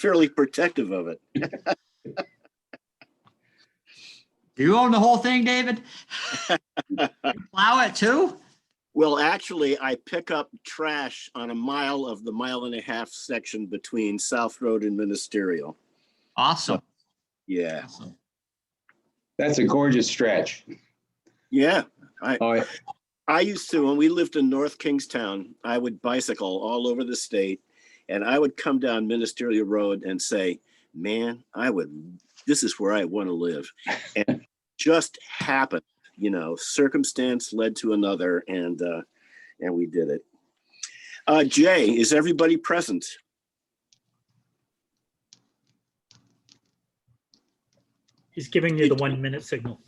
fairly protective of it. Do you own the whole thing, David? You plow it too? Well, actually, I pick up trash on a mile of the 1.5 mile section between South Road and Ministerial. Awesome. Yeah. Awesome. That's a gorgeous stretch. Yeah. Oh, I used to, when we lived in North Kingstown, I would bicycle all over the state, and I would come down Ministerial Road and say, man, this is where I want to live. And it just happened, circumstance led to another, and we did it. Jay, is everybody present? He's giving you the 1 minute signal.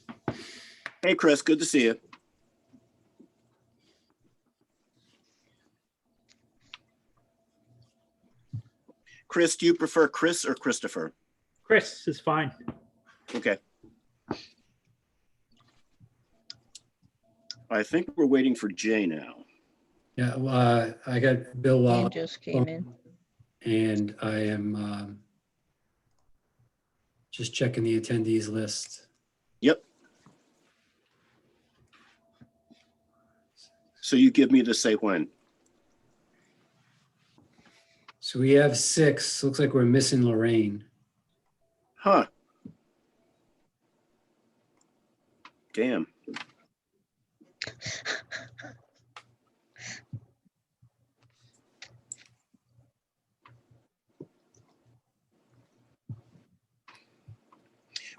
Hey, Chris, good to see you. Chris, do you prefer Chris or Christopher? Chris is fine. Okay. I think we're waiting for Jay now. Yeah, well, I got Bill Dan Wallace just came in. and I am just checking the attendees list. Yep. So you give me to say when. So we have 6. Looks like we're missing Lorraine. Huh. Damn.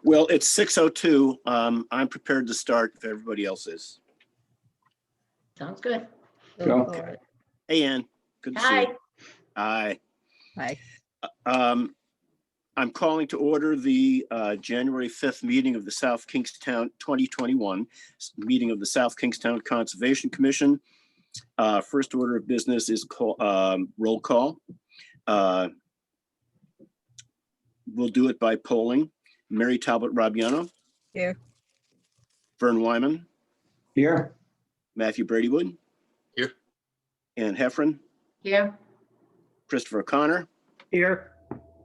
Well, it's 6:02. I'm prepared to start if everybody else is. Sounds good. Go. for it. Hey, Ann. Good to see Hi. you. Hi. Hi. I'm calling to order the January 5th meeting of the South Kingstown 2021 meeting of the South Kingstown Conservation Commission. First order of business is roll call. We'll do it by polling. Mary Talbot Rabiano. Here. Vern Wyman. here. Matthew Bradywood. Here. Ann Heffron. Here. Christopher Connor. Here.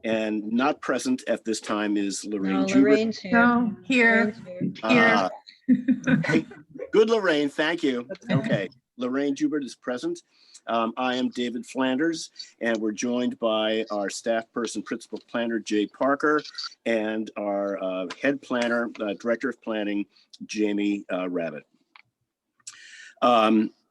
And not present at this time is Lorraine No, Jubert. Lorraine's here. No, here, Lorraine's here. here. Hey, good, Lorraine. Thank you. Okay. Lorraine Jubert is present. I am David Flanders, and we're joined by our staff person, principal planner, Jay Parker, and our head planner, director of planning, Jamie Rabbit.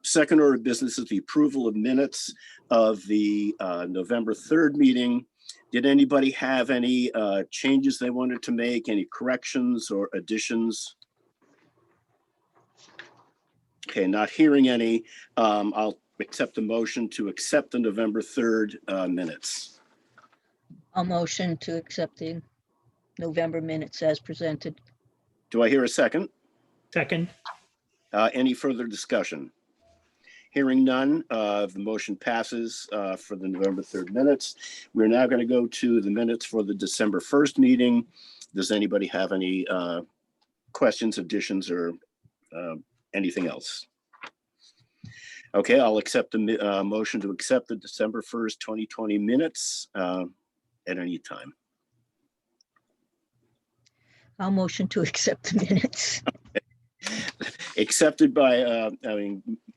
Second order of business is the approval of minutes of the November 3rd meeting. Did anybody have any changes they wanted to make, any corrections or additions? Okay, not hearing any. I'll accept a motion to accept the November 3rd minutes. A motion to accept the November minutes as presented. Do I hear a second? Second. Any further discussion? Hearing none, the motion passes for the November 3rd minutes. We're now going to go to the minutes for the December 1st meeting. Does anybody have any questions, additions, or anything else? Okay, I'll accept the motion to accept the December 1st, 2020 minutes at any time. I'll motion to accept the minutes. Accepted by,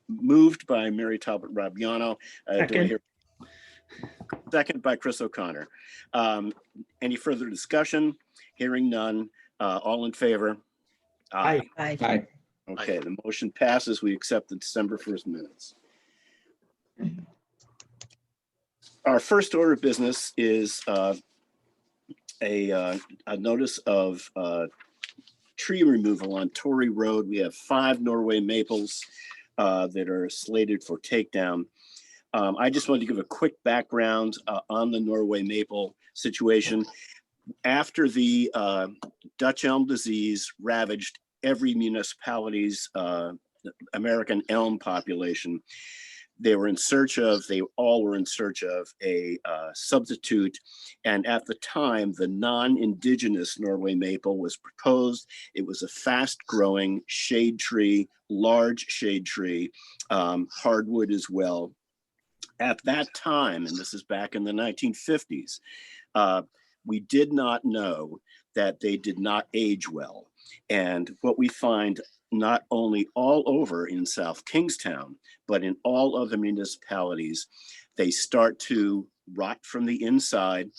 moved by Mary Talbot Rabiano. Second. Second by Chris O'Connor. Any further discussion? Hearing none. All in favor? Aye. Aye. Aye. Okay, the motion passes. We accept the December 1st minutes. Our first order of business is a notice of tree removal on Torrey Road. We have 5 Norway maples that are slated for takedown. I just wanted to give a quick background on the Norway maple situation. After the Dutch elm disease ravaged every municipality's American elm population, they all were in search of a substitute. And at the time, the non-indigenous Norway maple was proposed. It was a fast-growing shade tree, large shade tree, hardwood as well. At that time, and this is back in the 1950s, We did not know that they did not age well. And what we find not only all over in South Kingstown, but in all other municipalities, they start to rot from the inside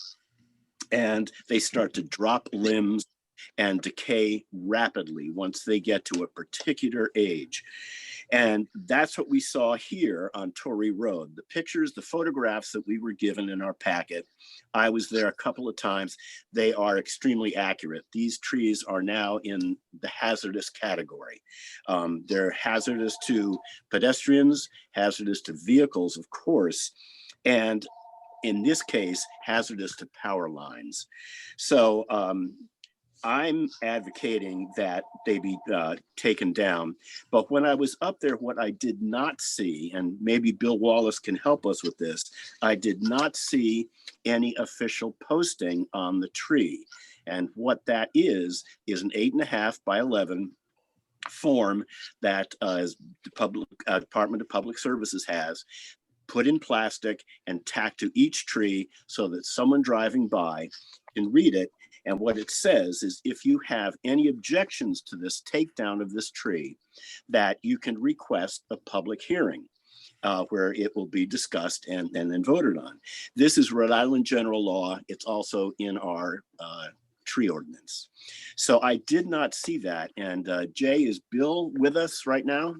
and they start to drop limbs and decay rapidly once they get to a particular age. And that's what we saw here on Torrey Road. The pictures, the photographs that we were given in our packet, I was there a couple of times. They are extremely accurate. These trees are now in the hazardous category. They're hazardous to pedestrians, hazardous to vehicles, of course, and in this case, hazardous to power lines. So I'm advocating that they be taken down. But when I was up there, what I did not see, and maybe Bill Wallace can help us with this, I did not see any official posting on the tree. And what that is an 8.5 by 11 form that the Department of Public Services has, put in plastic and tacked to each tree so that someone driving by can read it. And what it says is if you have any objections to this takedown of this tree, that you can request a public hearing where it will be discussed and then voted on. This is Rhode Island general law. It's also in our tree ordinance. So I did not see that. And Jay, is Bill with us right now?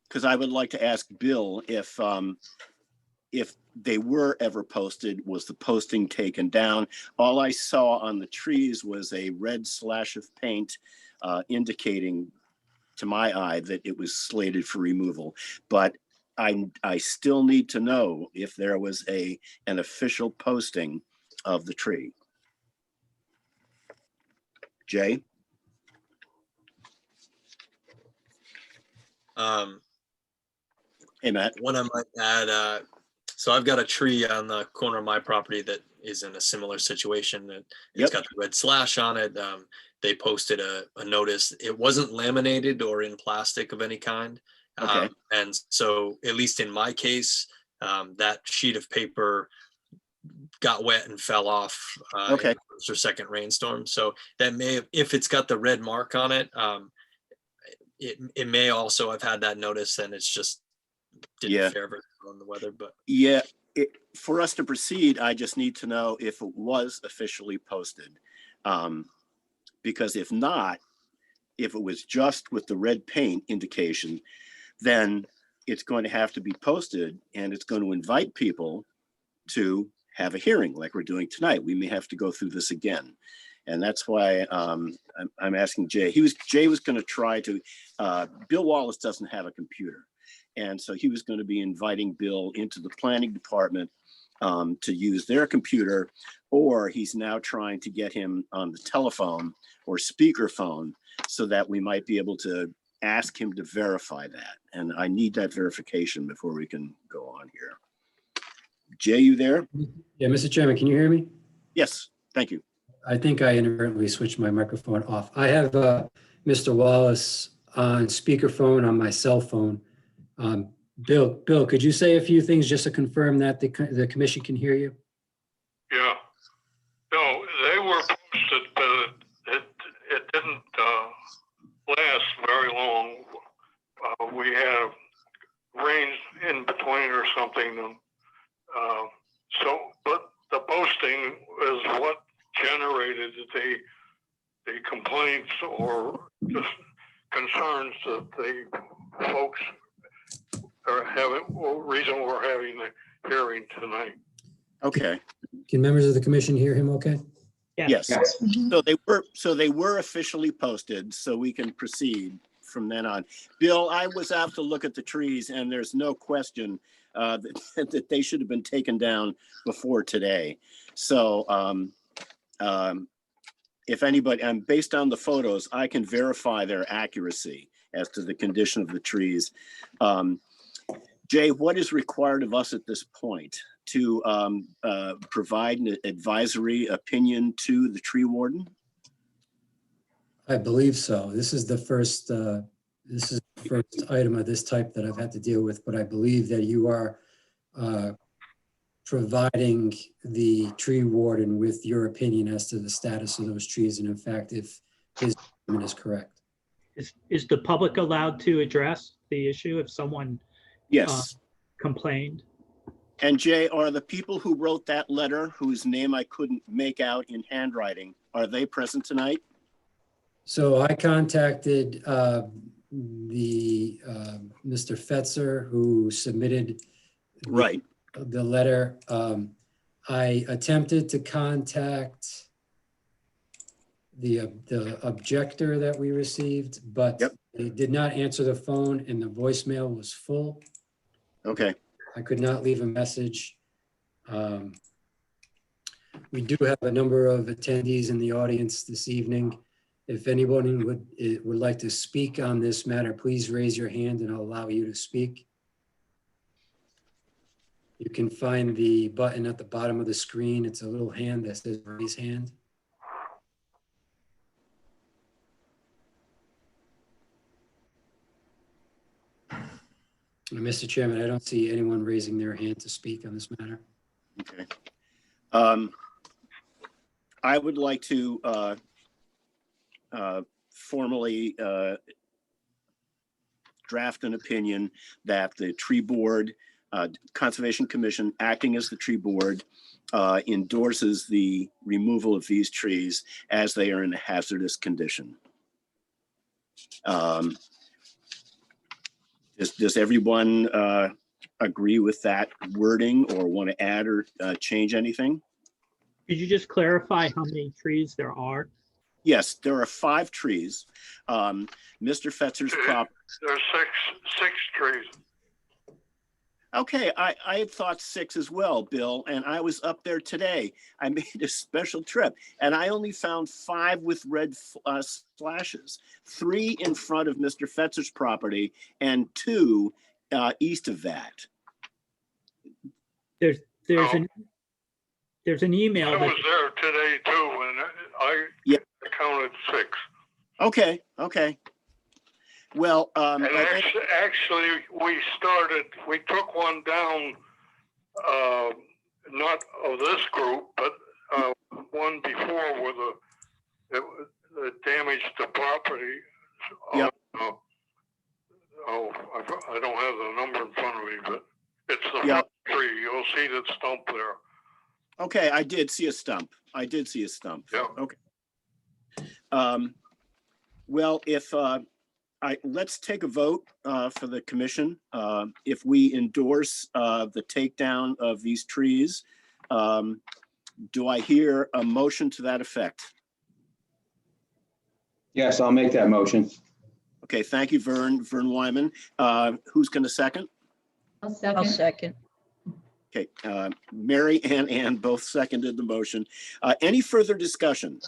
Because I would like to ask Bill if they were ever posted, was the posting taken down? All I saw on the trees was a red slash of paint indicating to my eye that it was slated for removal. But I still need to know if there was an official posting of the tree. Jay? Hey, Matt. One I might add, so I've got a tree on the corner of my property that is in a similar situation. It's got the red slash on it. They posted a notice. It wasn't laminated or in plastic of any kind. Okay. And so, at least in my case, that sheet of paper got wet and fell off in the first or second rainstorm. So that may have, if it's got the red mark on it, it may also have had that notice, and it's just didn't fare very well in the weather. But for us to proceed, I just need to know if it was officially posted, because if not, if it was just with the red paint indication, then it's going to have to be posted, and it's going to invite people to have a hearing like we're doing tonight. We may have to go through this again. And that's why I'm asking Jay. Jay was going to try to, Bill Wallace doesn't have a computer. And so he was going to be inviting Bill into the planning department to use their computer, or he's now trying to get him on the telephone or speakerphone so that we might be able to ask him to verify that. And I need that verification before we can go on here. Jay, you there? Yeah, Mr. Chairman, can you hear me? Yes, thank you. I think I inadvertently switched my microphone off. I have Mr. Wallace on speakerphone on my cell phone. Bill, could you say a few things just to confirm that the commission can hear you? Yeah. No, they were posted, but it didn't last very long. We had rains in between or something. But the posting is what generated the complaints or just concerns that the folks are having, reason we're having the hearing tonight. Okay. Can members of the commission hear him okay? Yes. So they were officially posted, so we can proceed from then on. Bill, I was out to look at the trees, and there's no question that they should have been taken down before today. So if anybody, and based on the photos, I can verify their accuracy as to the condition of the trees. Jay, what is required of us at this point to provide an advisory opinion to the tree warden? I believe so. This is the first item of this type that I've had to deal with, but I believe that you are providing the tree warden with your opinion as to the status of those trees, and in fact, if his opinion is correct. Is the public allowed to address the issue if someone Yes. complained? And Jay, are the people who wrote that letter, whose name I couldn't make out in handwriting, are they present tonight? So I contacted Mr. Fetzer, who submitted Right. the letter. I attempted to contact the objector that we received, but Yep. they did not answer the phone and the voicemail was full. Okay. I could not leave a message. We do have a number of attendees in the audience this evening. If anyone would like to speak on this matter, please raise your hand and I'll allow you to speak. You can find the button at the bottom of the screen. It's a little hand that says raise hand. Mr. Chairman, I don't see anyone raising their hand to speak on this matter. Okay. I would like to formally draft an opinion that the tree board, Conservation Commission, acting as the tree board, endorses the removal of these trees as they are in a hazardous condition. Does everyone agree with that wording or want to add or change anything? Could you just clarify how many trees there are? Yes, there are 5 trees. Mr. Fetzer's prop. There's six trees. Okay, I had thought 6 as well, Bill, and I was up there today. I made a special trip and I only found 5 with red splashes, 3 in front of Mr. Fetzer's property and 2 east of that. There's Oh. an email I that was there today too, and I Yeah. counted 6. Okay, okay. Well, And actually, we took one down, not of this group, but one before where it damaged the property. Yep. I don't have the number in front of me, but it's the Yep. front tree. You'll see the stump there. Okay, I did see a stump. Yeah. Okay. Well, if let's take a vote for the commission. If we endorse the takedown of these trees, do I hear a motion to that effect? Yes, I'll make that motion. Okay, thank you, Vern Wyman. Who's going to second? I'll I'll second. second. Okay, Mary and Ann both seconded the motion. Any further discussion?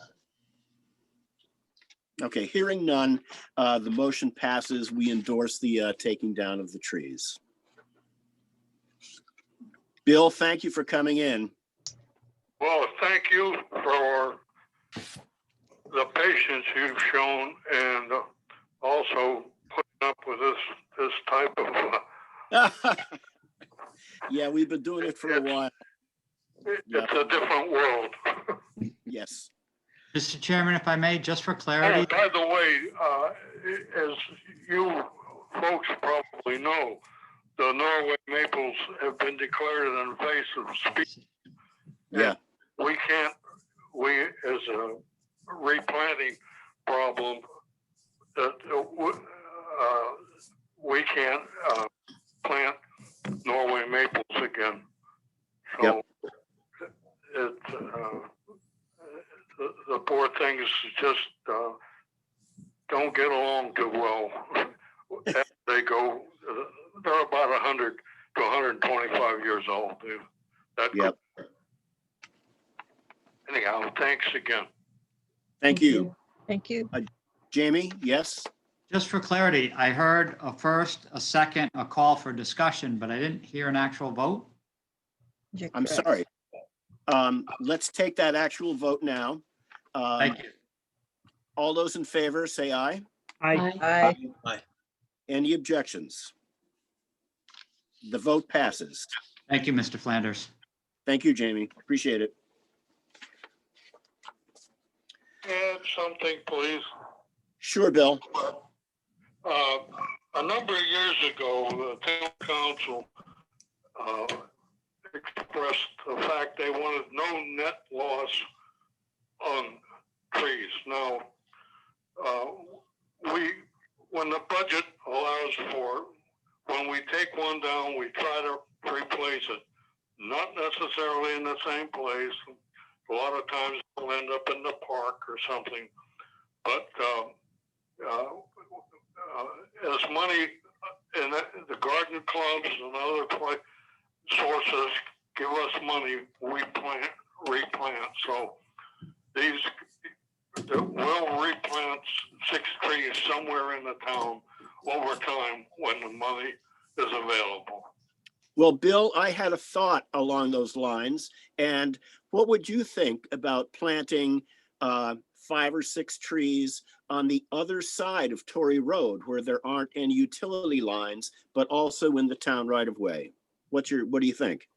Okay, hearing none, the motion passes. We endorse the taking down of the trees. Bill, thank you for coming in. Well, thank you for the patience you've shown and also putting up with this type of, Yeah, we've been doing it for a while. it's a different world. Yes. Mr. Chairman, if I may, just for Oh, clarity, by the way, as you folks probably know, the Norway maples have been declared an invasive species. Yeah. We as a replanting problem, we can't plant Norway maples again. So the poor things just don't get along too well. As they go, they're about 100 to 125 years old. Yep. Anyhow, thanks again. Thank you. Thank you. Jamie, yes? just for clarity, I heard a first, a second, a call for discussion, but I didn't hear an actual vote. You're I'm correct. sorry. Let's take that actual vote now. Thank you. All those in favor, say aye. I, Aye. Any objections? The vote passes. Thank you, Mr. Flanders. Thank you, Jamie. Appreciate it. Add something, please. Sure, Bill. A number of years ago, the town council expressed the fact they wanted no net loss on trees. Now, when the budget allows for it, when we take one down, we try to replace it. Not necessarily in the same place. A lot of times it'll end up in the park or something. But as money in the garden clubs and other sources give us money, we replant. So we'll replant 6 trees somewhere in the town over time when the money is available. Well, Bill, I had a thought along those lines. And what would you think about planting 5 or 6 trees on the other side of Torrey Road where there aren't any utility lines, but also in the town right of way? What do you think?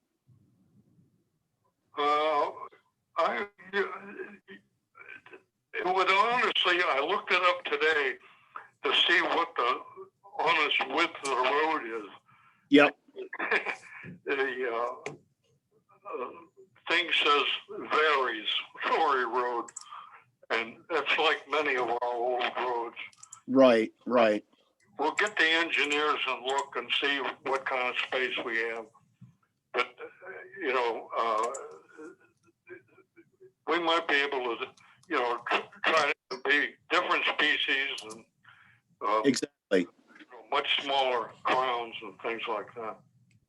It would honestly, I looked it up today to see what the honest width of the road is. Yep. The thing says varies, Torrey Road, and that's like many of our old roads. Right, right. We'll get the engineers and look and see what kind of space we have. But, you know, we might be able to, you know, try to be different species and Exactly. much smaller crowns and things like that.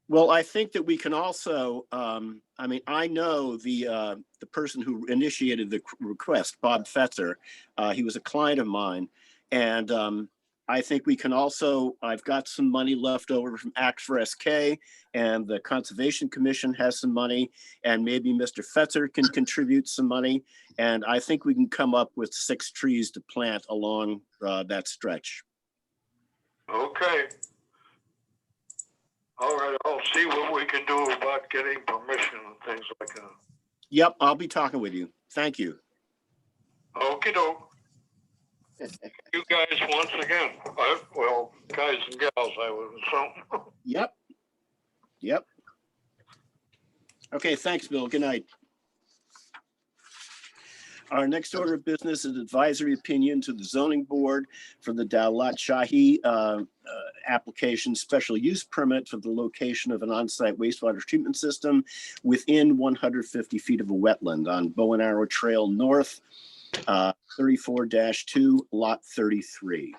Well, I think that we can also, I mean, I know the person who initiated the request, Bob Fetzer. He was a client of mine. And I think we can also, I've got some money left over from Act for SK, and the Conservation Commission has some money, and maybe Mr. Fetzer can contribute some money. And I think we can come up with 6 trees to plant along that stretch. Okay. All right, I'll see what we can do about getting permission and things like that. Yep, I'll be talking with you. Thank you. Okie doke. You guys once again. Well, guys and gals, I would assume. Yep. Yep. Okay, thanks, Bill. Good night. Our next order of business is advisory opinion to the zoning board for the Daulat Shahi application special use permit for the location of an on-site wastewater treatment system within 150 feet of a wetland on Bow and Arrow Trail North, 34-2, lot 33.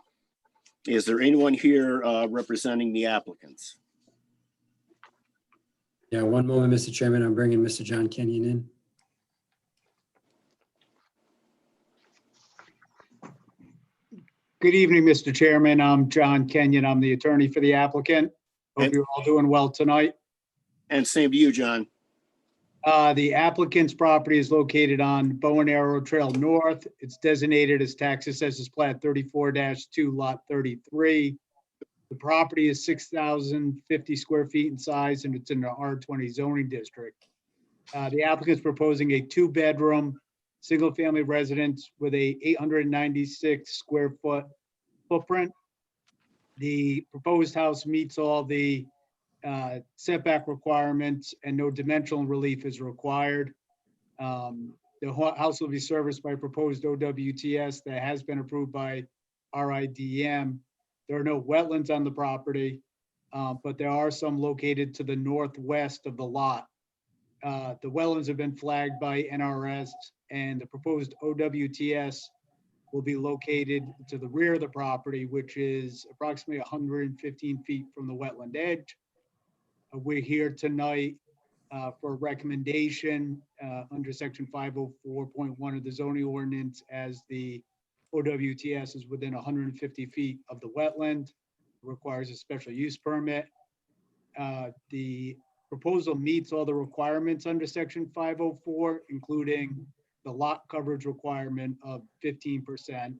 Is there anyone here representing the applicants? Yeah, one moment, Mr. Chairman. I'm bringing Mr. John Kenyon in. Good evening, Mr. Chairman. I'm John Kenyon. I'm the attorney for the applicant. Hope And- you're all doing well tonight. And same to you, John. The applicant's property is located on Bow and Arrow Trail North. It's designated as tax assessors plat 34-2, lot 33. The property is 6,050 square feet in size, and it's in the R20 zoning district. The applicant's proposing a 2-bedroom, single-family residence with a 896 square foot footprint. The proposed house meets all the setback requirements and no dimensional relief is required. The house will be serviced by proposed OWTS that has been approved by RIDM. There are no wetlands on the property, but there are some located to the northwest of the lot. The wetlands have been flagged by NRS, and the proposed OWTS will be located to the rear of the property, which is approximately 115 feet from the wetland edge. We're here tonight for a recommendation under section 504.1 of the zoning ordinance, as the OWTS is within 150 feet of the wetland, requires a special use permit. The proposal meets all the requirements under section 504, including the lot coverage requirement of 15%.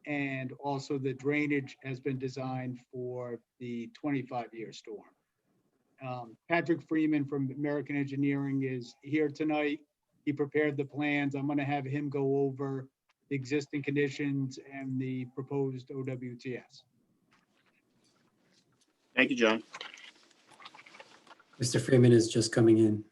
And also the drainage has been designed for the 25-year storm. Patrick Freeman from American Engineering is here tonight. He prepared the plans. I'm going to have him go over the existing conditions and the proposed OWTS. Thank you, John. Mr. Freeman is just coming in.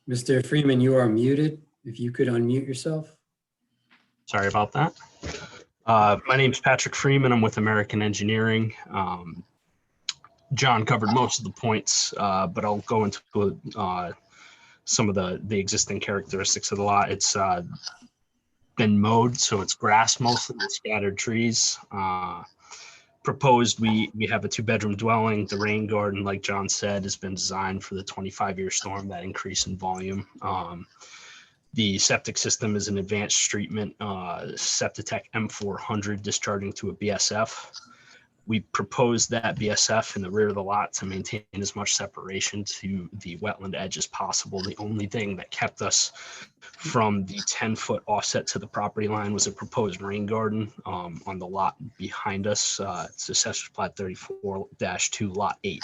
Mr. Freeman, you are muted. If you could unmute yourself. Sorry about that. My name is Patrick Freeman. I'm with American Engineering. John covered most of the points, but I'll go into some of the existing characteristics of the lot. It's been mowed, so it's grass mostly with scattered trees. Proposed, we have a 2-bedroom dwelling. The rain garden, like John said, has been designed for the 25-year storm, that increase in volume. The septic system is an advanced treatment Septitech M400 discharging to a BSF. We proposed that BSF in the rear of the lot to maintain as much separation to the wetland edge as possible. The only thing that kept us from the 10-foot offset to the property line was a proposed rain garden on the lot behind us. It's Assessor's Plat 34-2 Lot 8.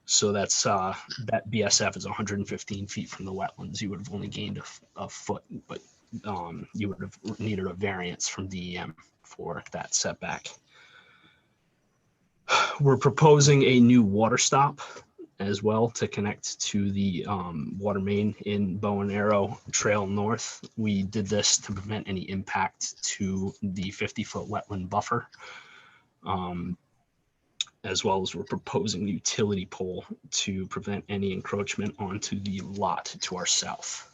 So that's that BSF is 115 feet from the wetlands. You would have only gained a foot, but you would have needed a variance from DEM for that setback. We're proposing a new water stop as well to connect to the water main in Bow and Arrow Trail North. We did this to prevent any impact to the 50-foot wetland buffer. As well as we're proposing a utility pole to prevent any encroachment onto the lot to our south.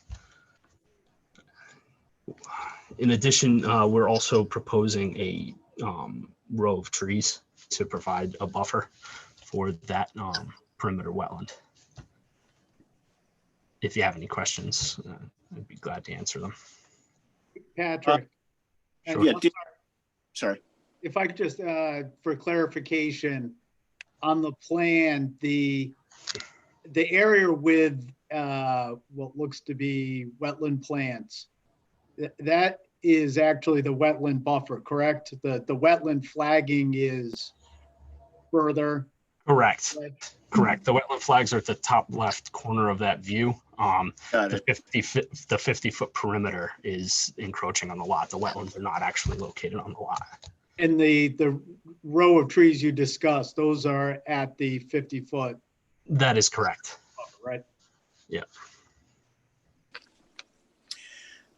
In addition, we're also proposing a row of trees to provide a buffer for that perimeter wetland. If you have any questions, I'd be glad to answer them. Patrick. Sure. Yeah, sorry. If I could just, for clarification, on the plan, the area with what looks to be wetland plants, that is actually the wetland buffer, correct? The wetland flagging is further. Correct. Right? Correct. The wetland flags are at the top left corner of that view. Got The it. 50-foot perimeter is encroaching on the lot. The wetlands are not actually located on the lot. And the row of trees you discussed, those are at the 50-foot That is correct. buffer, right? Yeah.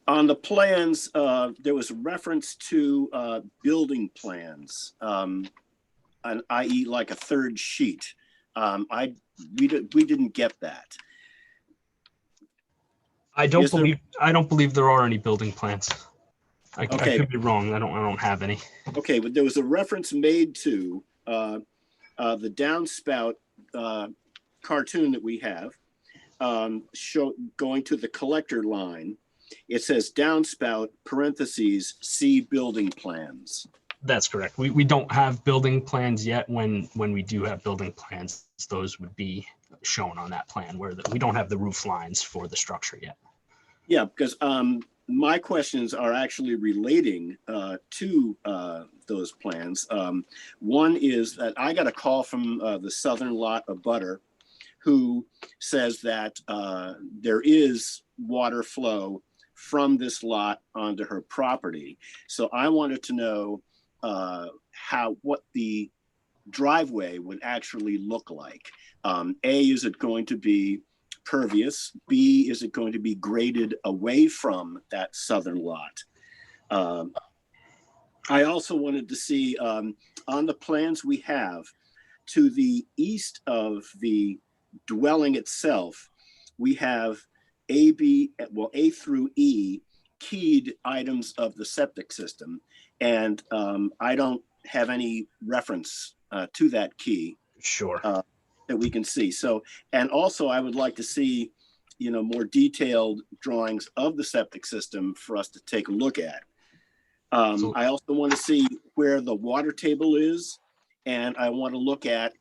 On the plans, there was reference to building plans, i.e. like a third sheet. We didn't get that. I don't Is there- believe there are any building plans. I Okay. could be wrong. I don't have any. Okay, but there was a reference made to the downspout cartoon that we have going to the collector line. It says downspout parentheses see building plans. That's correct. We don't have building plans yet. When we do have building plans, those would be shown on that plan where we don't have the roof lines for the structure yet. Yeah, because my questions are actually relating to those plans. One is that I got a call from the southern lot abutter who says that there is water flow from this lot onto her property. So I wanted to know what the driveway would actually look like. A, is it going to be pervious? B, is it going to be graded away from that southern lot? I also wanted to see on the plans we have to the east of the dwelling itself, we have A through E keyed items of the septic system. And I don't have any reference to that key. Sure. That we can see. So, and also I would like to see, more detailed drawings of the septic system for us to take a look at. I also want to see where the water table is and I want to look at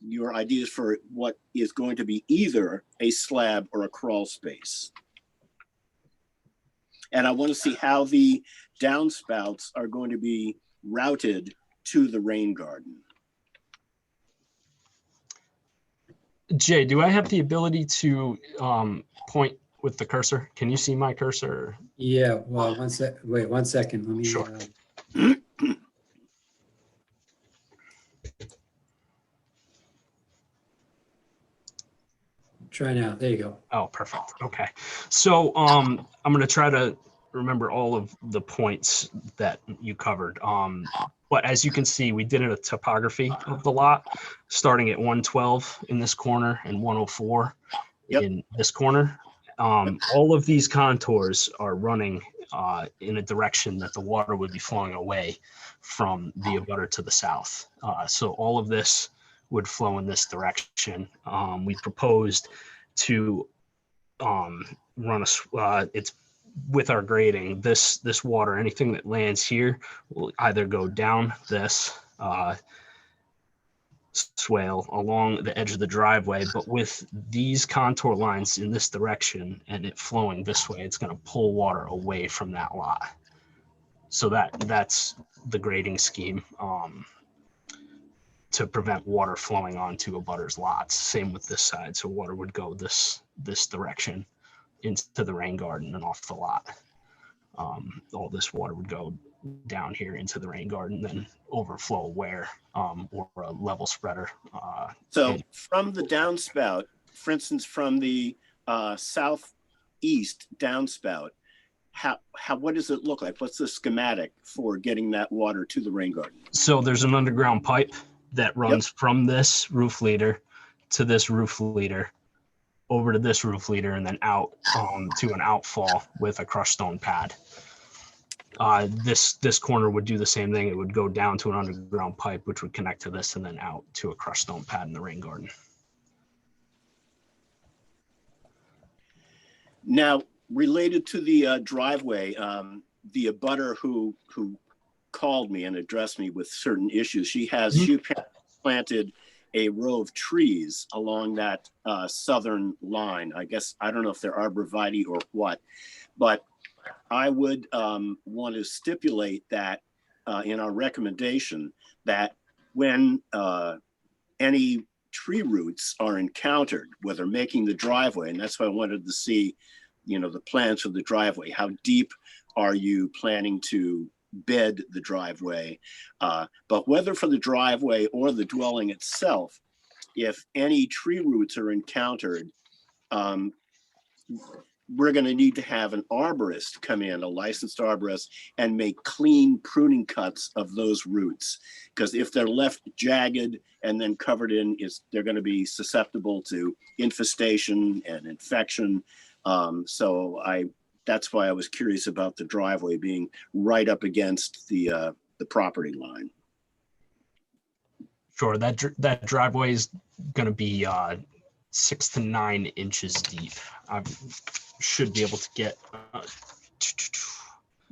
your ideas for what is going to be either a slab or a crawl space. And I want to see how the downspouts are going to be routed to the rain garden. Jay, do I have the ability to point with the cursor? Can you see my cursor? Yeah, well, wait 1 second. Let me. Sure. Try now. There you go. Oh, perfect. Okay. So I'm going to try to remember all of the points that you covered. But as you can see, we did a topography of the lot, starting at 112 in this corner and 104 in this corner. All of these contours are running in a direction that the water would be flowing away from the abutter to the south. So all of this would flow in this direction. We proposed to run it's with our grading, this water, anything that lands here will either go down this swale along the edge of the driveway, but with these contour lines in this direction and it flowing this way, it's going to pull water away from that lot. So that's the grading scheme to prevent water flowing onto a butter's lots. Same with this side. So water would go this direction into the rain garden and off the lot. All this water would go down here into the rain garden, then overflow where or a level spreader. So from the downspout, for instance, from the southeast downspout, what does it look like? What's the schematic for getting that water to the rain garden? So there's an underground pipe that runs from this roof leader to this roof leader, over to this roof leader, and then out to an outfall with a crushed stone pad. This corner would do the same thing. It would go down to an underground pipe, which would connect to this, and then out to a crushed stone pad in the rain garden. Now, related to the driveway, the abutter who called me and addressed me with certain issues, she planted a row of trees along that southern line. I guess, I don't know if they're arborvitae or what, but I would want to stipulate that in our recommendation that when any tree roots are encountered, whether making the driveway, and that's why I wanted to see, the plans for the driveway, how deep are you planning to bed the driveway, but whether for the driveway or the dwelling itself, if any tree roots are encountered, we're going to need to have an arborist come in, a licensed arborist, and make clean pruning cuts of those roots. Because if they're left jagged and then covered in, they're going to be susceptible to infestation and infection. That's why I was curious about the driveway being right up against the property line. Sure, that driveway is going to be 6 to 9 inches deep. I should be able to get.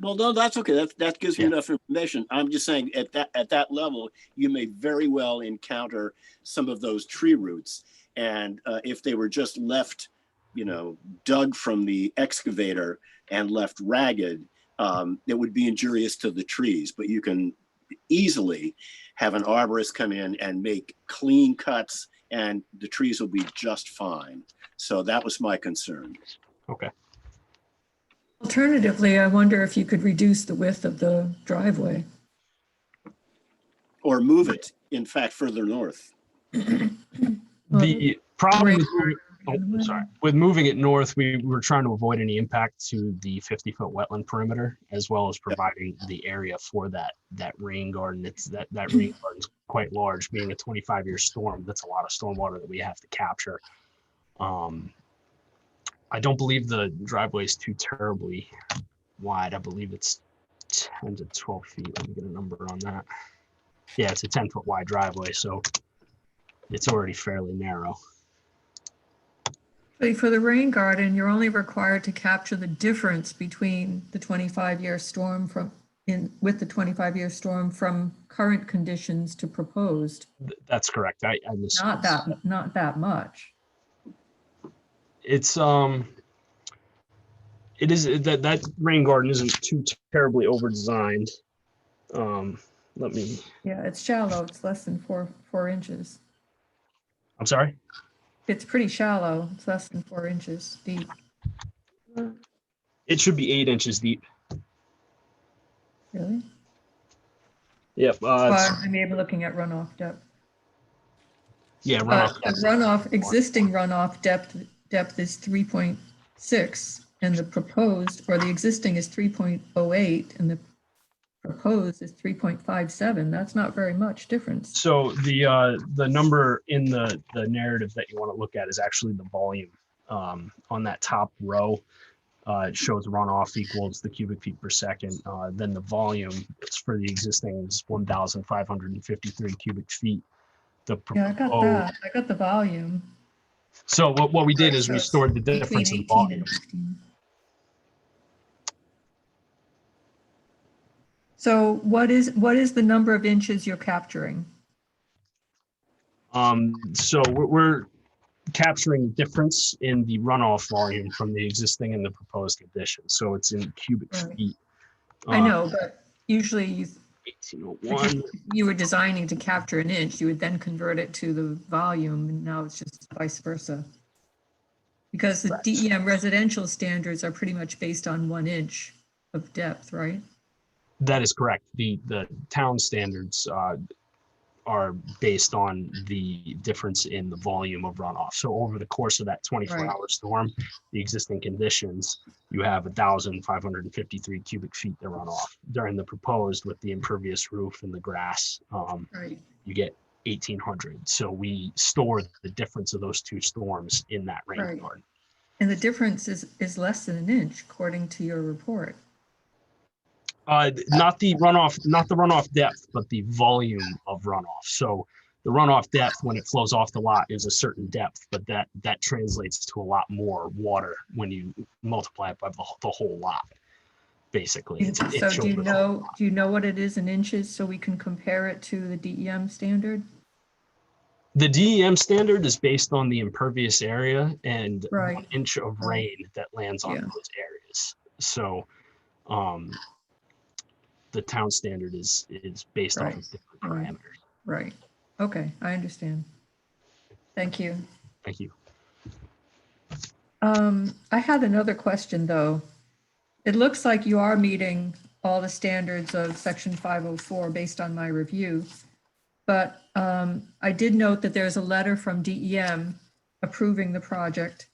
Well, no, that's okay. That gives me enough information. I'm just saying at that level, you may very well encounter some of those tree roots, and if they were just left, dug from the excavator and left ragged, it would be injurious to the trees. But you can easily have an arborist come in and make clean cuts, and the trees will be just fine. So that was my concern. Okay. Alternatively, I wonder if you could reduce the width of the driveway. Or move it, in fact, further north. The problem with moving it north, we were trying to avoid any impact to the 50-foot wetland perimeter, as well as providing the area for that rain garden. That rain garden is quite large, being a 25-year storm. That's a lot of stormwater that we have to capture. I don't believe the driveway is too terribly wide. I believe it's 10 to 12 feet. Let me get a number on that. Yeah, it's a 10-foot wide driveway, so it's already fairly narrow. But for the rain garden, you're only required to capture the difference between the 25-year storm with the 25-year storm from current conditions to proposed? That's correct. I missed. Not that much. It's it is that rain garden isn't too terribly over designed. Let me. Yeah, it's shallow. It's less than four inches. I'm sorry. It's pretty shallow. It's less than 4 inches deep. It should be 8 inches deep. Really? Yep. I may be looking at runoff depth. Yeah, But runoff. the existing runoff depth is 3.6, and the proposed, or the existing is 3.08, and the proposed is 3.57. That's not very much difference. So the number in the narrative that you want to look at is actually the volume. On that top row, it shows runoff equals the cubic feet per second. Then the volume is for the existing is 1,553 cubic feet. Yeah, I got that. I got the volume. So what we did Right, is so we it's stored the between difference in 18 volume. and 15. So what is the number of inches you're capturing? So we're capturing the difference in the runoff volume from the existing and the proposed conditions. So it's in cubic Right. feet. I know, but usually if 1801. you were designing to capture an inch, you would then convert it to the volume, and now it's just vice versa. Because the Correct. DEM residential standards are pretty much based on 1 inch of depth, right? That is correct. The town standards are based on the difference in the volume of runoff. So over the course of that 24-hour storm, the existing conditions, you have 1,553 cubic feet to run off. During the proposed, with the impervious roof and the grass, Right. you get 1,800. So we store the difference of those two storms in that rain Right. garden. And the difference is less than 1 inch, according to your report. Not the runoff depth, but the volume of runoff. So the runoff depth, when it flows off the lot, is a certain depth, but that translates to a lot more water when you multiply it by the whole lot. Basically, So do you know what it is in inches, so we can compare it to the DEM standard? The DEM standard is based on the impervious area and Right. 1 inch of rain that lands on Yeah. those areas. So, the town standard is based off of different parameters. Right. Okay, I understand. Thank you. Thank you. I had another question, though. It looks like you are meeting all the standards of section 504 based on my review. But I did note that there's a letter from DEM approving the project.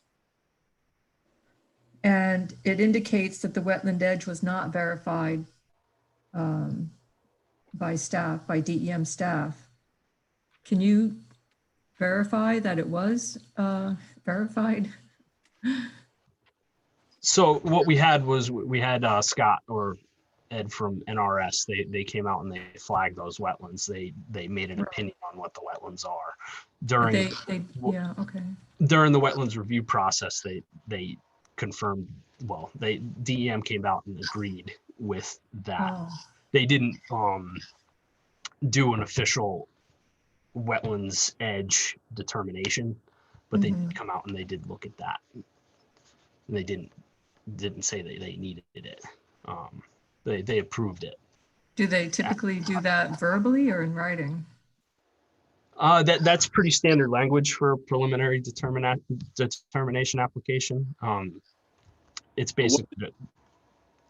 And it indicates that the wetland edge was not verified by staff, by DEM staff. Can you verify that it was verified? So what we had was we had Scott or Ed from NRS. They came out and they flagged those wetlands. They made an opinion on what the wetlands are. During Yeah, okay. during the wetlands review process, they confirmed. Well, DEM came out and agreed with that. Oh, They didn't do an official wetlands edge determination, but they did come out and they did look at that. And they didn't say that they needed it. They approved it. do they typically do that verbally or in writing? That's pretty standard language for a preliminary determination application. It's basically,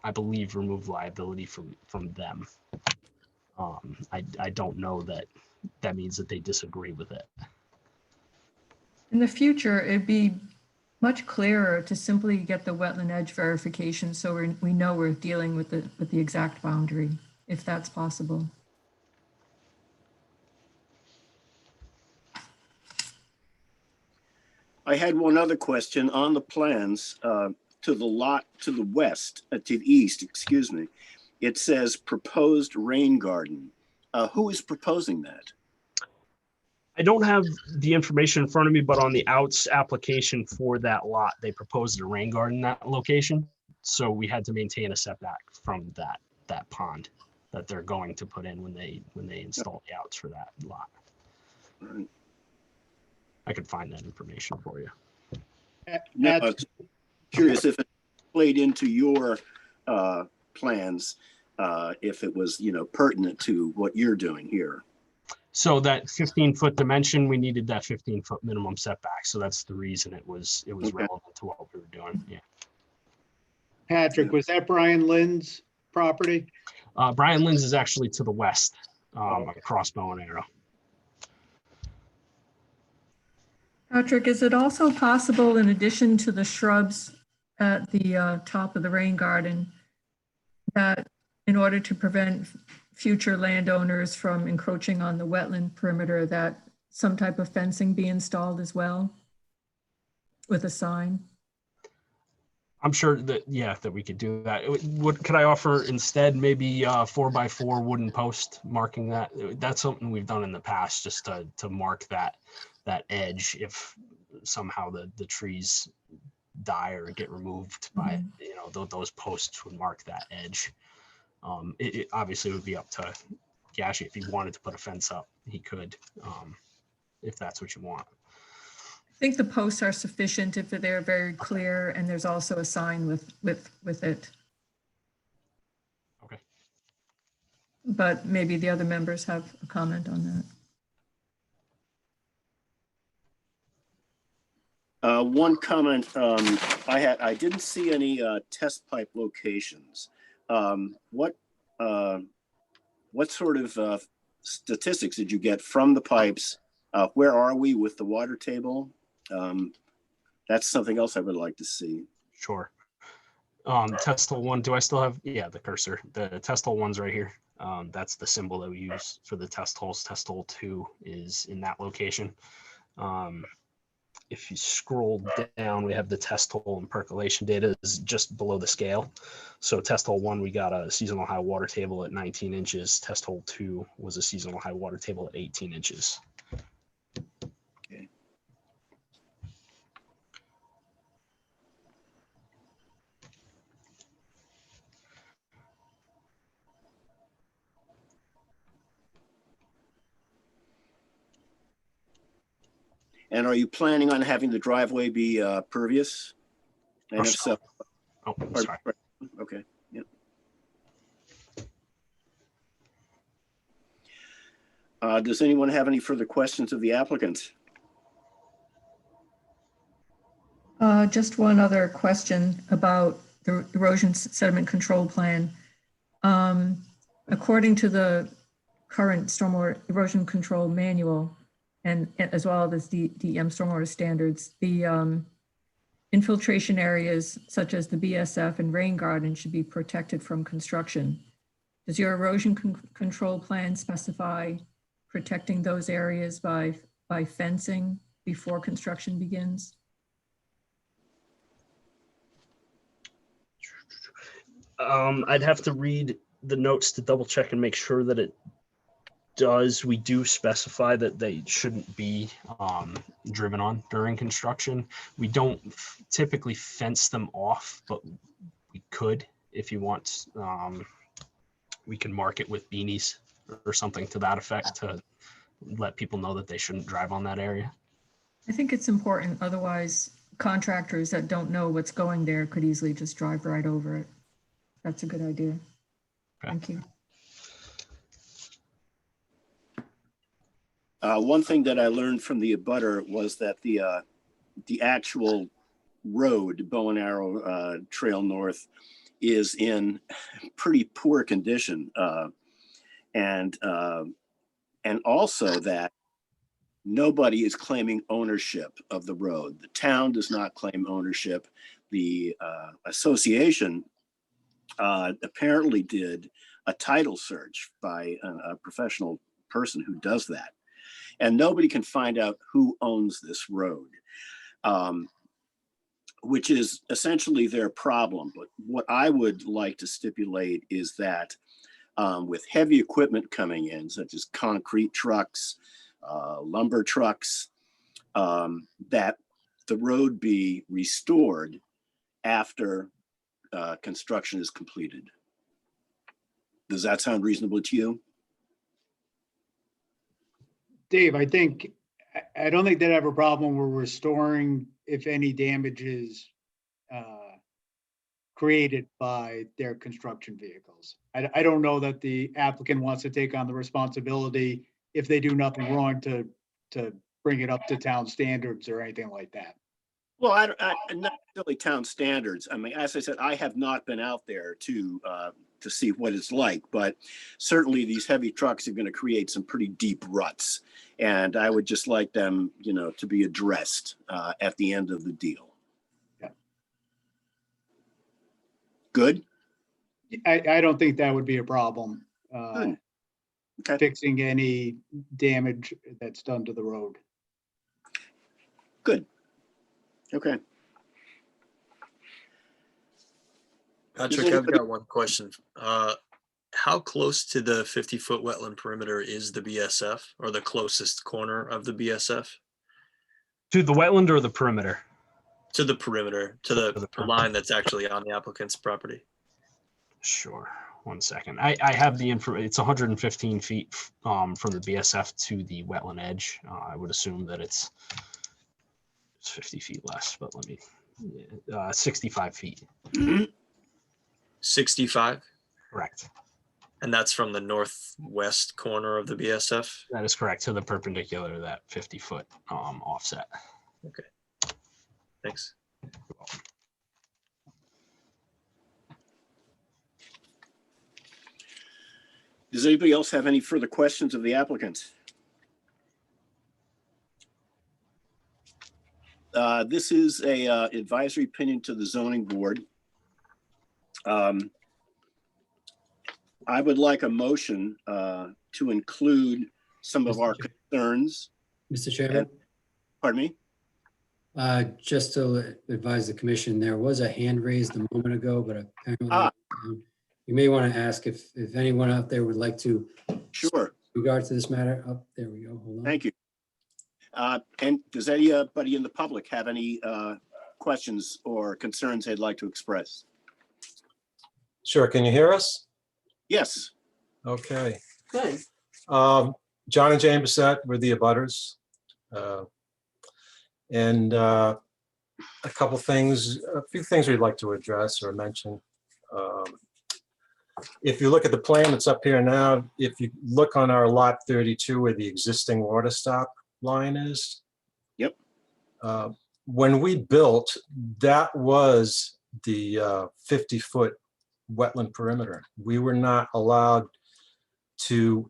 I believe, remove liability from them. I don't know that means that they disagree with it. In the future, it'd be much clearer to simply get the wetland edge verification so we know we're dealing with the exact boundary, if that's possible. I had one other question on the plans to the lot to the west, to the east, excuse me. It says proposed rain garden. Who is proposing that? I don't have the information in front of me, but on the outs application for that lot, they proposed a rain garden in that location. So we had to maintain a setback from that that pond that they're going to put in when they install the outs for that lot. Right. I could find that information for you. No, I was curious if it played into your plans, if it was, pertinent to what you're doing here. So that 15-foot dimension, we needed that 15-foot minimum setback. So that's the reason it was Okay. relevant to what we were doing. Yeah. Patrick, was that Brian Lynn's property? Brian Lynn's is actually to the west, across Bow and Arrow. Patrick, is it also possible, in addition to the shrubs at the top of the rain garden, that in order to prevent future landowners from encroaching on the wetland perimeter, that some type of fencing be installed as well with a sign? I'm sure that, yeah, that we could do that. Could I offer instead maybe 4x4 wooden post marking that? That's something we've done in the past, just to mark that edge if somehow the trees die or get removed by, those posts would mark that edge. It obviously would be up to Gashi. If he wanted to put a fence up, he could, if that's what you want. I think the posts are sufficient if they're very clear and there's also a sign with it. Okay. But maybe the other members have a comment on that. One comment, I didn't see any test pipe locations. What sort of statistics did you get from the pipes? Where are we with the water table? That's something else I would like to see. Sure. Test hole 1, do I still have, the cursor? The test hole 1's right here. That's the symbol that we use for the test holes. Test hole 2 is in that location. If you scroll down, we have the test hole and percolation data is just below the scale. So test hole 1, we got a seasonal high water table at 19 inches. Test hole 2 was a seasonal high water table at 18 inches. Okay. And are you planning on having the driveway be pervious? And if so, oh, sorry. Okay. Yeah. Does anyone have any further questions of the applicant? Just one other question about the erosion sediment control plan. According to the current stormwater erosion control manual, and as well as the DEM stormwater standards, the infiltration areas such as the BSF and rain garden should be protected from construction. Does your erosion control plan specify protecting those areas by fencing before construction begins? I'd have to read the notes to double check and make sure that it does. We do specify that they shouldn't be driven on during construction. We don't typically fence them off, but we could if you want. We can mark it with beanies or something to that effect to let people know that they shouldn't drive on that area. I think it's important. Otherwise, contractors that don't know what's going there could easily just drive right over it. That's a good idea. Okay. Thank you. One thing that I learned from the abutter was that the actual road, Bow and Arrow Trail North, is in pretty poor condition, and also that nobody is claiming ownership of the road. The town does not claim ownership. The association apparently did a title search by a professional person who does that. And nobody can find out who owns this road, which is essentially their problem. But what I would like to stipulate is that with heavy equipment coming in, such as concrete trucks, lumber trucks, that the road be restored after construction is completed. Does that sound reasonable to you? Dave, I don't think they'd have a problem with restoring if any damages created by their construction vehicles. I don't know that the applicant wants to take on the responsibility if they do nothing wrong to bring it up to town standards or anything like that. Well, not really town standards. I mean, as I said, I have not been out there to see what it's like, but certainly these heavy trucks are going to create some pretty deep ruts. And I would just like them, to be addressed at the end of the deal. Yeah. Good? I don't think that would be a problem. Good. Okay. Fixing any damage that's done to the road. Good. Okay. Patrick, I've got one question. How close to the 50-foot wetland perimeter is the BSF, or the closest corner of the BSF? To the wetland or the perimeter? To the perimeter, to the line that's actually on the applicant's property. Sure. 1 second. I have the info. It's 115 feet from the BSF to the wetland edge. I would assume that it's 50 feet less, but let me, 65 feet. 65? Correct. And that's from the northwest corner of the BSF? That is correct, to the perpendicular to that 50-foot offset. Okay. Thanks. Does anybody else have any further questions of the applicant? This is a advisory opinion to the zoning board. I would like a motion to include some of our concerns. Mr. Chairman, Pardon me? just to advise the commission, there was a hand raised a moment ago, but apparently you may want to ask if anyone out there would like to. Sure. Regard to this matter. Oh, there we go. Hold on. Thank you. And does anybody in the public have any questions or concerns they'd like to express? Sure. Can you hear us? Yes. Okay. Good. John and Jane Bissett, we're the abutters. And a few things we'd like to address or mention. If you look at the plan that's up here now, if you look on our lot 32 where the existing water stop line is. Yep. When we built, that was the 50-foot wetland perimeter. We were not allowed to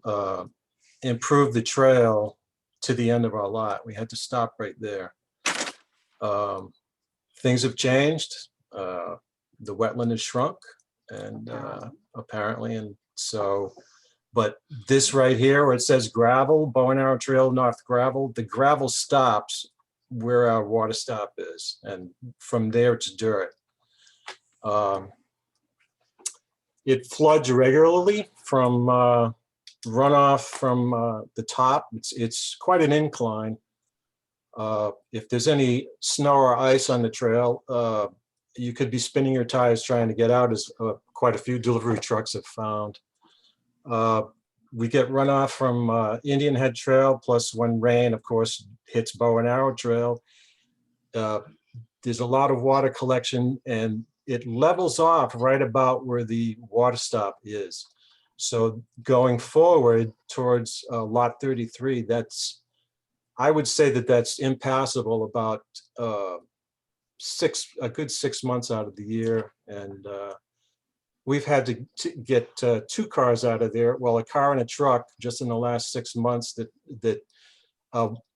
improve the trail to the end of our lot. We had to stop right there. Things have changed. The wetland has shrunk, and apparently, and so, but this right here where it says gravel, Bow and Arrow Trail, North gravel, the gravel stops where our water stop is, and from there it's dirt. It floods regularly from runoff from the top. It's quite an incline. If there's any snow or ice on the trail, you could be spinning your tires trying to get out, as quite a few delivery trucks have found. We get runoff from Indian Head Trail, plus when rain, of course, hits Bow and Arrow Trail. There's a lot of water collection, and it levels off right about where the water stop is. So going forward towards lot 33, I would say that's impassable about a good 6 months out of the year. And we've had to get 2 cars out of there. Well, a car and a truck just in the last 6 months that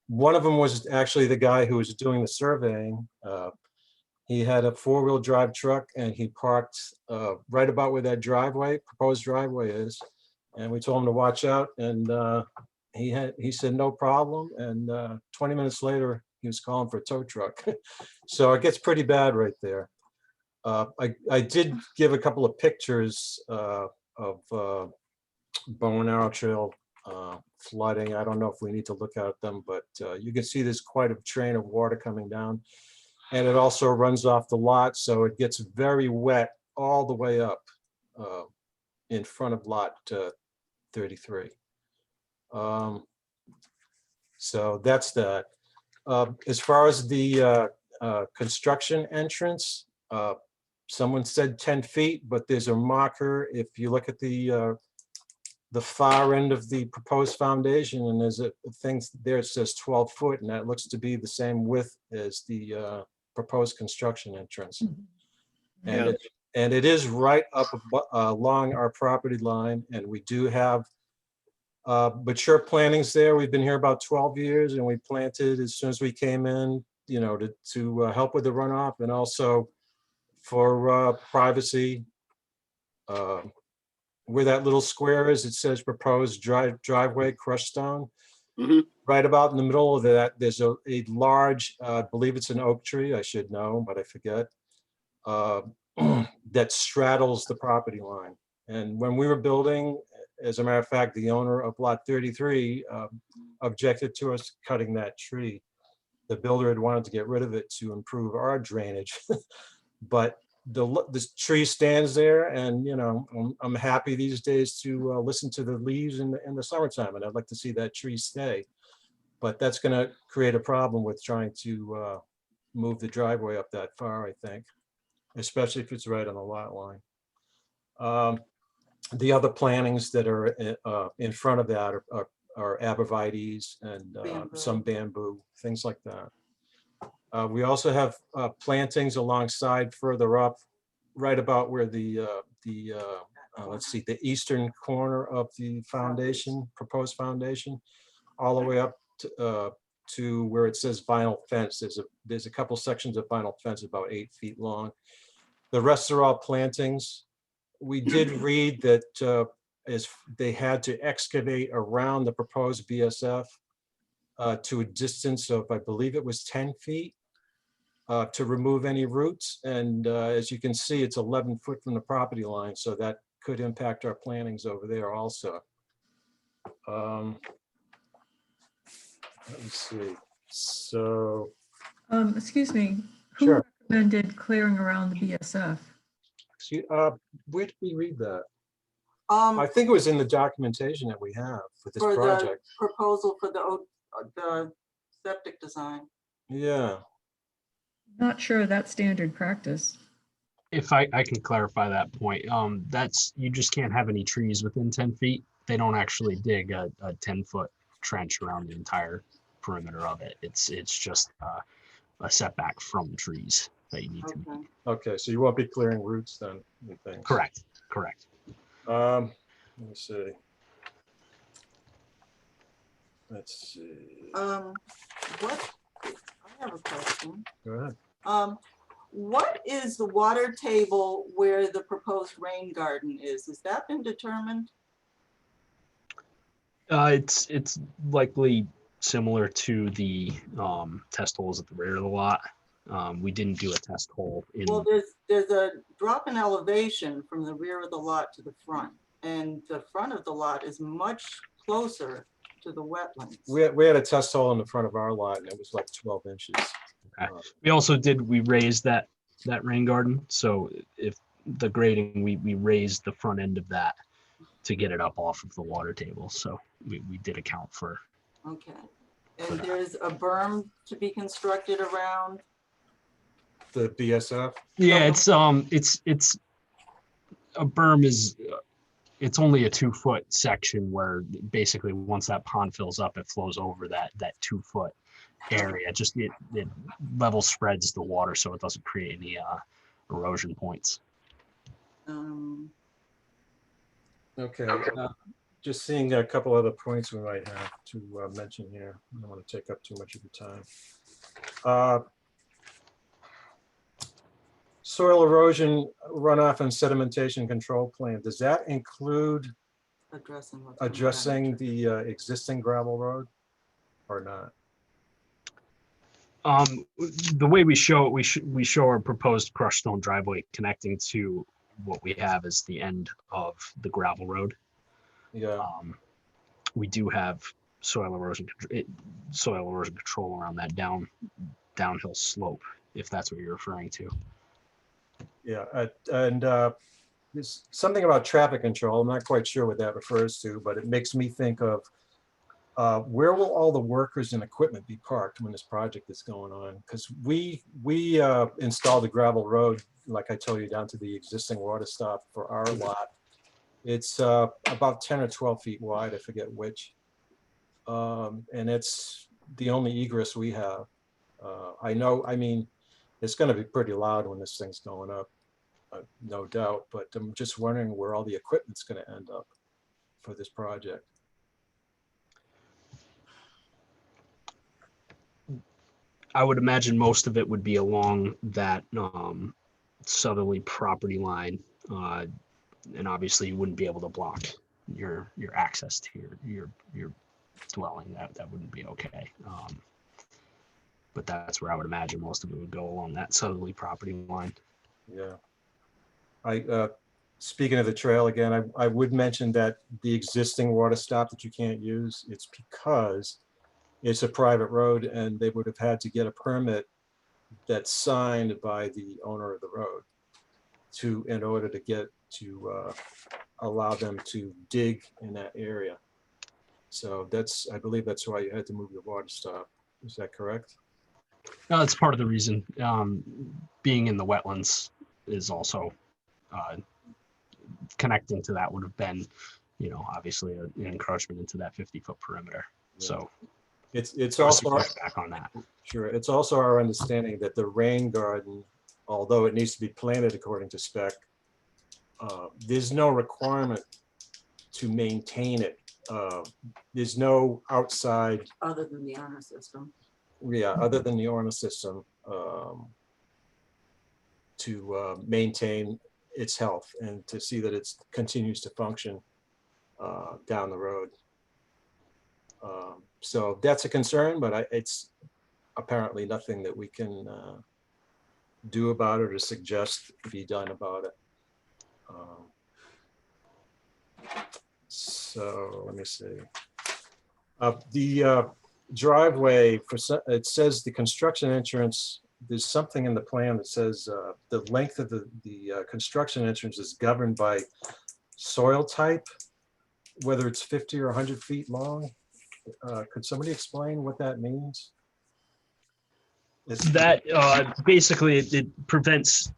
one of them was actually the guy who was doing the surveying. He had a 4-wheel drive truck, and he parked right about where that proposed driveway is. And we told him to watch out, and he said no problem. And 20 minutes later, he was calling for a tow truck. So it gets pretty bad right there. I did give a couple of pictures of Bow and Arrow Trail flooding. I don't know if we need to look at them, but you can see there's quite a train of water coming down. And it also runs off the lot, so it gets very wet all the way up in front of lot 33. So that's that. As far as the construction entrance, someone said 10 feet, but there's a marker. If you look at the far end of the proposed foundation, and there's a thing there, it says 12 foot, and that looks to be the same width as the proposed construction entrance. And it is right up along our property line, and we do have mature plantings there. We've been here about 12 years, and we planted as soon as we came in, you know, to help with the runoff, and also for privacy. Where that little square is, it says proposed driveway crushed stone. Mhm. Right about in the middle of that, there's a large, I believe it's an oak tree, I should know, but I forget, that straddles the property line. And when we were building, as a matter of fact, the owner of lot 33 objected to us cutting that tree. The builder had wanted to get rid of it to improve our drainage. But the tree stands there, and you know, I'm happy these days to listen to the leaves in the summertime, and I'd like to see that tree stay. But that's going to create a problem with trying to move the driveway up that far, I think, especially if it's right on the lot line. The other plantings that are in front of that are arborvitaes and some bamboo, things like that. We also have plantings alongside further up, right about where let's see, the eastern corner of the foundation, proposed foundation, all the way up to where it says vinyl fence. There's a couple sections of vinyl fence about 8 feet long. The rest are all plantings. We did read that as they had to excavate around the proposed BSF to a distance of, I believe it was 10 feet. To remove any roots, and as you can see, it's 11 foot from the property line, so that could impact our plantings over there also. Let me see. So, Excuse me, who sure. recommended clearing around the BSF? Where did we read that? I think it was in the documentation that we have for this For the project. proposal for the septic design. Yeah. Not sure that's standard practice. If I can clarify that point, that's, you just can't have any trees within 10 feet. They don't actually dig a 10-foot trench around the entire perimeter of it. It's just a setback from trees that you need to meet. Okay, so you won't be clearing roots then and things. Correct. Let me see. Let's see. What, I have a question. Go ahead. What is the water table where the proposed rain garden is? Has that been determined? It's likely similar to the test holes at the rear of the lot. We didn't do a test hole in. Well, there's a drop in elevation from the rear of the lot to the front, and the front of the lot is much closer to the wetlands. We had a test hole in the front of our lot, and it was like 12 inches. Okay. We raised that rain garden. So if the grading, we raised the front end of that to get it up off of the water table. So we did account for. Okay. And there's a berm to be constructed around? The BSF? Yeah, it's a berm is, it's only a 2-foot section where basically once that pond fills up, it flows over that 2-foot area. Just it level spreads the water so it doesn't create any erosion points. Okay. Just seeing a couple other points we might have to mention here. I don't want to take up too much of your time. Soil erosion runoff and sedimentation control plan. Does that include addressing the existing gravel road or not? The way we show it, we show our proposed crushed stone driveway connecting to what we have as the end of the gravel road. Yeah. We do have soil erosion control around that downhill slope, if that's what you're referring to. Yeah, and there's something about traffic control. I'm not quite sure what that refers to, but it makes me think of where will all the workers and equipment be parked when this project is going on? Because we installed a gravel road, like I told you, down to the existing water stop for our lot. It's about 10 or 12 feet wide, I forget which. And it's the only egress we have. I know, I mean, it's going to be pretty loud when this thing's going up, no doubt, but I'm just wondering where all the equipment's going to end up for this project. I would imagine most of it would be along that southerly property line. And obviously you wouldn't be able to block your access to your dwelling. That wouldn't be okay. But that's where I would imagine most of it would go, along that southerly property line. Yeah. Speaking of the trail again, I would mention that the existing water stop that you can't use, it's because it's a private road and they would have had to get a permit that's signed by the owner of the road in order to get to allow them to dig in that area. So I believe that's why you had to move the water stop. Is that correct? No, that's part of the reason. Being in the wetlands is also connecting to that would have been, obviously an encroachment into that 50-foot perimeter. Yeah. So it's also back on that. Sure. It's also our understanding that the rain garden, although it needs to be planted according to spec, there's no requirement to maintain it. There's no outside, Other than the honor system. other than the orna system, to maintain its health and to see that it continues to function down the road. So that's a concern, but it's apparently nothing that we can do about it or suggest be done about it. So let me see. The driveway, it says the construction entrance, there's something in the plan that says the length of the construction entrance is governed by soil type, whether it's 50 or 100 feet long. Could somebody explain what that means? That basically it prevents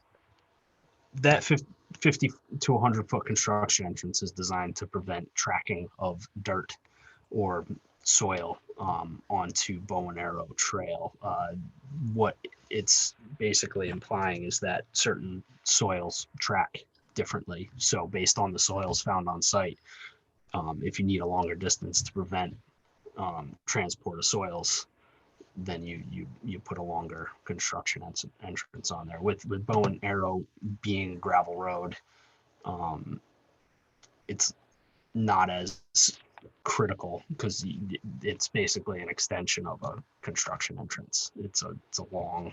that 50 to 100-foot construction entrance is designed to prevent tracking of dirt or soil onto Bow and Arrow Trail. What it's basically implying is that certain soils track differently. So based on the soils found on site, if you need a longer distance to prevent transport of soils, then you put a longer construction entrance on there. With Bow and Arrow being gravel road, it's not as critical because it's basically an extension of a construction entrance. It's a long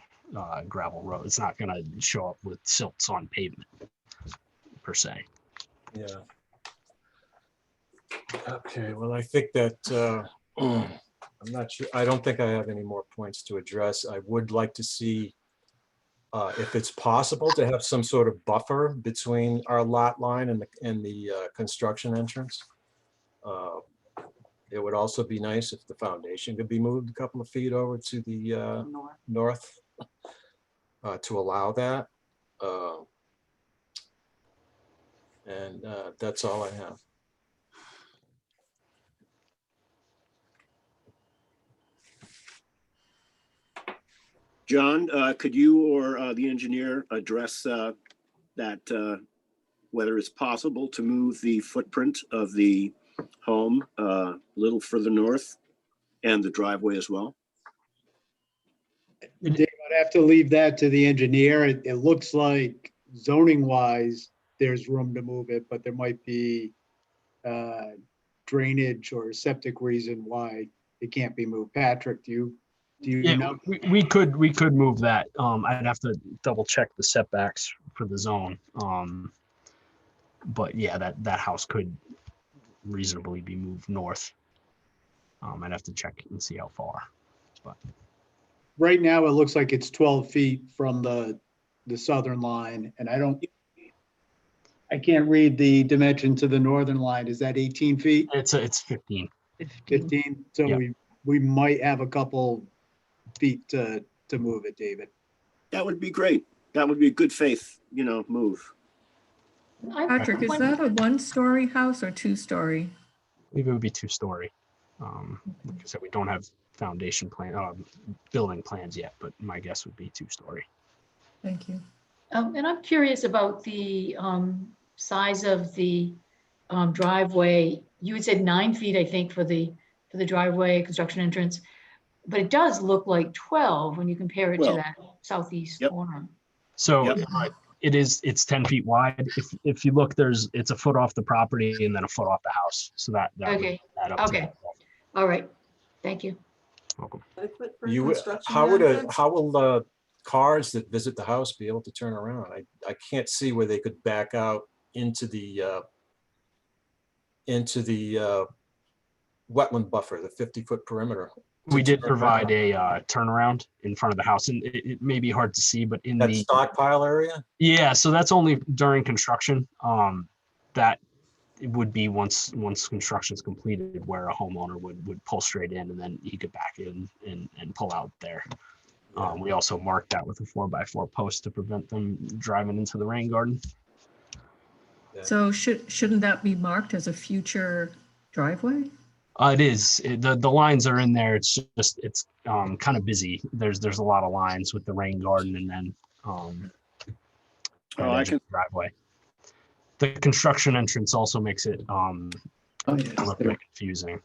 gravel road. It's not going to show up with silts on pavement per se. Yeah. Okay, well, I think that I'm not sure. I don't think I have any more points to address. I would like to see if it's possible to have some sort of buffer between our lot line and the construction entrance. It would also be nice if the foundation could be moved a couple of feet over to the north to allow that. And that's all I have. John, could you or the engineer address that, whether it's possible to move the footprint of the home a little further north and the driveway as well? Dave, I'd have to leave that to the engineer. It looks like zoning wise, there's room to move it, but there might be drainage or septic reason why it can't be moved. Patrick, do you know? We could move that. I'd have to double check the setbacks for the zone. But yeah, that house could reasonably be moved north. I'd have to check and see how far. But Right now, it looks like it's 12 feet from the southern line, and I I can't read the dimension to the northern line. Is that 18 feet? It's 15. 15? So Yeah. we might have a couple feet to move it, David. That would be great. That would be a good faith, move. Patrick, is that a one-story house or two-story? I believe it would be 2-story. Like I said, we don't have foundation building plans yet, but my guess would be 2-story. Thank you. And I'm curious about the size of the driveway. You had said 9 feet, I think, for the driveway construction entrance, but it does look like 12 when you compare it to 12. that southeast Yep. corner. So Yep. it's 10 feet wide. If you look, it's a foot off the property and then a foot off the house. So that would Okay. add up to Okay. that. All right. Thank you. Welcome. Adequate for You, construction how entrance? will cars that visit the house be able to turn around? I can't see where they could back out into the wetland buffer, the 50-foot perimeter. We did turn provide around. a turnaround in front of the house, and it may be hard to see, but in That the stockpile area? yeah, so that's only during construction. That it would be once construction's completed, where a homeowner would pull straight in, and then he could back in and pull out there. We also marked that with a 4x4 post to prevent them driving into the rain garden. Yeah. So shouldn't that be marked as a future driveway? It is. The lines are in there. It's just kind of busy. There's a lot of lines with the rain garden and then Oh, I can. driveway. The construction entrance also makes it Oh, a yes, little there. bit confusing.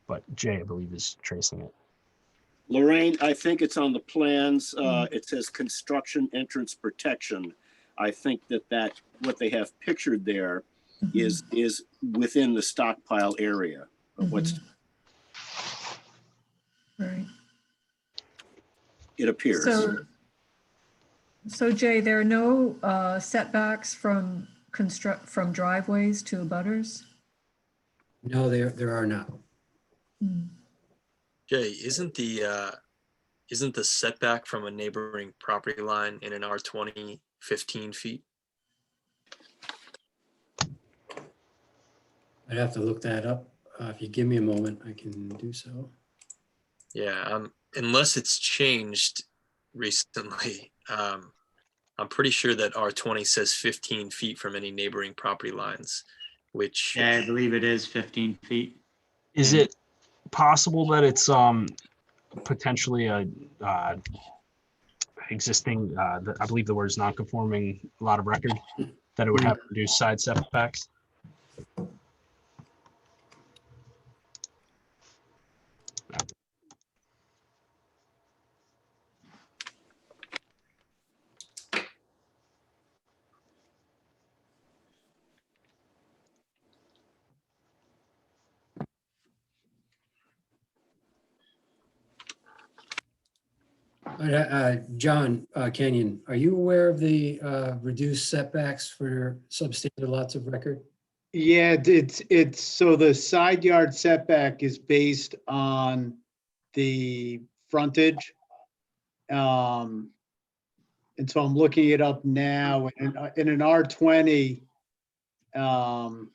But Jay, I believe, is tracing it. Lorraine, I think it's on the plans. It says construction entrance protection. I think that what they have pictured there is within the stockpile area of what's Right. it appears. So Jay, there are no setbacks from driveways to abutters? No, there are not. Jay, isn't the setback from a neighboring property line in an R20 15 feet? I'd have to look that up. If you give me a moment, I can do so. Yeah, unless it's changed recently, I'm pretty sure that R20 says 15 feet from any neighboring property lines, which Yeah, I believe it is 15 feet. Is it possible that it's potentially a existing? I believe the word is non-conforming lot of record, that it would have reduced side setbacks. John Kenyon, are you aware of the reduced setbacks for substandard lots of record? Yeah, it's so the side yard setback is based on the frontage. And so I'm looking it up now in an R20. In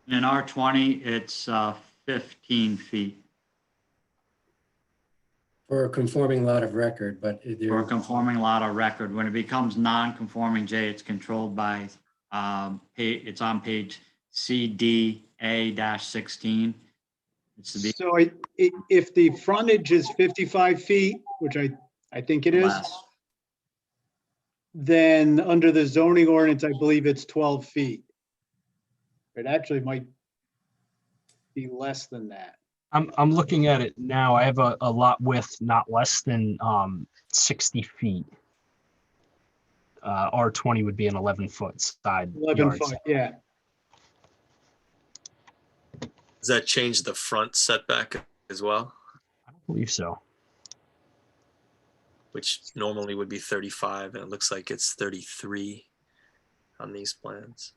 an R20, it's 15 feet For a conforming lot of record, but for a conforming lot of record. When it becomes non-conforming, Jay, it's controlled by, it's on page CDA-16. It's to be So if the frontage is 55 feet, which I think it is, less. then under the zoning ordinance, I believe it's 12 feet. It actually might be less than that. I'm looking at it now. I have a lot width not less than 60 feet. R20 would be an 11-foot side 11 yard foot, setback. yeah. does that change the front setback as well, I don't believe so. which normally would be 35, and it looks like it's 33 on these plans.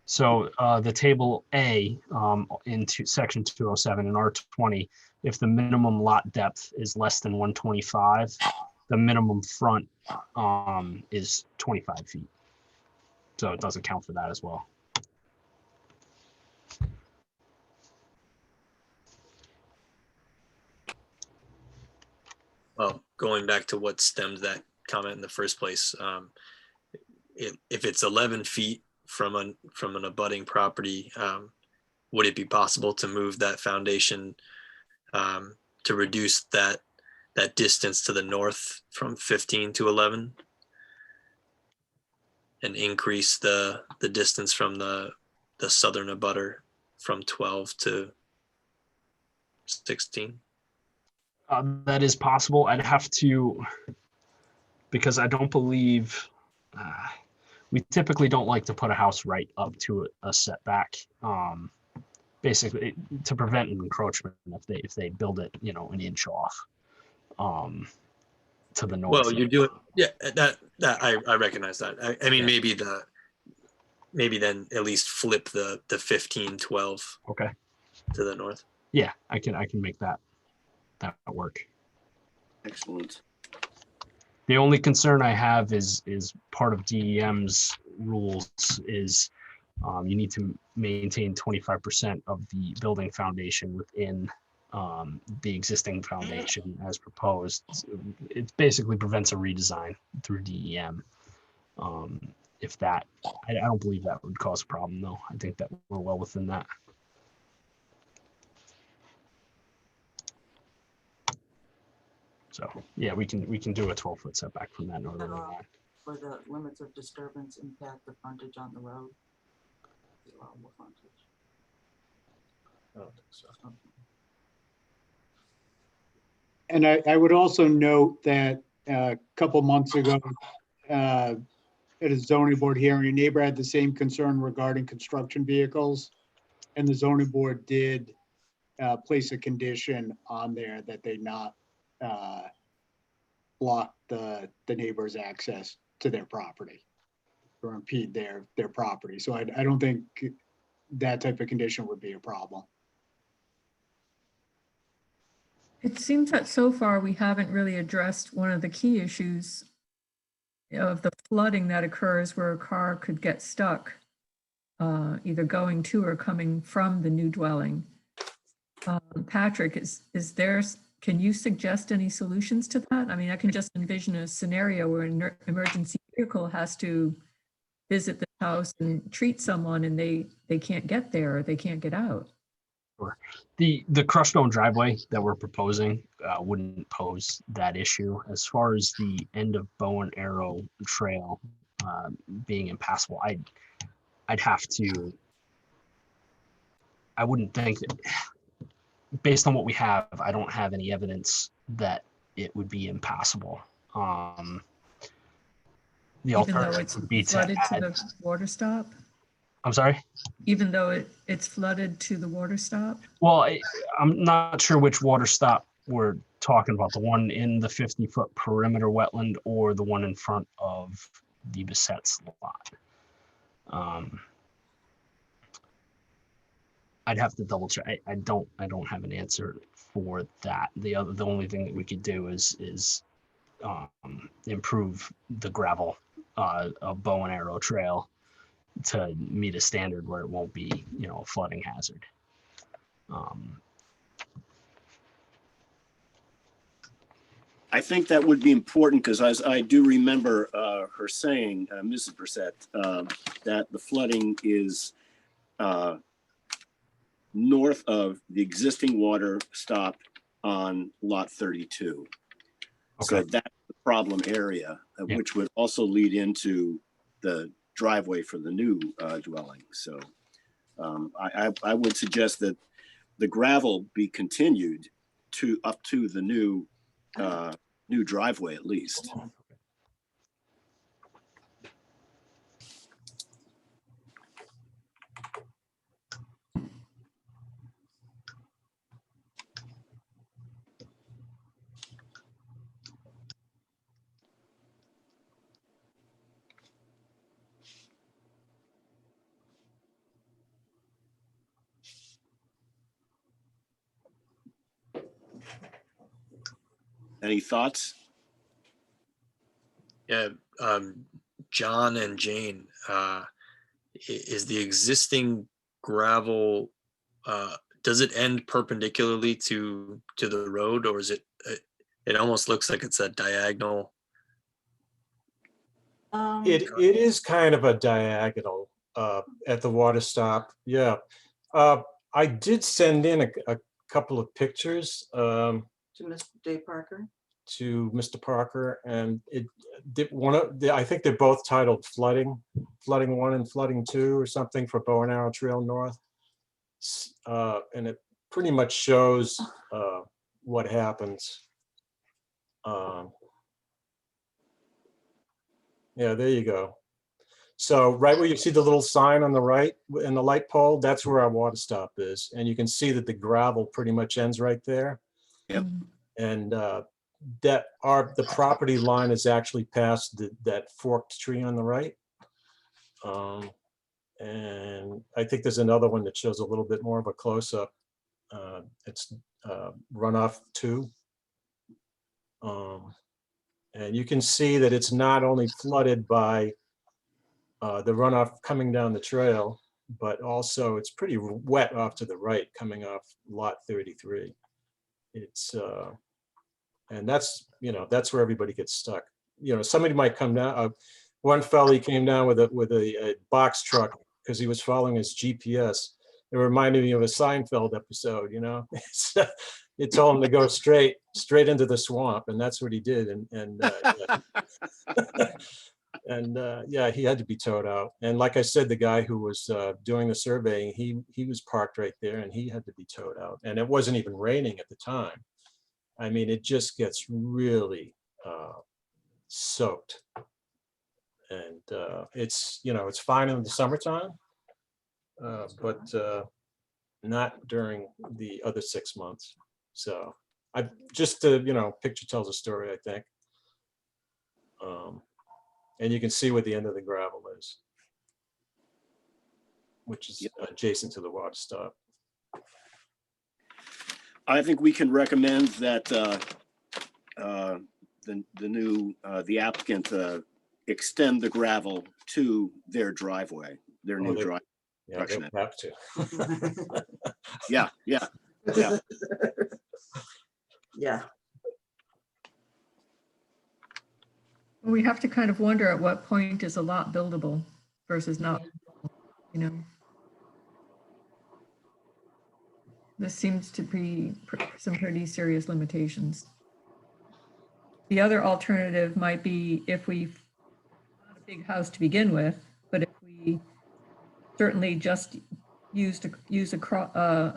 So the table A into section 207 in R20, if the minimum lot depth is less than 125, the minimum front is 25 feet. So it doesn't count for that as well. Well, going back to what stemmed that comment in the first place, if it's 11 feet from an abutting property, would it be possible to move that foundation to reduce that distance to the north from 15 to 11 and increase the distance from the southern abutter from 12 to 16? That is possible. I'd have to, because I don't believe, we typically don't like to put a house right up to a setback. Basically to prevent an encroachment if they build it, an inch off to the north. Well, you're doing, yeah, that I recognize that. I mean, Yeah. maybe then at least flip the 15, 12 Okay. to the north. Yeah, I can make that work. Excellent. The only concern I have is part of DEM's rules is you need to maintain 25% of the building foundation within the existing foundation as proposed. It basically prevents a redesign through DEM. If that, I don't believe that would cause a problem though. I think that we're well within that. So yeah, we can do a 12-foot setback from that northern line. For the limits of disturbance impact the frontage on the road. The allowable frontage. I don't think so. And I would also note that a couple months ago, at a zoning board hearing, a neighbor had the same concern regarding construction vehicles. And the zoning board did place a condition on there that they not block the neighbor's access to their property or impede their property. So I don't think that type of condition would be a problem. It seems that so far we haven't really addressed one of the key issues of the flooding that occurs where a car could get stuck, either going to or coming from the new dwelling. Patrick, can you suggest any solutions to that? I mean, I can just envision a scenario where an emergency vehicle has to visit the house and treat someone and they can't get there or they can't get out. Sure. The crushed stone driveway that we're proposing wouldn't pose that issue. As far as the end of Bow and Arrow Trail being impassable, I'd have to. I wouldn't think that, based on what we have, I don't have any evidence that it would be impassable. The Even though alternative it's would be to flooded to add. the water stop? I'm sorry? Even though it's flooded to the water stop? Well, I'm not sure which water stop we're talking about, the one in the 50-foot perimeter wetland or the one in front of the Bessette's lot. I'd have to double check. I don't have an answer for that. The only thing that we could do is improve the gravel of Bow and Arrow Trail to meet a standard where it won't be, a flooding hazard. I think that would be important because as I do remember her saying, Mrs. Brissette, that the flooding is north of the existing water stop on lot 32. Okay. So that's the problem area, which would also lead into the driveway for the new dwelling. So I would suggest that the gravel be continued up to the new driveway at least. Any thoughts? Yeah, John and Jane, is the existing gravel, does it end perpendicularly to the road, or is it, it almost looks like it's a diagonal? It is kind of a diagonal at the water stop. Yeah. I did send in a couple of pictures To Mr. J. Parker? to Mr. Parker, and it did I think they're both titled flooding 1 and flooding 2 or something for Bow and Arrow Trail North. And it pretty much shows what happens. Yeah, there you go. So right where you see the little sign on the right and the light pole, that's where our water stop is. And you can see that the gravel pretty much ends right there. Yep. And the property line is actually past that forked tree on the right. And I think there's another one that shows a little bit more of a close-up. It's runoff 2. And you can see that it's not only flooded by the runoff coming down the trail, but also it's pretty wet off to the right coming off lot 33. It's and that's where everybody gets stuck. Somebody might come down. One fellow came down with a box truck because he was following his GPS. It reminded me of a Seinfeld episode. It told him to go straight into the swamp, and that's what he did. Yeah, he had to be towed out. And like I said, the guy who was doing the surveying, he was parked right there, and he had to be towed out. And it wasn't even raining at the time. I mean, it just gets really soaked. And it's fine in the summertime, but not during the other 6 months. So I just picture tells a story, I think. And you can see where the end of the gravel is, which is adjacent to the water stop. I think we can recommend that the applicant extend the gravel to their driveway, their new driveway. Yeah, they have to. Yeah. Yeah. We have to kind of wonder at what point is a lot buildable versus not, This seems to be some pretty serious limitations. The other alternative might be if we, not a big house to begin with, but if we certainly just use a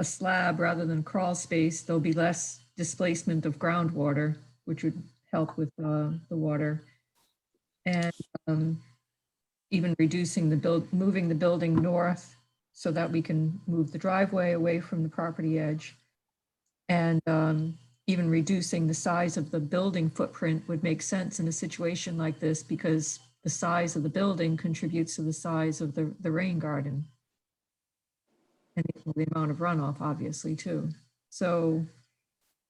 slab rather than crawl space, there'll be less displacement of groundwater, which would help with the water. And even moving the building north so that we can move the driveway away from the property edge. And even reducing the size of the building footprint would make sense in a situation like this because the size of the building contributes to the size of the rain garden. And the amount of runoff, obviously, too. So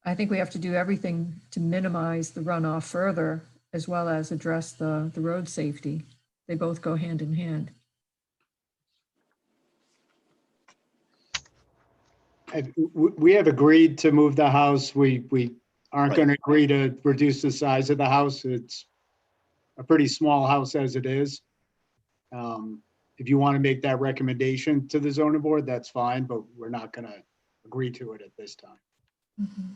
I think we have to do everything to minimize the runoff further, as well as address the road safety. They both go hand in hand. We have agreed to move the house. We aren't going to agree to reduce the size of the house. It's a pretty small house as it is. If you want to make that recommendation to the zoning board, that's fine, but we're not going to agree to it at this time. Mm-hmm.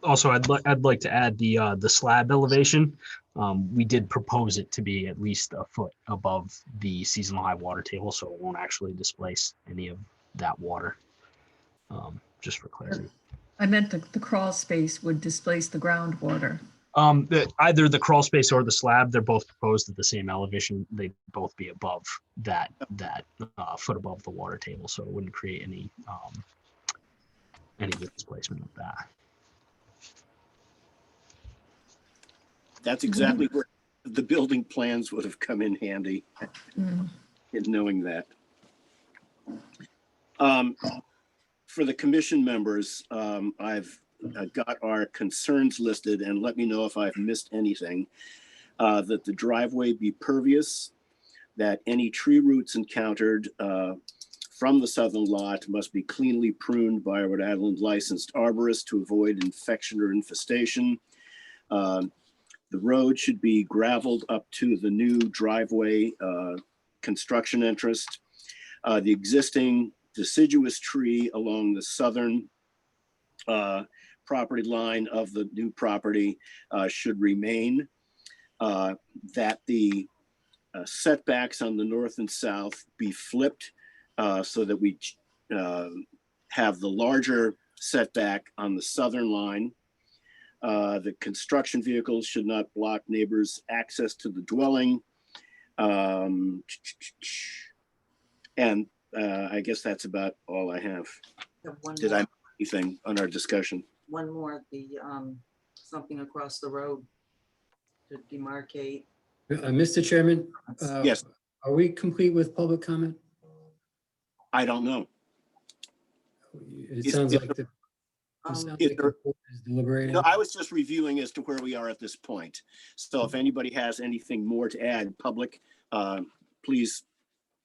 Also, I'd like to add the slab elevation. We did propose it to be at least a foot above the seasonal high water table, so it won't actually displace any of that water. Just for clarity. I meant the crawl space would displace the groundwater. Either the crawl space or the slab, they're both proposed at the same elevation. They'd both be above that foot above the water table, so it wouldn't create any displacement of that. That's exactly where the building plans would have come in handy in knowing that. For the commission members, I've got our concerns listed, and let me know if I've missed anything. That the driveway be pervious, that any tree roots encountered from the southern lot must be cleanly pruned by a Rhode Island licensed arborist to avoid infection or infestation. The road should be gravelled up to the new driveway construction entrance. The existing deciduous tree along the southern property line of the new property should remain. That the setbacks on the north and south be flipped so that we have the larger setback on the southern line. The construction vehicles should not block neighbors' access to the dwelling. And I guess that's about all I have. Did I miss anything on our discussion? One more, something across the road to demarcate. Mr. Chairman? Yes. Are we complete with public comment? I don't know. It Is- sounds is like the. it sounds is like there- the board is deliberating. No, I was just reviewing as to where we are at this point. So if anybody has anything more to add, public, please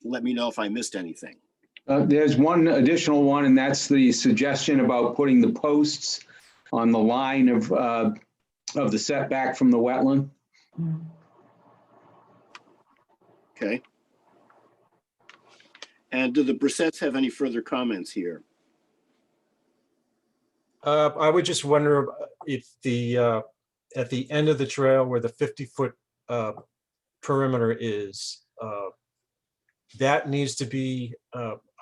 let me know if I missed anything. There's one additional one, and that's the suggestion about putting the posts on the line of the setback from the wetland. Okay. And do the Brissettes have any further comments here? I would just wonder if at the end of the trail where the 50-foot perimeter is, that needs to be,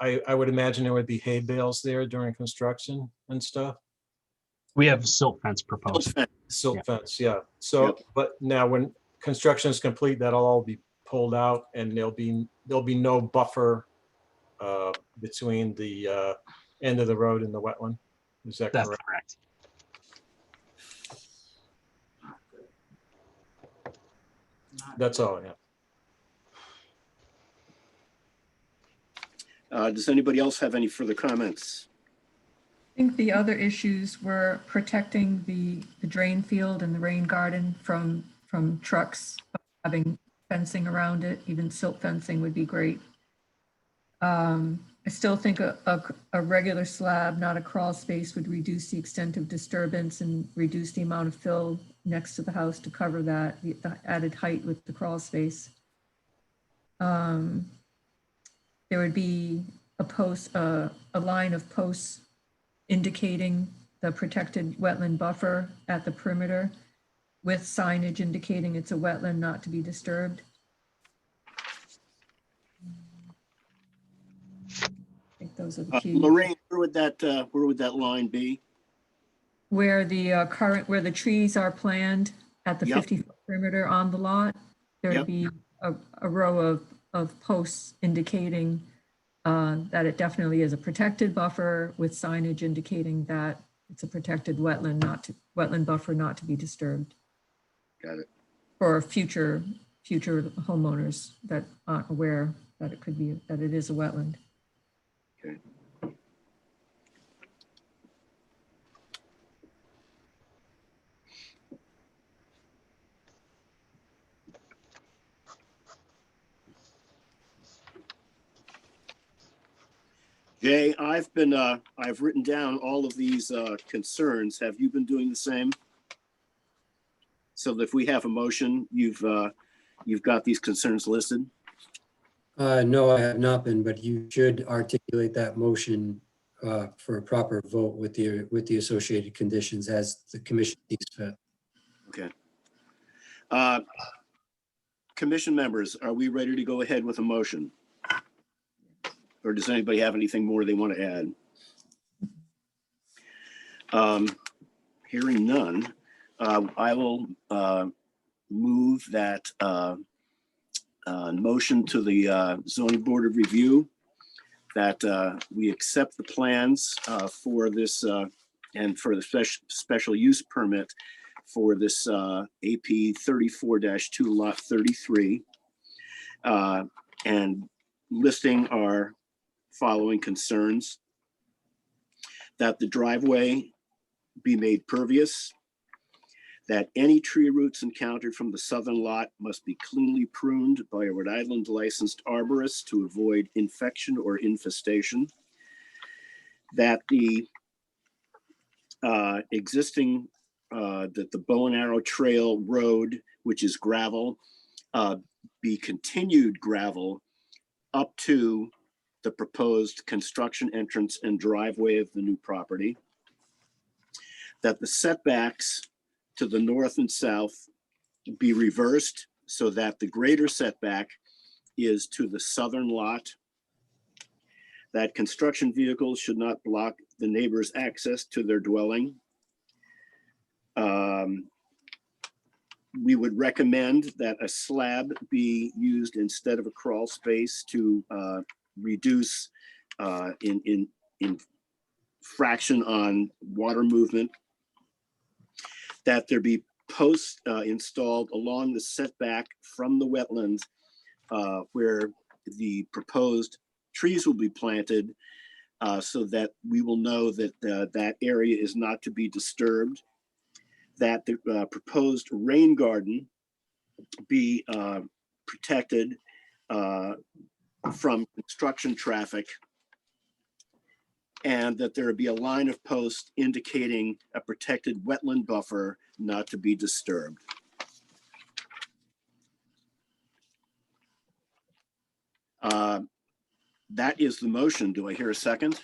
I would imagine there would be hay bales there during construction and stuff. We have silt fence proposed. Silt fence, yeah. So, but now when construction is complete, that'll all be pulled out and there'll be no buffer between the end of the road and the wetland. Is that That's correct? correct. That's all, yeah. Does anybody else have any further comments? I think the other issues were protecting the drain field and the rain garden from trucks, having fencing around it, even silt fencing would be great. I still think a regular slab, not a crawl space, would reduce the extent of disturbance and reduce the amount of fill next to the house to cover that, the added height with the crawl space. There would be a line of posts indicating the protected wetland buffer at the perimeter with signage indicating it's a wetland not to be disturbed. I think those are the key. Lorraine, where would that line be? Where the trees are planned at the 50-foot perimeter on the lot, there would be a row of posts indicating that it definitely is a protected buffer with signage indicating that it's a protected wetland buffer not to be disturbed. Got it. For future homeowners that aren't aware that it is a wetland. Okay. Jay, I've written down all of these concerns. Have you been doing the same? So that if we have a motion, you've got these concerns listed? No, I have not been, but you should articulate that motion for a proper vote with the associated conditions as the commission sees fit. Okay. Commission members, are we ready to go ahead with a motion? Or does anybody have anything more they want to add? Hearing none, I will move that motion to the zoning board of review that we accept the plans for this and for the special use permit for this AP 34-2 lot 33 and listing our following concerns: that the driveway be made pervious, that any tree roots encountered from the southern lot must be cleanly pruned by a Rhode Island licensed arborist to avoid infection or infestation, that the that the Bow and Arrow Trail Road, which is gravel, be continued gravel up to the proposed construction entrance and driveway of the new property, that the setbacks to the north and south be reversed so that the greater setback is to the southern lot, that construction vehicles should not block the neighbor's access to their dwelling. We would recommend that a slab be used instead of a crawl space to reduce in fraction on water movement, that there be posts installed along the setback from the wetlands where the proposed trees will be planted so that we will know that that area is not to be disturbed, that the proposed rain garden be protected from construction traffic, and that there be a line of posts indicating a protected wetland buffer not to be disturbed. That is the motion. Do I hear a second?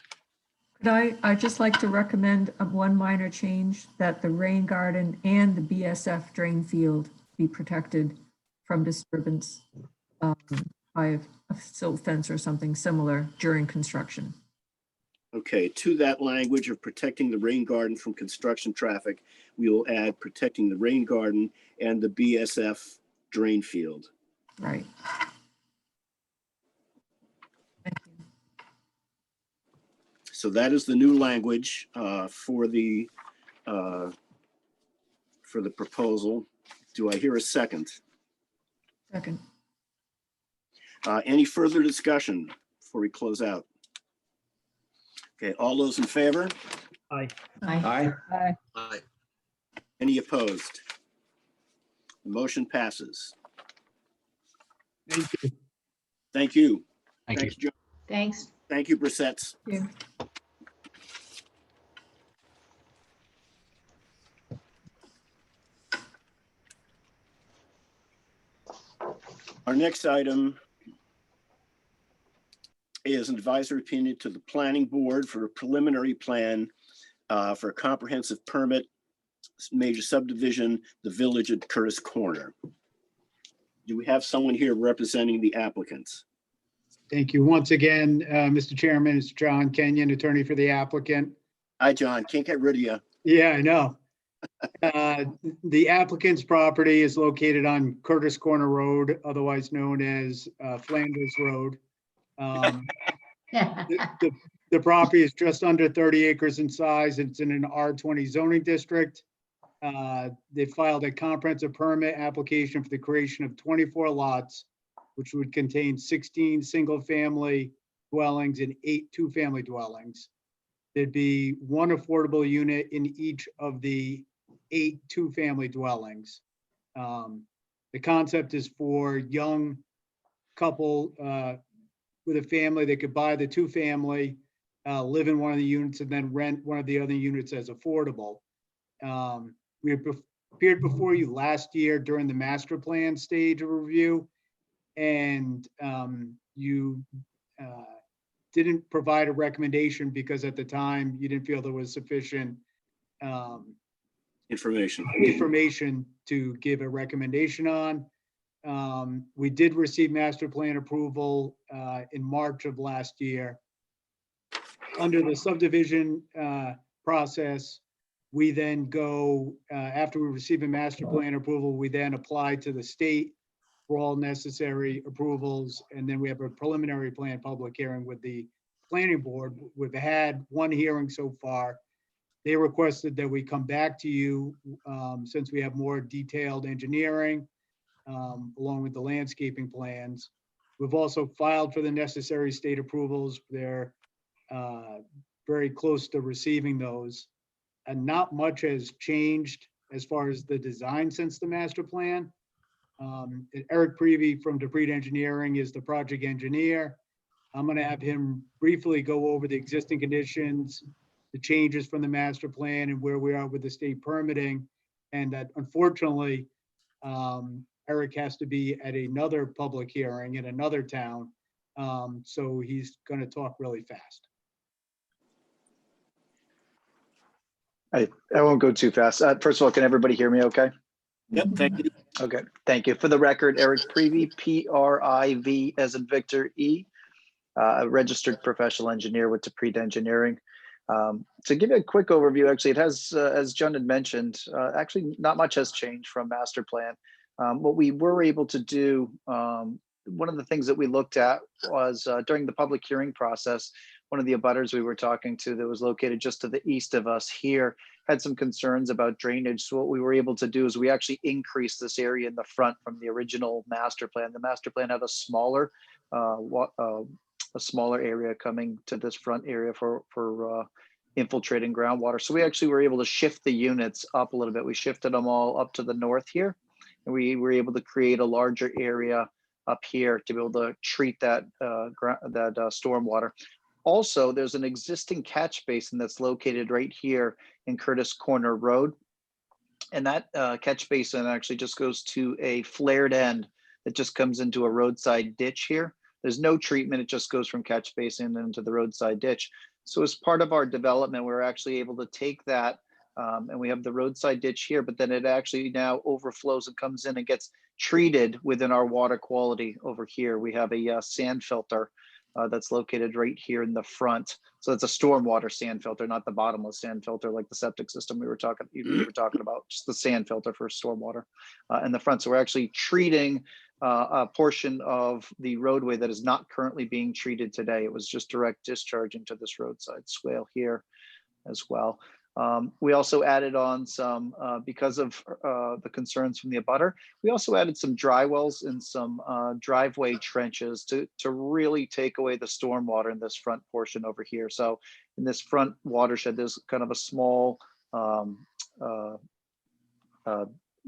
Could I'd just like to recommend one minor change, that the rain garden and the BSF drain field be protected from disturbance by a silt fence or something similar during construction. Okay, to that language of protecting the rain garden from construction traffic, we will add protecting the rain garden and the BSF drain field. Right. Thank you. So that is the new language for the proposal. Do I hear a second? Second. Any further discussion before we close out? Okay, all those in favor? Aye. Aye. Aye. Aye. Any opposed? The motion passes. Thank you. Thank you. Thank you. Thanks, Joe. Thanks. Thank you, Brissettes. Thank you. Our next item is an advisory opinion to the planning board for a preliminary plan for a comprehensive permit, major subdivision, the village at Curtis Corner. Do we have someone here representing the applicants? Thank you. Once again, Mr. Chairman, it's John Kenyon, attorney for the applicant. Hi, John. Can't get rid of you. Yeah, I know. The applicant's property is located on Curtis Corner Road, otherwise known as Flanders Road. The property is just under 30 acres in size. It's in an R20 zoning district. They filed a comprehensive permit application for the creation of 24 lots, which would contain 16 single-family dwellings and 8 two-family dwellings. There'd be 1 affordable unit in each of the 8 two-family dwellings. The concept is for young couple with a family that could buy the two-family, live in one of the units, and then rent one of the other units as affordable. We appeared before you last year during the master plan stage of review, and you didn't provide a recommendation because at the time you didn't feel there was sufficient information to give a recommendation on. We did receive master plan approval in March of last year. Under the subdivision process, we then go, after we receive a master plan approval, we then apply to the state for all necessary approvals. And then we have a preliminary plan public hearing with the planning board. We've had 1 hearing so far. They requested that we come back to you since we have more detailed engineering along with the landscaping plans. We've also filed for the necessary state approvals. They're very close to receiving those. and not much has changed as far as the design since the master plan. Eric Prevey from DePreet Engineering is the project engineer. I'm going to have him briefly go over the existing conditions, the changes from the master plan, and where we are with the state permitting. And that unfortunately, Eric has to be at another public hearing in another town. So he's going to talk really fast. I won't go too fast. First of all, can everybody hear me okay? Yep, thank you. Okay, thank you. For the record, Eric Prevey, P-R-I-V as in Victor E, a registered professional engineer with DePreet Engineering. To give you a quick overview, actually, it has, as John had mentioned, actually not much has changed from master plan. What we were able to do, one of the things that we looked at was during the public hearing process, one of the abutters we were talking to that was located just to the east of us here had some concerns about drainage. So what we were able to do is we actually increased this area in the front from the original master plan. The master plan had a smaller area coming to this front area for infiltrating groundwater. So we actually were able to shift the units up a little bit. We shifted them all up to the north here, and we were able to create a larger area up here to be able to treat that stormwater. Also, there's an existing catch basin that's located right here in Curtis Corner Road. And that catch basin actually just goes to a flared end that just comes into a roadside ditch here. There's no treatment, it just goes from catch basin into the roadside ditch. So as part of our development, we're actually able to take that and we have the roadside ditch here, but then it actually now overflows and comes in and gets treated within our water quality over here. We have a sand filter that's located right here in the front. So it's a stormwater sand filter, not the bottomless sand filter like the septic system you were talking about, just the sand filter for stormwater in the front. So we're actually treating a portion of the roadway that is not currently being treated today. It was just direct discharge into this roadside swale here as well. We also added on some, because of the concerns from the abutter, we also added some dry wells and some driveway trenches to really take away the stormwater in this front portion over here. So in this front watershed, there's kind of a small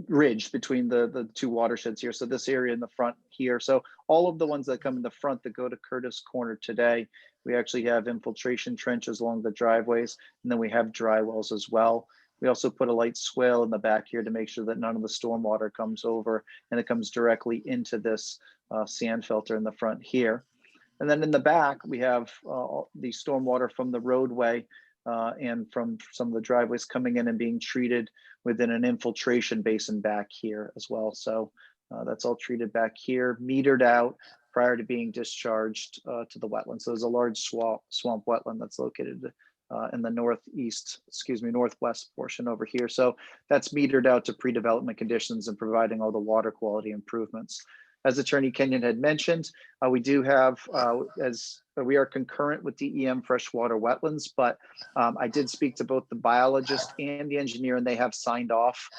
ridge between the two watersheds here. So this area in the front here. So all of the ones that come in the front that go to Curtis Corner today, we actually have infiltration trenches along the driveways, and then we have dry wells as well. We also put a light swale in the back here to make sure that none of the stormwater comes over and it comes directly into this sand filter in the front here. And then in the back, we have the stormwater from the roadway and from some of the driveways coming in and being treated within an infiltration basin back here as well. So that's all treated back here, metered out prior to being discharged to the wetland. So there's a large swamp wetland that's located in the northwest portion over here. So that's metered out to pre-development conditions and providing all the water quality improvements. As Attorney Kenyon had mentioned, we do have, as we are concurrent with DEM freshwater wetlands, but I did speak to both the biologist and the engineer, and they have signed off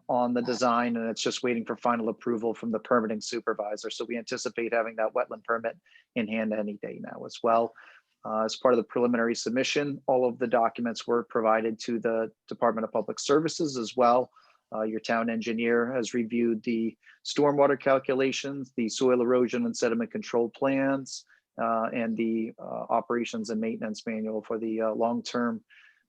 on the design, and it's just waiting for final approval from the permitting supervisor. So we anticipate having that wetland permit in hand any day now as well. As part of the preliminary submission, all of the documents were provided to the Department of Public Services as well. Your town engineer has reviewed the stormwater calculations, the soil erosion and sediment control plans, and the operations and maintenance manual for the long-term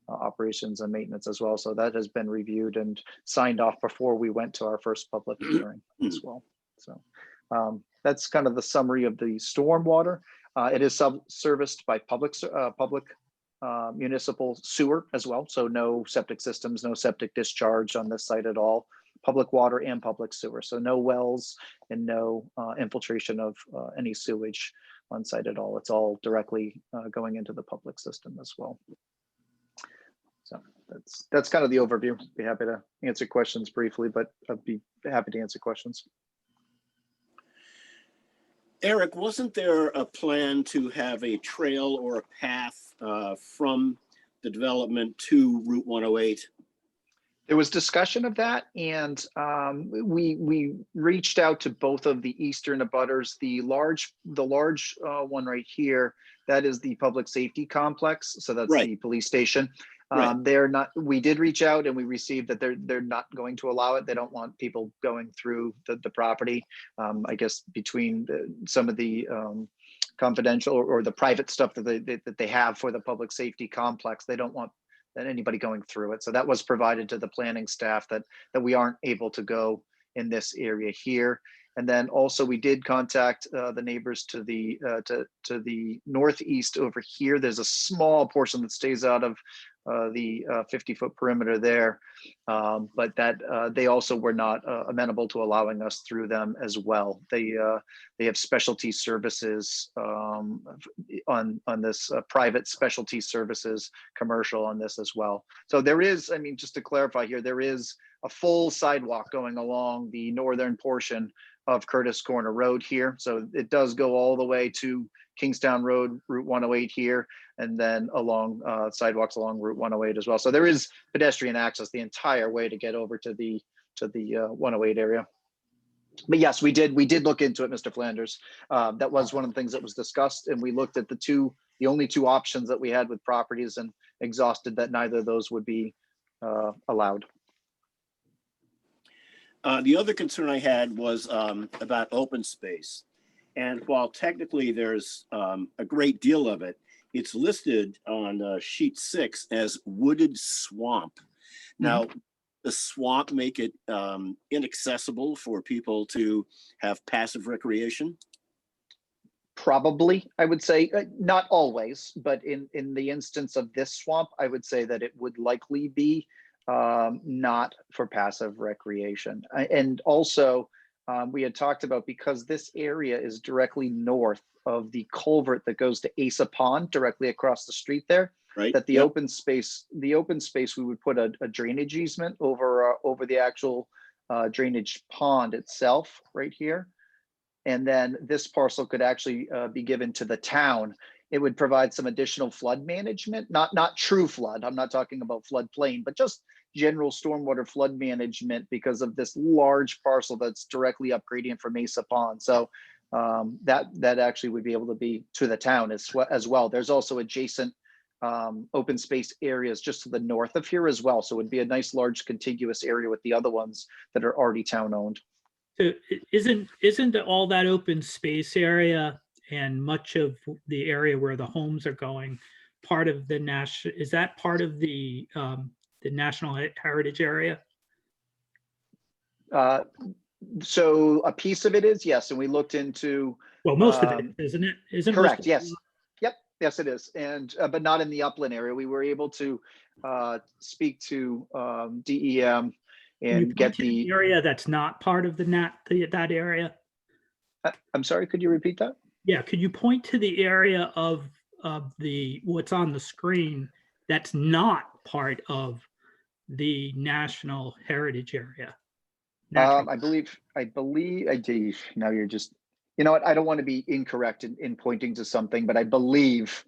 operations and maintenance as well. So that has been reviewed and signed off before we went to our first public hearing as well. So that's kind of the summary of the stormwater. It is serviced by public municipal sewer as well. So no septic systems, no septic discharge on this site at all. Public water and public sewer. So no wells and no infiltration of any sewage on site at all. It's all directly going into the public system as well. So that's kind of the overview. Be happy to answer questions briefly, but I'd be happy to answer questions. Eric, wasn't there a plan to have a trail or a path from the development to Route 108? There was discussion of that, and we reached out to both of the eastern abutters. The large one right here, that is the public safety complex. So that's right. The police station. Right. They're not, we did reach out and we received that they're not going to allow it. They don't want people going through the property. I guess between some of the confidential or the private stuff that they have for the public safety complex, they don't want anybody going through it. So that was provided to the planning staff that we aren't able to go in this area here. And then also we did contact the neighbors to the northeast over here. There's a small portion that stays out of the 50-foot perimeter there, but that they also were not amenable to allowing us through them as well. They have specialty services on this private specialty services commercial on this as well. So there is, I mean, just to clarify here, there is a full sidewalk going along the northern portion of Curtis Corner Road here. So it does go all the way to Kingstown Road, Route 108 here, and then along sidewalks along Route 108 as well. So there is pedestrian access the entire way to get over to the 108 area. But yes, we did look into it, Mr. Flanders. That was one of the things that was discussed, and we looked at the only two options that we had with properties and exhausted that neither of those would be allowed. The other concern I had was about open space. And while technically there's a great deal of it, it's listed on sheet 6 as wooded swamp. Now, the swamp make it inaccessible for people to have passive recreation? Probably, I would say, not always, but in the instance of this swamp, I would say that it would likely be not for passive recreation. And also, we had talked about, because this area is directly north of the culvert that goes to Asa Pond, directly across the street there, right? That the open space, we would put a drainage easement over the actual drainage pond itself right here. And then this parcel could actually be given to the town. It would provide some additional flood management, not true flood. I'm not talking about floodplain, but just general stormwater flood management because of this large parcel that's directly upgrading from Mesa Pond. So that actually would be able to be to the town as well. There's also adjacent open space areas just to the north of here as well. So it would be a nice large contiguous area with the other ones that are already town owned. So isn't all that open space area and much of the area where the homes are going part of the national? Is that part of the National Heritage Area? So a piece of it is, yes, and we looked into. Well, most of it, isn't it? Isn't correct? Yes. Yep. Yes, it is, and but not in the upland area. We were able to speak to DEM and get the area that's not part of that area. I'm sorry, could you repeat that? Yeah, could you point to the area of the what's on the screen that's not part of the National Heritage Area? I believe I do. Now you're just, you know what? I don't want to be incorrect in pointing to something, but I believe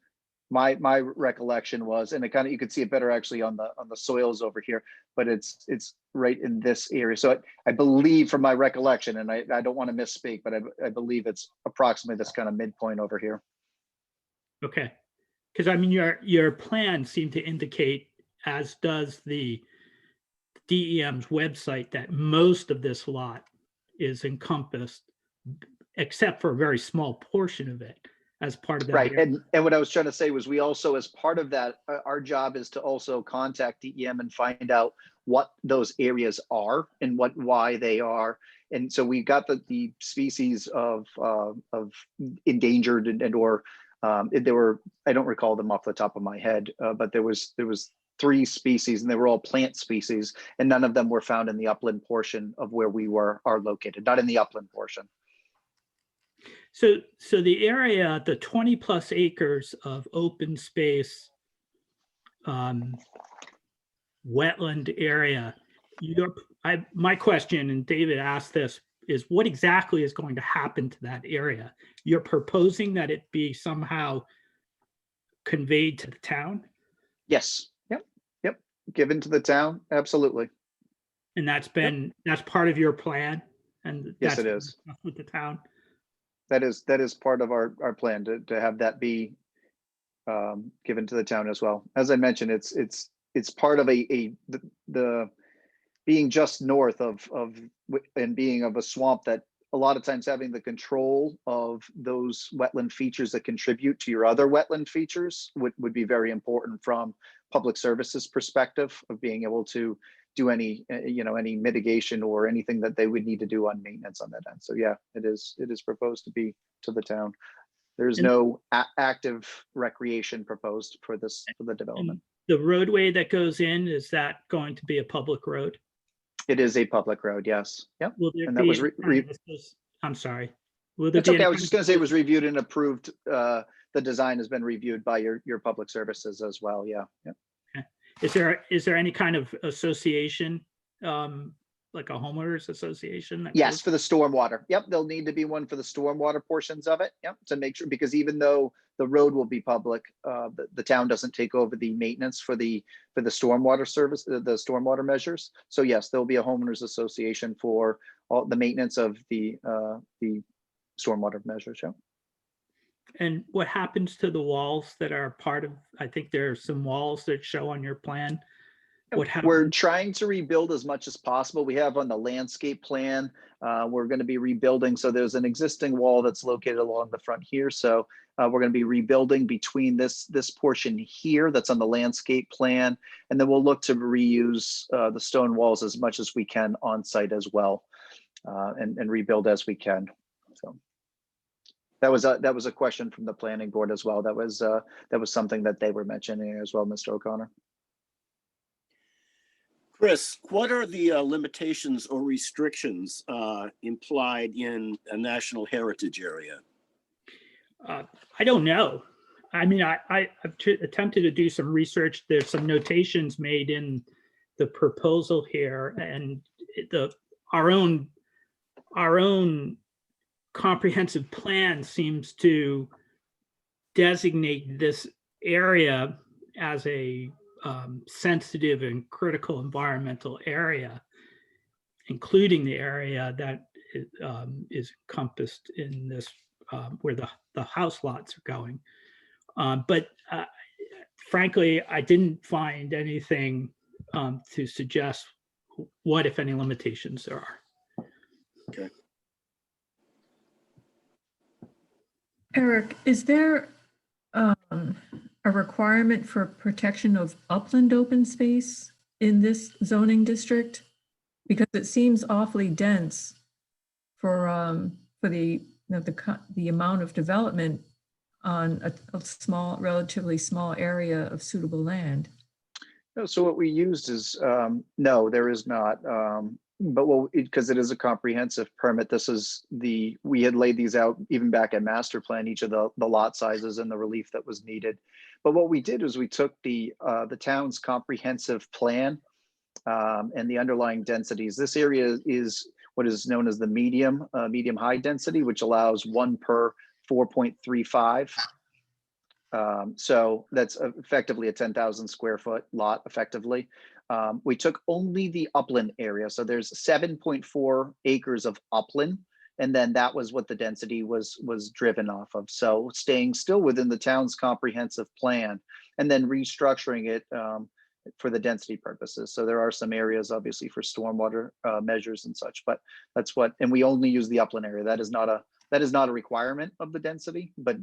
my recollection was, and it kind of, you could see it better actually on the soils over here, but it's right in this area. So I believe from my recollection, and I don't want to misspeak, but I believe it's approximately this kind of midpoint over here. Okay, because I mean your plan seemed to indicate, as does the DEM's website, that most of this lot is encompassed, except for a very small portion of it, as part of that. Right, and what I was trying to say was, we also, as part of that, our job is to also contact DEM and find out what those areas are and why they are. And so we got the species of endangered or there were, I don't recall them off the top of my head, but there was 3 species, and they were all plant species, and none of them were found in the upland portion of where we are located, not in the upland portion. So the area, the 20 plus acres of open space, wetland area, my question, and David asked this, is what exactly is going to happen to that area? You're proposing that it be somehow conveyed to the town? Yes. Yep. Given to the town. Absolutely. And that's part of your plan? And yes, it is. With the town? That is part of our plan to have that be given to the town as well. As I mentioned, it's it's part of the being just north of and being of a swamp, that a lot of times having the control of those wetland features that contribute to your other wetland features would be very important from public services perspective of being able to do any, any mitigation or anything that they would need to do on maintenance on that end. So yeah, it is proposed to be to the town. There's no active recreation proposed for the development. The roadway that goes in, is that going to be a public road? It is a public road, yes. Yep. Will there And that be was I'm sorry. Will there It's be okay. any I was just going to say it was reviewed and approved. The design has been reviewed by your public services as well. Yeah. Yep. Is there any kind of association, like a homeowners association? that Yes, goes- for the stormwater. Yep, there'll need to be one for the stormwater portions of it. Yep, to make sure, because even though the road will be public, the town doesn't take over the maintenance for the stormwater service, the stormwater measures. So yes, there'll be a homeowners association for all the maintenance of the stormwater measures. Yeah. And what happens to the walls that are part of, I think there are some walls that show on your plan. What happens? We're trying to rebuild as much as possible. We have on the landscape plan, we're going to be rebuilding. So there's an existing wall that's located along the front here. So we're going to be rebuilding between this portion here that's on the landscape plan. And then we'll look to reuse the stone walls as much as we can on site as well, and rebuild as we can. So that was a question from the planning board as well. That was something that they were mentioning as well, Mr. O'Connor. Chris, what are the limitations or restrictions implied in a national heritage area? I don't know. I mean, I've attempted to do some research. There's some notations made in the proposal here, and our own comprehensive plan seems to designate this area as a sensitive and critical environmental area, including the area that is encompassed in this, where the house lots are going. But frankly, I didn't find anything to suggest what, if any, limitations there are. Okay. Eric, is there a requirement for protection of upland open space in this zoning district? Because it seems awfully dense for the amount of development on a small, relatively small area of suitable land. So what we used is, no, there is not. But because it is a comprehensive permit, we had laid these out even back at master plan, each of the lot sizes and the relief that was needed. But what we did is we took the town's comprehensive plan and the underlying densities. This area is what is known as the medium high density, which allows 1 per 4.35. So that's effectively a 10,000 square foot lot effectively. We took only the upland area. So there's 7.4 acres of upland. And then that was what the density was driven off of. So staying still within the town's comprehensive plan and then restructuring it for the density purposes. So there are some areas obviously for stormwater measures and such, but and we only use the upland area. That is not a requirement of the density, but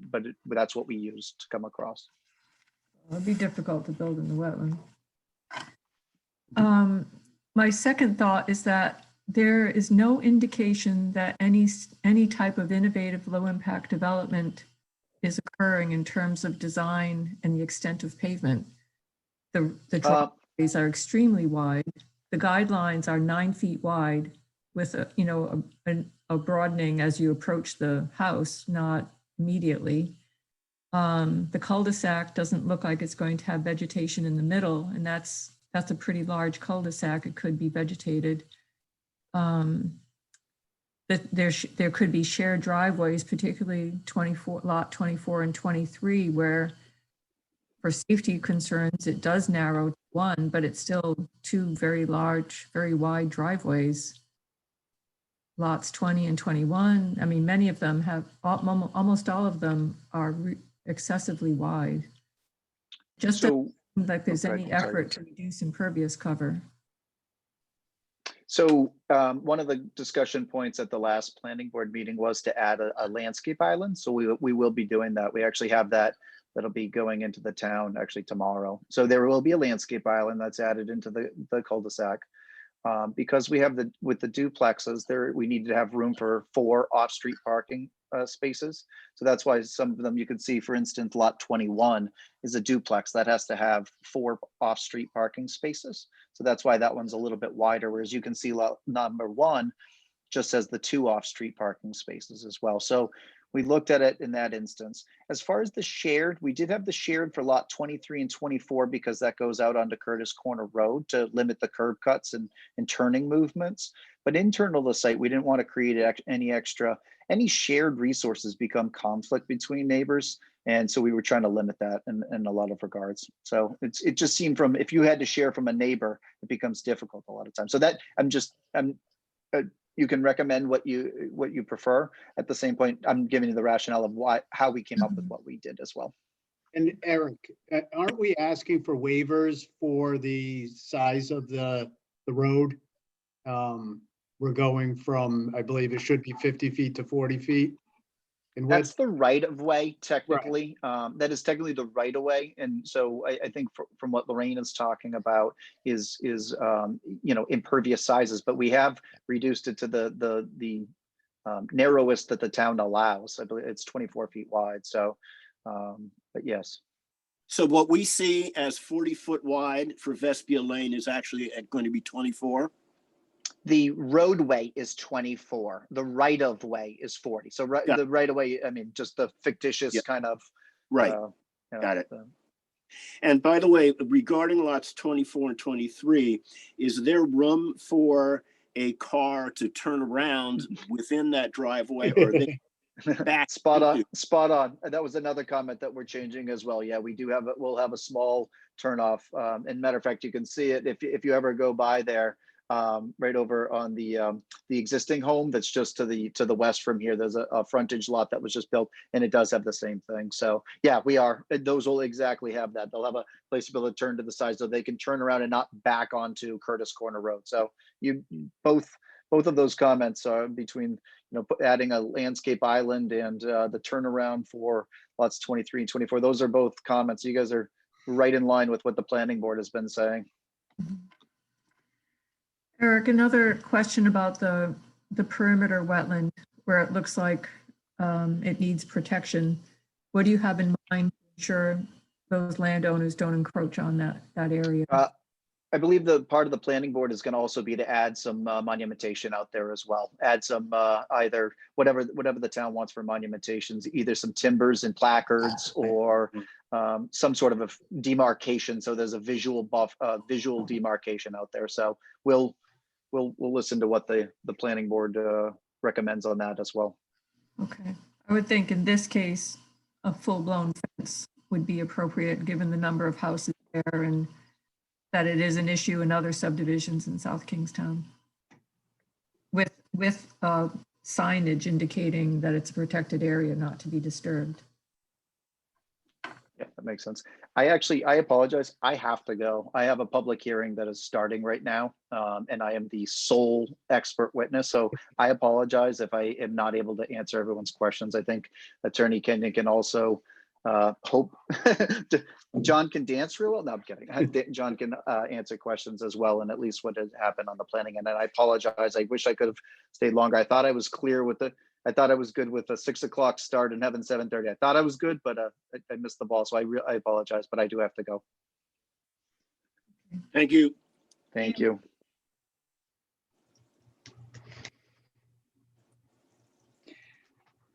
that's what we use to come across. It'd be difficult to build in the wetland. My second thought is that there is no indication that any type of innovative low impact development is occurring in terms of design and the extent of pavement. The driveways are extremely wide. The guidelines are 9 feet wide with a broadening as you approach the house, not immediately. The cul-de-sac doesn't look like it's going to have vegetation in the middle, and that's a pretty large cul-de-sac. It could be vegetated. There could be shared driveways, particularly lot 24 and 23, where for safety concerns, it does narrow to 1, but it's still 2 very large, very wide driveways. Lots 20 and 21, I mean, many of them have, almost all of them are excessively wide. Just So Like there's Okay, any sorry. effort to reduce impervious cover. So one of the discussion points at the last planning board meeting was to add a landscape island. So we will be doing that. We actually have that. That'll be going into the town actually tomorrow. So there will be a landscape island that's added into the cul-de-sac. Because we have with the duplexes there, we need to have room for 4 off-street parking spaces. So that's why some of them you can see, for instance, lot 21 is a duplex that has to have 4 off-street parking spaces. So that's why that one's a little bit wider, whereas you can see lot number 1 just has the 2 off-street parking spaces as well. So we looked at it in that instance. As far as the shared, we did have the shared for lot 23 and 24 because that goes out onto Curtis Corner Road to limit the curb cuts and turning movements. But internal to the site, we didn't want to create any shared resources become conflict between neighbors. And so we were trying to limit that in a lot of regards. So it just seemed from, if you had to share from a neighbor, it becomes difficult a lot of times. So that you can recommend what you prefer. At the same point, I'm giving you the rationale of how we came up with what we did as well. And Eric, aren't we asking for waivers for the size of the road? We're going from, I believe it should be 50 feet to 40 feet. And That's the right of way, technically. Right. That is technically the right of way. And so I think from what Lorraine is talking about is impervious sizes, but we have reduced it to the narrowest that the town allows. I believe it's 24 feet wide. So, but yes. So what we see as 40-foot wide for Vespia Lane is actually going to be 24? The roadway is 24. The right of way is 40. So the right of way, I mean, just the fictitious kind of. Right. Got it. And by the way, regarding lots 24 and 23, is there room for a car to turn around within that driveway, or are they back? Spot on. That was another comment that we're changing as well. Yeah, we'll have a small turnoff. And matter of fact, you can see it if you ever go by there. Right over on the existing home that's just to the west from here. There's a frontage lot that was just built, and it does have the same thing. So yeah, those will exactly have that. They'll have a place to be able to turn to the side so they can turn around and not back onto Curtis Corner Road. So both of those comments are between adding a landscape island and the turnaround for lots 23 and 24. Those are both comments. You guys are right in line with what the planning board has been saying. Eric, another question about the perimeter wetland where it looks like it needs protection. What do you have in mind to ensure those landowners don't encroach on that area? I believe the part of the planning board is going to also be to add some monumentation out there as well. Add some either whatever the town wants for monumentations, either some timbers and placards or some sort of a demarcation. So there's a visual demarcation out there. So we'll listen to what the planning board recommends on that as well. Okay, I would think in this case, a full-blown fence would be appropriate given the number of houses there and that it is an issue in other subdivisions in South Kingstown. With signage indicating that it's a protected area not to be disturbed. Yeah, that makes sense. I apologize. I have to go. I have a public hearing that is starting right now, and I am the sole expert witness. So I apologize if I am not able to answer everyone's questions. I think Attorney Kenyon can also hope John can dance real well. No, I'm kidding. John can answer questions as well, and at least what has happened on the planning. And I apologize. I wish I could have stayed longer. I thought I was clear with I thought I was good with a 6 o'clock start and having 7:30. I thought I was good, but I missed the ball. So I apologize, but I do have to go. Thank you. Thank you.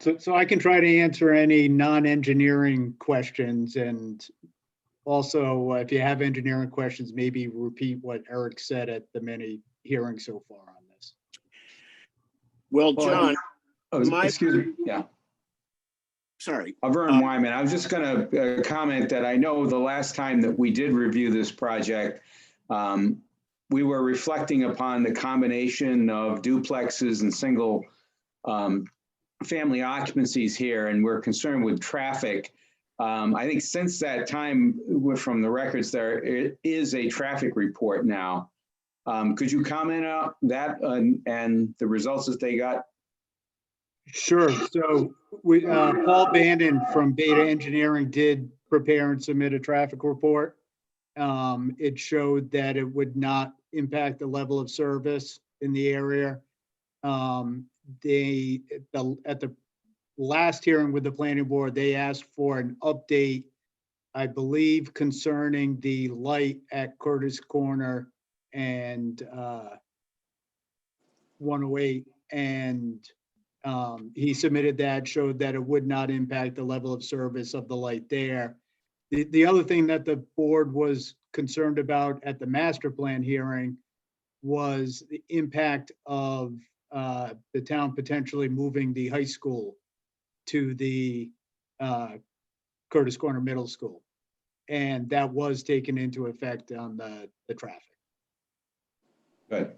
So I can try to answer any non-engineering questions, and also if you have engineering questions, maybe repeat what Eric said at the many hearings so far on this. Well, John. Excuse me. Yeah. Sorry. Vern Wyman. I was just going to comment that I know the last time that we did review this project, we were reflecting upon the combination of duplexes and single family occupancies here, and we're concerned with traffic I think since that time, from the records, there is a traffic report now. Could you comment on that and the results that they got? Sure. So we, Paul Bandon from Beta Engineering did prepare and submit a traffic report. It showed that it would not impact the level of service in the area. At the last hearing with the planning board, they asked for an update, I believe, concerning the light at Curtis Corner and 108. And he submitted that, showed that it would not impact the level of service of the light there. The other thing that the board was concerned about at the master plan hearing was the impact of the town potentially moving the high school to the Curtis Corner Middle School. And that was taken into effect on the traffic. Good.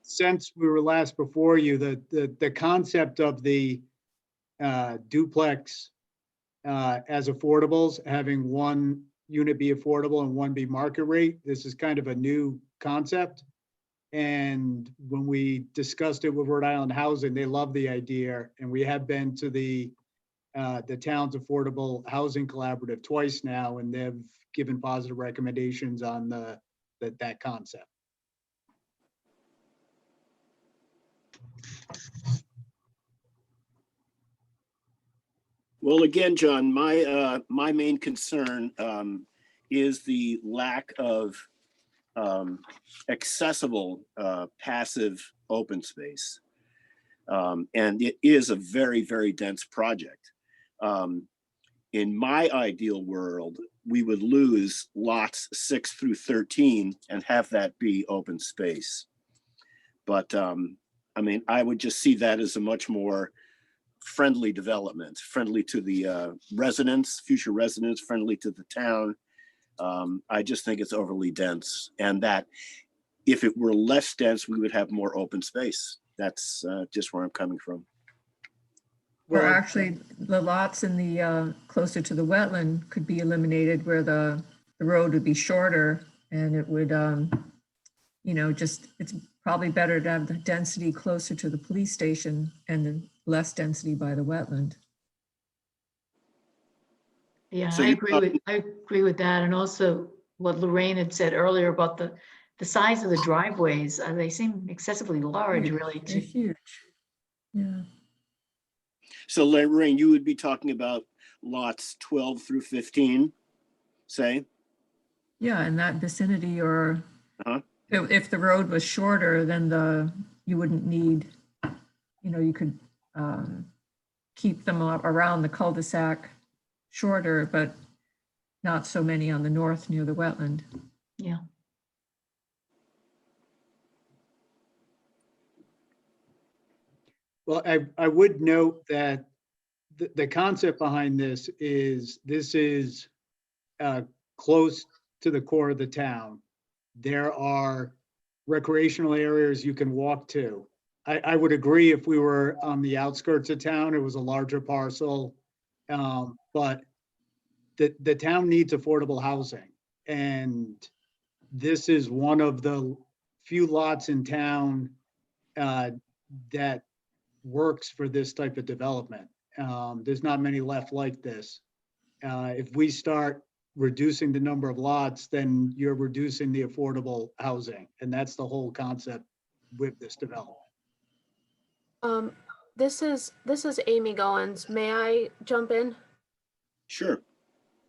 Since we were last before you, the concept of the duplex as affordables, having one unit be affordable and one be market rate, this is kind of a new concept. And when we discussed it with Rhode Island Housing, they love the idea. And we have been to the town's affordable housing collaborative twice now, and they've given positive recommendations on that concept. Well, again, John, my main concern is the lack of accessible passive open space. And it is a very, very dense project. In my ideal world, we would lose lots 6 through 13 and have that be open space. But I mean, I would just see that as a much more friendly development, friendly to the residents, future residents, friendly to the town. I just think it's overly dense, and that if it were less dense, we would have more open space. That's just where I'm coming from. Well, actually, the lots in the closer to the wetland could be eliminated where the road would be shorter, and it would, you know, just, it's probably better to have the density closer to the police station and the less density by the wetland. Yeah, So I you- agree with that. And also what Lorraine had said earlier about the size of the driveways, they seem excessively large, really. They're huge. Yeah. So Lorraine, you would be talking about lots 12 through 15, say? Yeah, in that vicinity, or Uh-huh. if the road was shorter, then you wouldn't need, you know, you could keep them around the cul-de-sac shorter, but not so many on the north near the wetland. Yeah. Well, I would note that the concept behind this is close to the core of the town. There are recreational areas you can walk to. I would agree if we were on the outskirts of town, it was a larger parcel. But the town needs affordable housing. And this is one of the few lots in town that works for this type of development. There's not many left like this. If we start reducing the number of lots, then you're reducing the affordable housing. And that's the whole concept with this development. This is Amy Goins. May I jump in? Sure.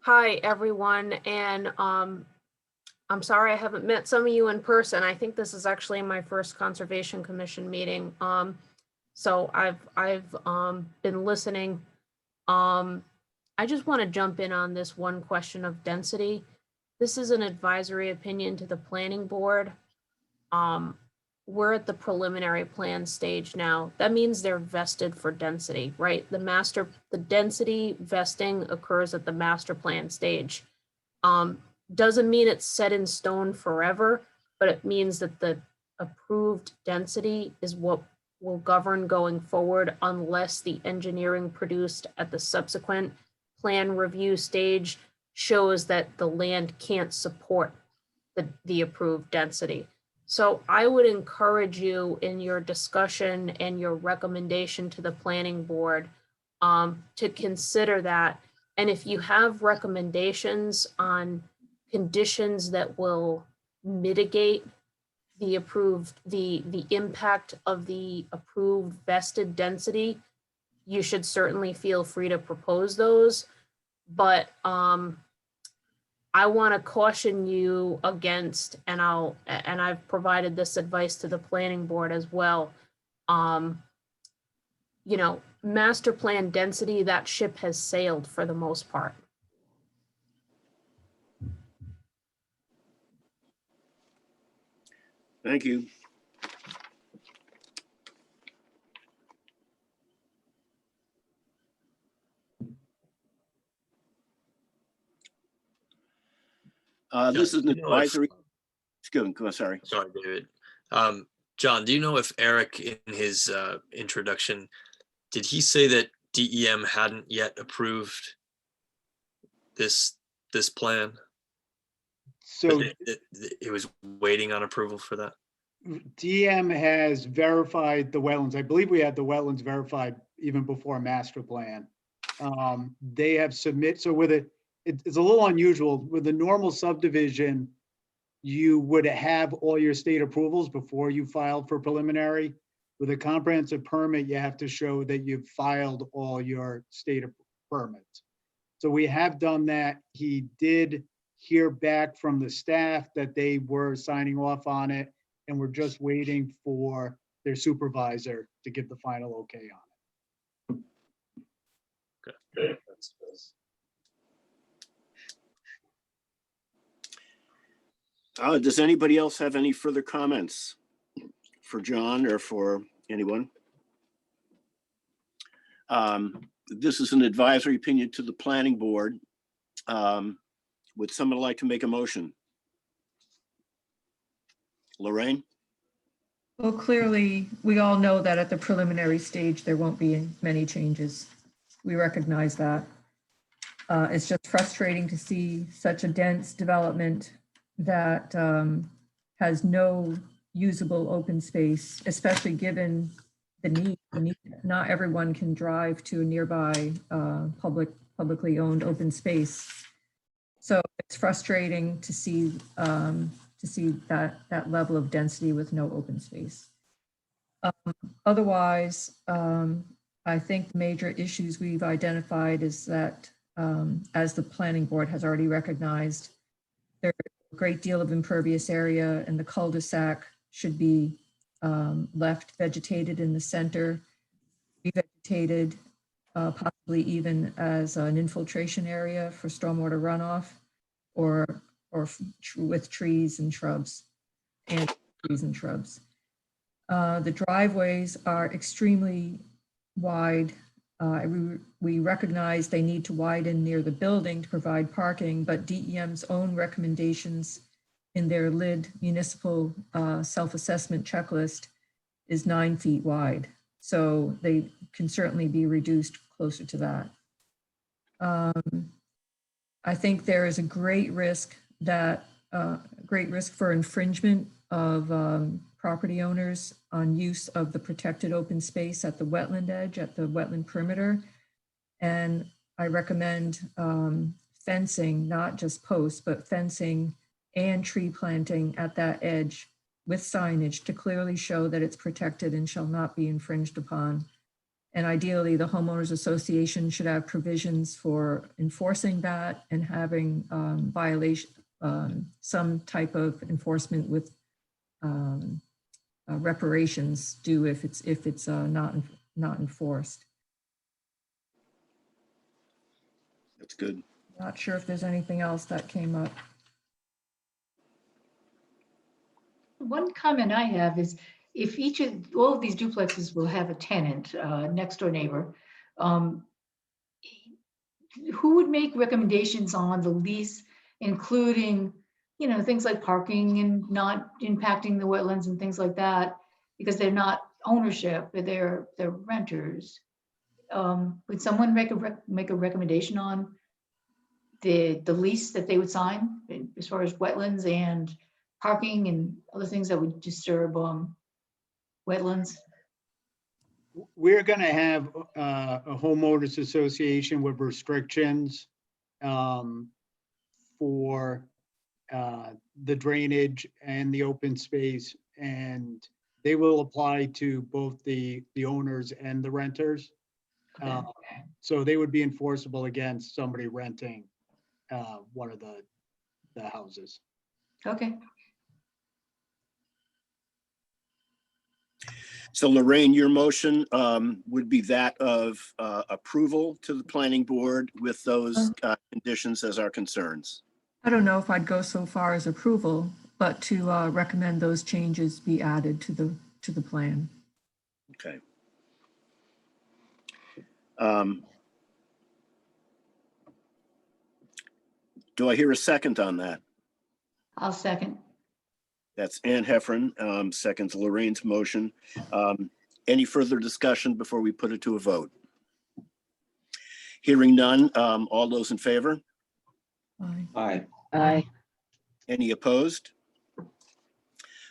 Hi, everyone. And I'm sorry I haven't met some of you in person. I think this is actually my first Conservation Commission meeting. So I've been listening. I just want to jump in on this one question of density. This is an advisory opinion to the planning board. We're at the preliminary plan stage now. That means they're vested for density, right? The density vesting occurs at the master plan stage. Doesn't mean it's set in stone forever, but it means that the approved density is what will govern going forward unless the engineering produced at the subsequent plan review stage shows that the land can't support the approved density. So I would encourage you in your discussion and your recommendation to the planning board to consider that. And if you have recommendations on conditions that will mitigate the impact of the approved vested density, you should certainly feel free to propose those. But I want to caution you against, and I've provided this advice to the planning board as well. You know, master plan density, that ship has sailed for the most part. Thank you. This is an advisory. Go on, sorry. Sorry, David. John, do you know if Eric in his introduction, did he say that DEM hadn't yet approved this plan? So It was waiting on approval for that? DM has verified the wetlands. I believe we had the wetlands verified even before master plan. They have so with it's a little unusual. With the normal subdivision, you would have all your state approvals before you filed for preliminary. With a comprehensive permit, you have to show that you've filed all your state permits. So we have done that. He did hear back from the staff that they were signing off on it, and we're just waiting for their supervisor to give the final okay on it. Okay. Does anybody else have any further comments for John or for anyone? This is an advisory opinion to the planning board. Would someone like to make a motion? Lorraine? Well, clearly, we all know that at the preliminary stage, there won't be many changes. We recognize that. It's just frustrating to see such a dense development that has no usable open space, especially given the need. Not everyone can drive to a nearby publicly owned open space. So it's frustrating to see that level of density with no open space. Otherwise, I think the major issues we've identified is that, as the planning board has already recognized, there's a great deal of impervious area, and the cul-de-sac should be left vegetated in the center, revegetated, possibly even as an infiltration area for stormwater runoff, or with trees and shrubs, and trees and shrubs. The driveways are extremely wide. We recognize they need to widen near the building to provide parking, but DEM's own recommendations in their LID municipal self-assessment checklist is 9 feet wide. So they can certainly be reduced closer to that. I think there is a great risk for infringement of property owners on use of the protected open space at the wetland edge, at the wetland perimeter. And I recommend fencing, not just posts, but fencing and tree planting at that edge with signage to clearly show that it's protected and shall not be infringed upon. And ideally, the homeowners association should have provisions for enforcing that and having some type of enforcement with reparations due if it's not enforced. That's good. Not sure if there's anything else that came up. One comment I have is if all of these duplexes will have a tenant, next door neighbor, who would make recommendations on the lease, including, things like parking and not impacting the wetlands and things like that, because they're not ownership, they're renters. Would someone make a recommendation on the lease that they would sign as far as wetlands and parking and other things that would disturb wetlands? We're gonna have a homeowners association with restrictions for the drainage and the open space, and they will apply to both the owners and the renters. Okay. So they would be enforceable against somebody renting one of the houses. Okay. So Lorraine, your motion would be that of approval to the planning board with those conditions as our concerns. I don't know if I'd go so far as approval, but to recommend those changes be added to the plan. Okay. Do I hear a second on that? I'll second. That's Ann Heffron, seconds Lorraine's motion. Any further discussion before we put it to a vote? Hearing none, all those in favor? Aye. Aye. Aye. Any opposed?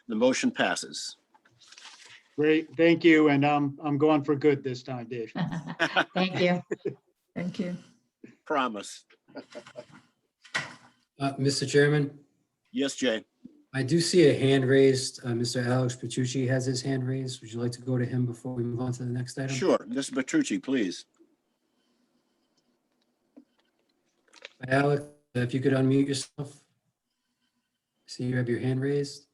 The motion passes. Great, thank you, and I'm going for good this time, Dave. Thank you. Thank you. Promise. Mr. Chairman, Yes, Jay. I do see a hand raised. Mr. Alex Petrucci has his hand raised. Would you like to go to him before we move on to the next item? Sure. Mr. Petrucci, please. Alex, if you could unmute yourself. See you have your hand raised.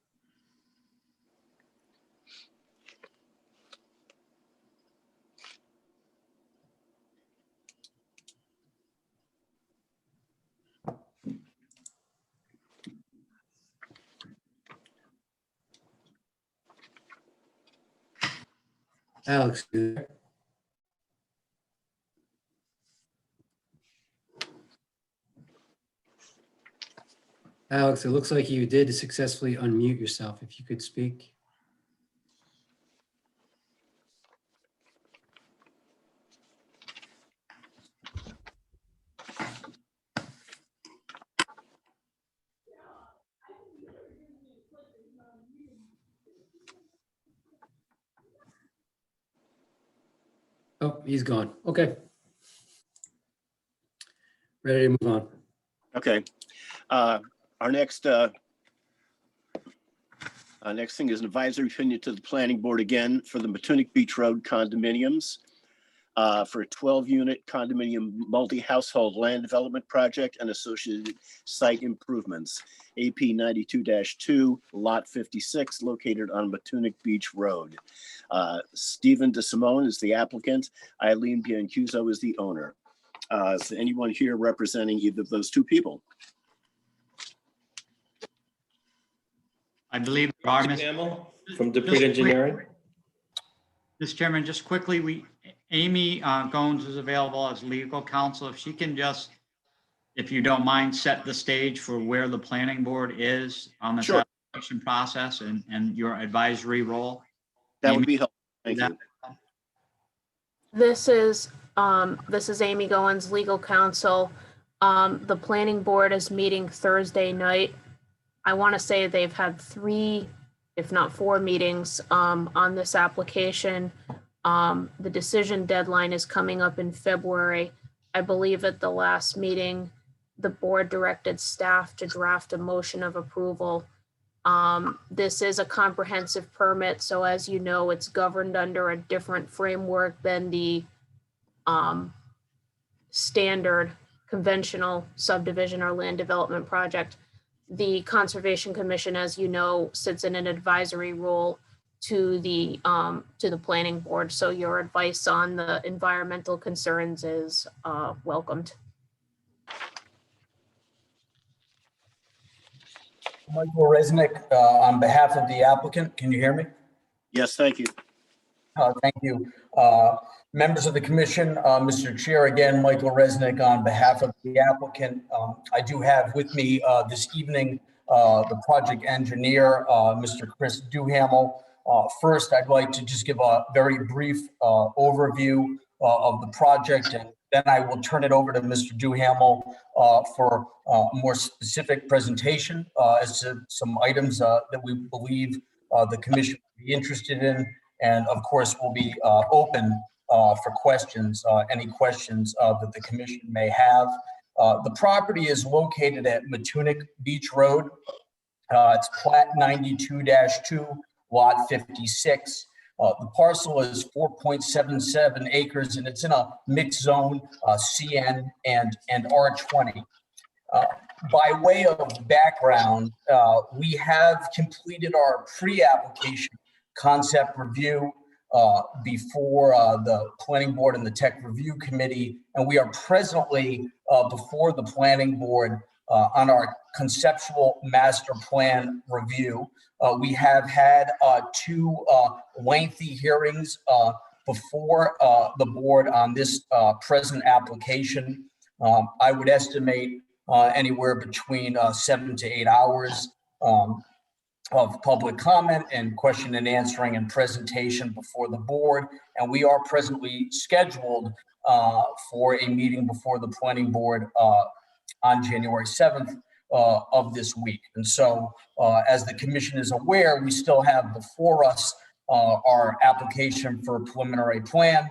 Alex, you there? Alex, it looks like you did successfully unmute yourself. If you could speak. Oh, he's gone. Okay. Ready to move on. Okay. Our next thing is an advisory opinion to the planning board again for the Matunic Beach Road condominiums for a 12-unit condominium multi-household land development project and associated site improvements. AP 92-2, Lot 56, located on Matunic Beach Road. Stephen DeSimone is the applicant. Eileen Biancuso is the owner. Is there anyone here representing either of those two people? I believe there are, Mr. Hamill from Dupree Engineering. Mr. Chairman, just quickly, Amy Goins is available as legal counsel. If she can just, if you don't mind, set the stage for where the planning board is on this Sure. application process and your advisory role. That would Amy, be helpful. Thank you. This is Amy Goins, legal counsel. The planning board is meeting Thursday night. I want to say they've had 3, if not 4 meetings on this application. The decision deadline is coming up in February. I believe at the last meeting, the board directed staff to draft a motion of approval. This is a comprehensive permit, so as you know, it's governed under a different framework than the standard conventional subdivision or land development project. The Conservation Commission, as you know, sits in an advisory role to the planning board. So your advice on the environmental concerns is welcomed. Michael Resnick, on behalf of the applicant, can you hear me? Yes, thank you. Thank you. Members of the commission, Mr. Chair, again, Michael Resnick on behalf of the applicant. I do have with me this evening the project engineer, Mr. Chris Duhamel, First, I'd like to just give a very brief overview of the project, and then I will turn it over to Mr. Duhamel for a more specific presentation as to some items that we believe the commission will be interested in. And of course, we'll be open for questions, any questions that the commission may have. The property is located at Matunic Beach Road. It's plat 92-2, lot 56. The parcel is 4.77 acres, and it's in a mixed zone, CN and R20. By way of background, we have completed our pre-application concept review before the Planning Board and the Tech Review Committee, and we are presently before the Planning Board on our conceptual master plan review. We have had two lengthy hearings before the board on this present application. I would estimate anywhere between 7 to 8 hours of public comment and question and answering and presentation before the board. And we are presently scheduled for a meeting before the planning board on January 7th of this week. And so as the commission is aware, we still have before us our application for preliminary plan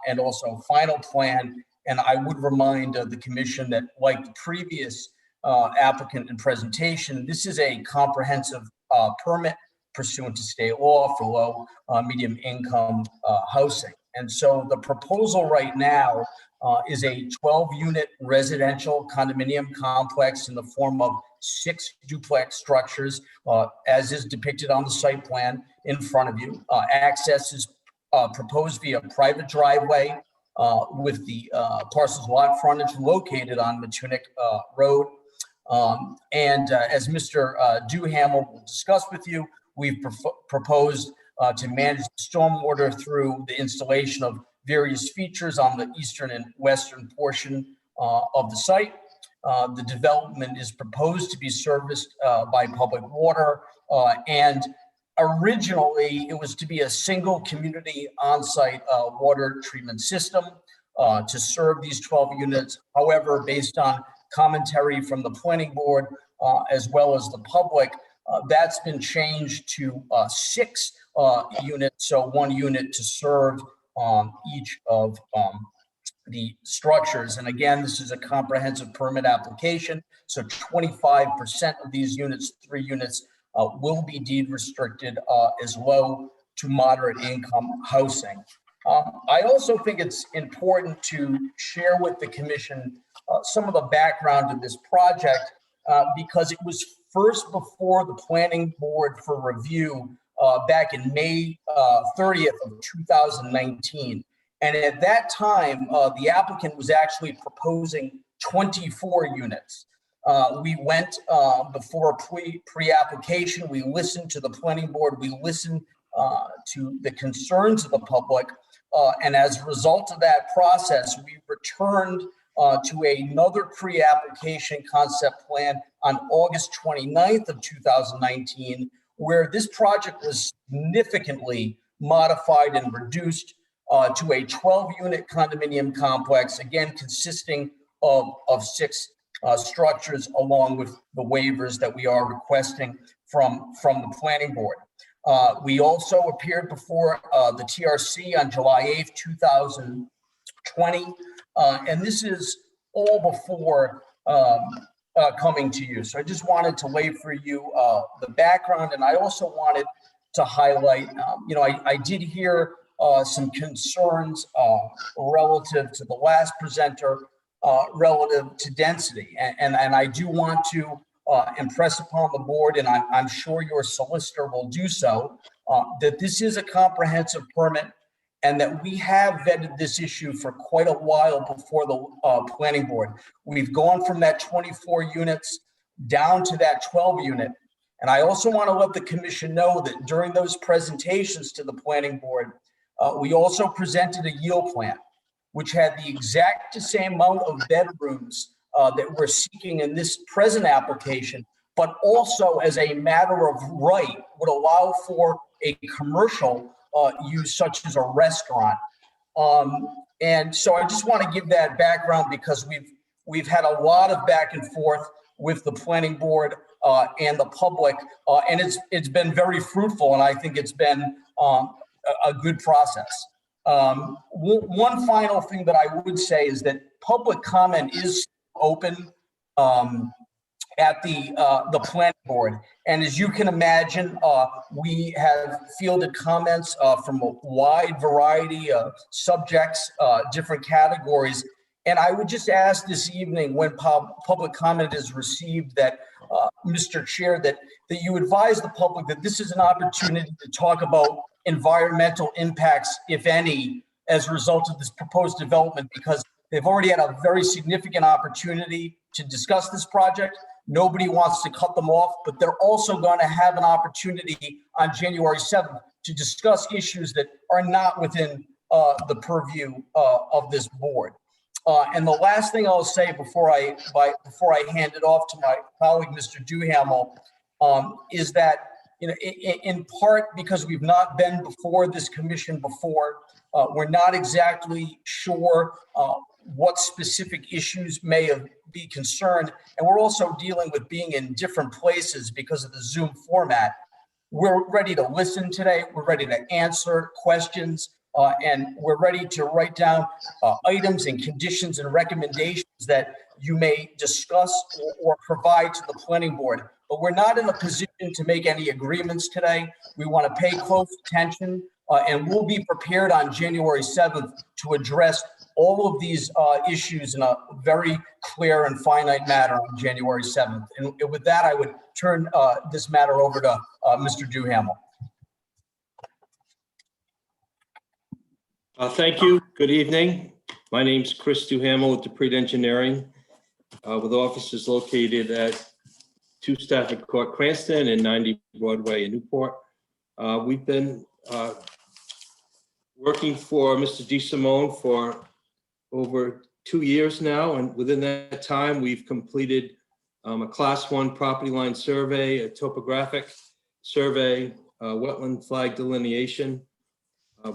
and also final plan. And I would remind the commission that, like the previous applicant and presentation, this is a comprehensive permit pursuant to state law for low medium income housing. And so the proposal right now is a 12-unit residential condominium complex in the form of 6 duplex structures, as is depicted on the site plan in front of you. Access is proposed via private driveway with the parcel's lot frontage located on Matunic Road. As Mr. Duhamel will discuss with you, we've proposed to manage the stormwater through the installation of various features on the eastern and western portion of the site. The development is proposed to be serviced by public water, and originally it was to be a single community on-site water treatment system to serve these 12 units. However, based on commentary from the planning board as well as the public, that's been changed to 6 units, so 1 unit to serve each of the structures. And again, this is a comprehensive permit application, so 25% of these units, 3 units, will be deed restricted as low to moderate income housing. I also think it's important to share with the commission some of the background of this project because it was first before the planning board for review back in May 30th of 2019. And at that time, the applicant was actually proposing 24 units. We went before pre-application, we listened to the planning board, we listened to the concerns of the public. And as a result of that process, we returned to another pre-application concept plan on August 29th of 2019, where this project was significantly modified and reduced to a 12-unit condominium complex, again, consisting of 6 structures, along with the waivers that we are requesting from the planning board. We also appeared before the TRC on July 8th, 2020, and this is all before coming to you. So I just wanted to lay for you the background, and I also wanted to highlight, I did hear some concerns relative to the last presenter relative to density. And I do want to impress upon the board, and I'm sure your solicitor will do so, that this is a comprehensive permit and that we have vetted this issue for quite a while before the planning board. We've gone from that 24 units down to that 12 unit. And I also want to let the commission know that during those presentations to the planning board, we also presented a yield plan, which had the exact same amount of bedrooms that we're seeking in this present application, but also as a matter of right would allow for a commercial use such as a restaurant. And so I just want to give that background because we've had a lot of back and forth with the planning board and the public, and it's been very fruitful, and I think it's been a good process. One final thing that I would say is that public comment is open at the planning board. And as you can imagine, we have fielded comments from a wide variety of subjects, different categories. And I would just ask this evening when public comment is received that, Mr. Chair, that you advise the public that this is an opportunity to talk about environmental impacts, if any, as a result of this proposed development, because they've already had a very significant opportunity to discuss this project. Nobody wants to cut them off, but they're also going to have an opportunity on January 7th to discuss issues that are not within the purview of this board. And the last thing I'll say before I hand it off to my colleague, Mr. Duhamel, is that, you know, in part because we've not been before this commission before, we're not exactly sure what specific issues may be concerned. And we're also dealing with being in different places because of the Zoom format. We're ready to listen today. We're ready to answer questions. And we're ready to write down items and conditions and recommendations that you may discuss or provide to the planning board. But we're not in a position to make any agreements today. We want to pay close attention, and we'll be prepared on January 7th to address all of these issues in a very clear and finite manner on January 7th. And with that, I would turn this matter over to Mr. Duhamel. Thank you. Good evening. My name's Chris Duhamel with Dupree Engineering, with offices located at 2 Stafford Court, Cranston, and 90 Broadway in Newport. We've been working for Mr. DeSimone for over 2 years now, and within that time, we've completed a Class 1 property line survey, a topographic survey, wetland flag delineation.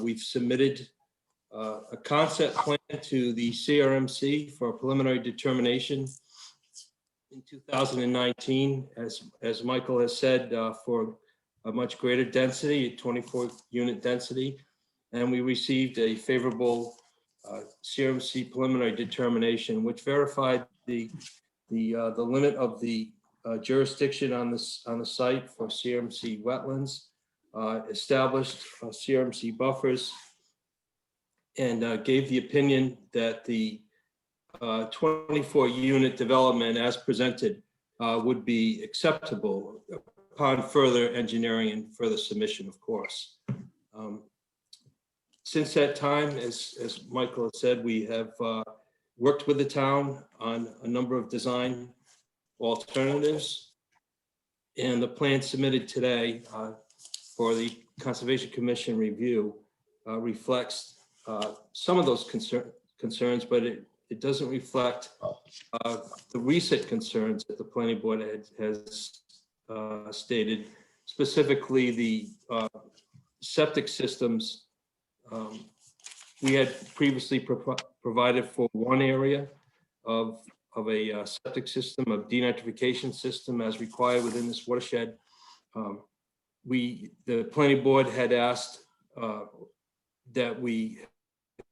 We've submitted a concept plan to the CRMC for a preliminary determination in 2019, as Michael has said, for a much greater density, a 24-unit density, and we received a favorable CRMC preliminary determination, which verified the limit of the jurisdiction on the site for CRMC wetlands, established CRMC buffers, and gave the opinion that the 24-unit development as presented would be acceptable upon further engineering and further submission, of course. Since that time, as Michael has said, we have worked with the town on a number of design alternatives, and the plan submitted today for the Conservation Commission review reflects some of those concerns, but it doesn't reflect the recent concerns that the planning board has stated, specifically the septic systems. We had previously provided for one area of a septic system, of denitrification system as required within this watershed. The planning board had asked that we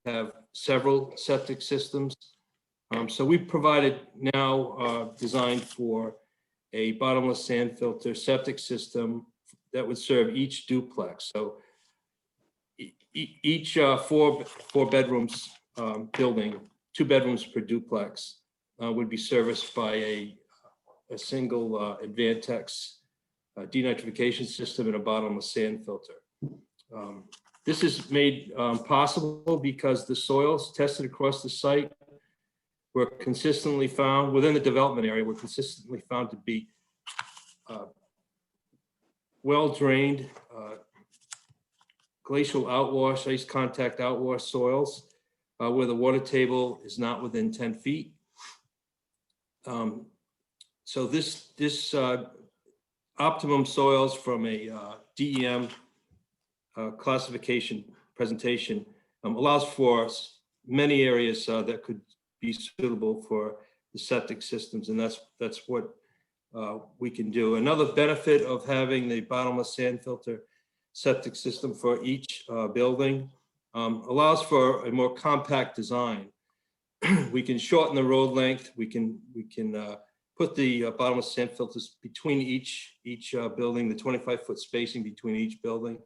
have several septic systems. So we provided now designed for a bottomless sand filter septic system that would serve each duplex. So each four bedrooms building, 2 bedrooms per duplex, would be serviced by a single Advantex denitrification system and a bottomless sand filter. This is made possible because the soils tested across the site were consistently found, within the development area, were consistently found to be well-drained, glacial outwash, ice contact outwash soils, where the water table is not within 10 feet. So this optimum soils from a DEM classification presentation allows for many areas that could be suitable for the septic systems, and that's what we can do. Another benefit of having the bottomless sand filter septic system for each building allows for a more compact design. We can shorten the road length. We can put the bottomless sand filters between each building, the 25-foot spacing between each building.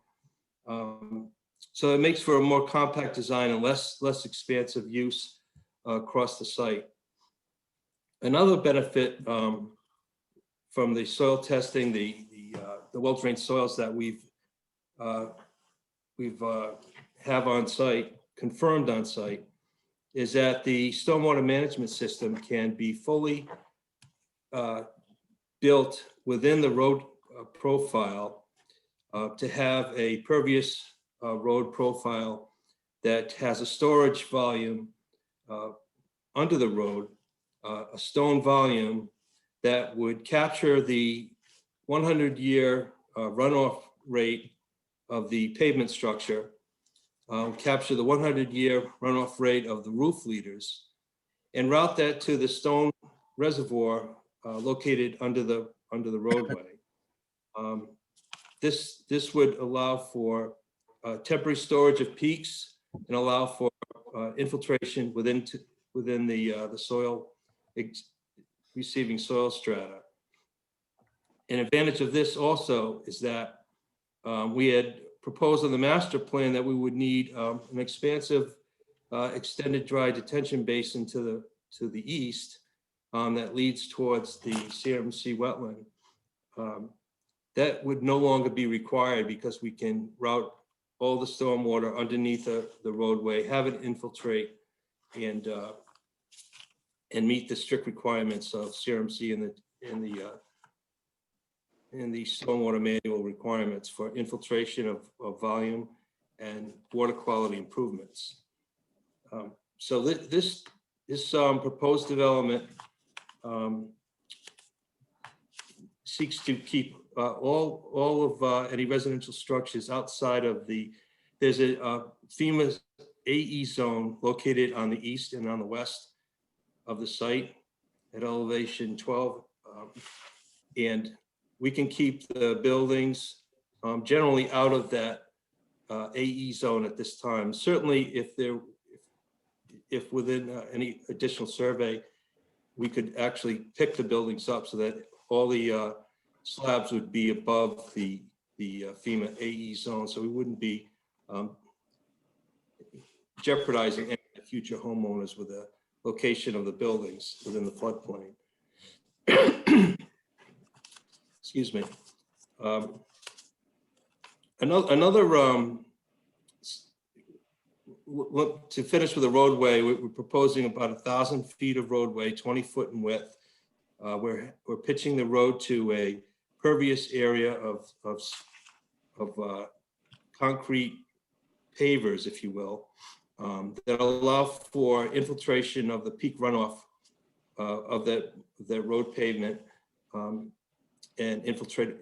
So it makes for a more compact design and less expansive use across the site. Another benefit from the soil testing, the well-drained soils that we've have on site, confirmed on site, is that the stormwater management system can be fully built within the road profile to have a pervious road profile that has a storage volume under the road, a stone volume that would capture the 100-year runoff rate of the pavement structure, capture the 100-year runoff rate of the roof leaders, and route that to the stone reservoir located under the roadway. This would allow for temporary storage of peaks and allow for infiltration within the soil, receiving soil strata. An advantage of this also is that we had proposed on the master plan that we would need an expansive extended dry detention basin to the east that leads towards the CMC wetland. That would no longer be required because we can route all the stormwater underneath the roadway, have it infiltrate, and meet the strict requirements of CRMC and the stormwater manual requirements for infiltration of volume and water quality improvements. So this proposed development seeks to keep all of any residential structures outside of there's a FEMA AE zone located on the east and on the west of the site at elevation 12. And we can keep the buildings generally out of that AE zone at this time. Certainly if within any additional survey, we could actually pick the buildings up so that all the slabs would be above the FEMA AE zone, so we wouldn't be jeopardizing any future homeowners with the location of the buildings within the floodplain. Excuse me. To finish with the roadway, we're proposing about 1,000 feet of roadway, 20 foot in width. We're pitching the road to a pervious area of concrete pavers, if you will, that allow for infiltration of the peak runoff of that road pavement and infiltrate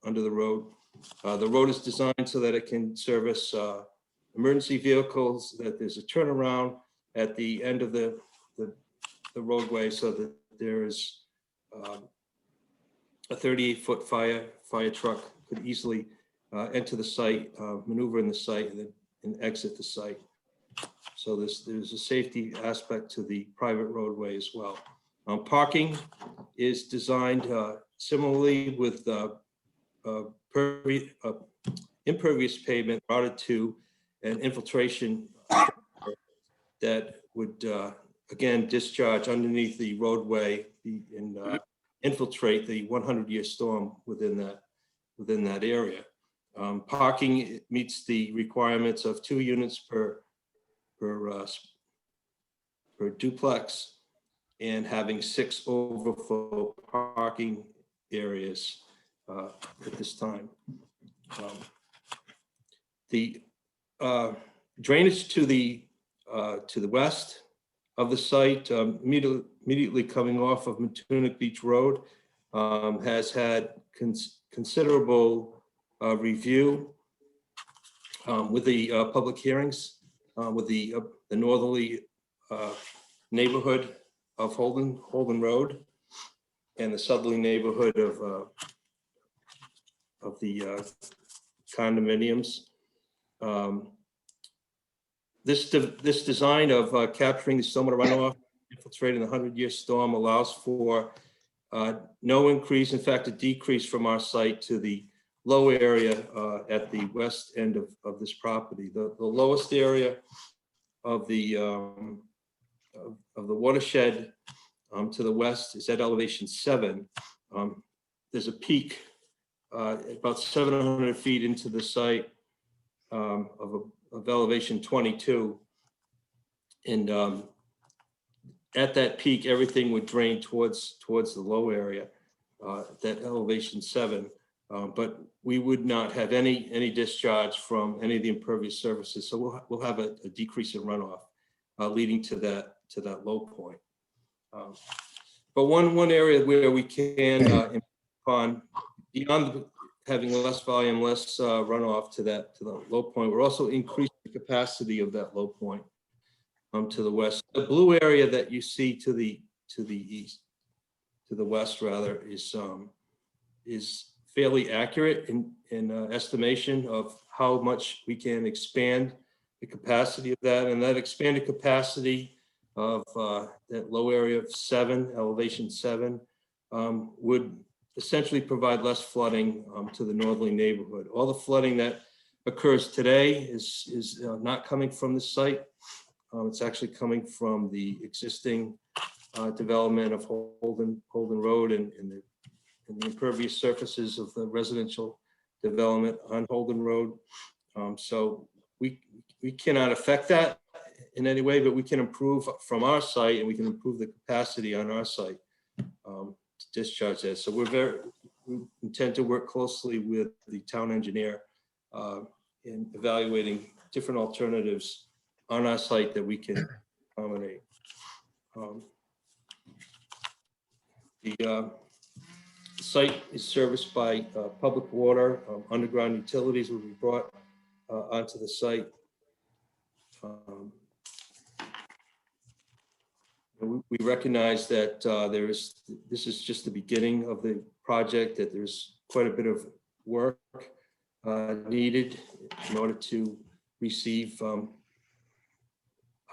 under the road. The road is designed so that it can service emergency vehicles, that there's a turnaround at the end of the roadway so that there is a 38-foot fire truck could easily enter the site, maneuver in the site, and exit the site. So there's a safety aspect to the private roadway as well. Parking is designed similarly with impervious pavement routed to an infiltration that would again discharge underneath the roadway and infiltrate the 100-year storm within that area. Parking meets the requirements of 2 units per duplex and having 6 overflow parking areas at this time. The drainage to the west of the site, immediately coming off of Matunic Beach Road, has had considerable review with the public hearings, with the northerly neighborhood of Holden Road and the southerly neighborhood of the condominiums. This design of capturing the stormwater runoff infiltrating the 100-year storm allows for no increase, in fact, a decrease from our site to the low area at the west end of this property. The lowest area of the watershed to the west is at elevation 7. There's a peak about 700 feet into the site of elevation 22. And at that peak, everything would drain towards the low area, that elevation 7. But we would not have any discharge from any of the impervious surfaces. So we'll have a decrease in runoff leading to that low point. But one area where we can improve upon, beyond having less volume, less runoff to the low point, we're also increasing the capacity of that low point to the west. The blue area that you see to the east, to the west rather, is fairly accurate in estimation of how much we can expand the capacity of that, and that expanded capacity of that low area of 7, elevation 7, would essentially provide less flooding to the northerly neighborhood. All the flooding that occurs today is not coming from the site. It's actually coming from the existing development of Holden Road and the impervious surfaces of the residential development on Holden Road. So we cannot affect that in any way, but we can improve from our site, and we can improve the capacity on our site to discharge that. So we intend to work closely with the town engineer in evaluating different alternatives on our site that we can accommodate. The site is serviced by public water. Underground utilities will be brought onto the site. We recognize that this is just the beginning of the project, that there's quite a bit of work needed in order to receive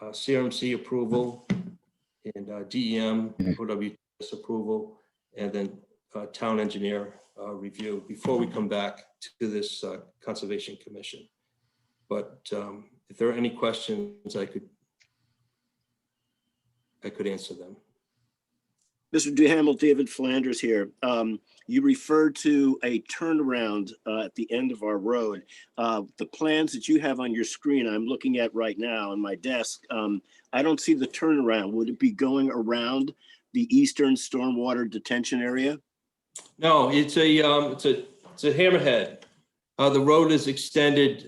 CRMC approval and DEM OWS approval, and then town engineer review before we come back to this Conservation Commission. But if there are any questions, I could answer them. Mr. Duhamel, David Flanders here. You referred to a turnaround at the end of our road. The plans that you have on your screen, I'm looking at right now on my desk. I don't see the turnaround. Would it be going around the eastern stormwater detention area? No, it's a hammerhead. The road is extended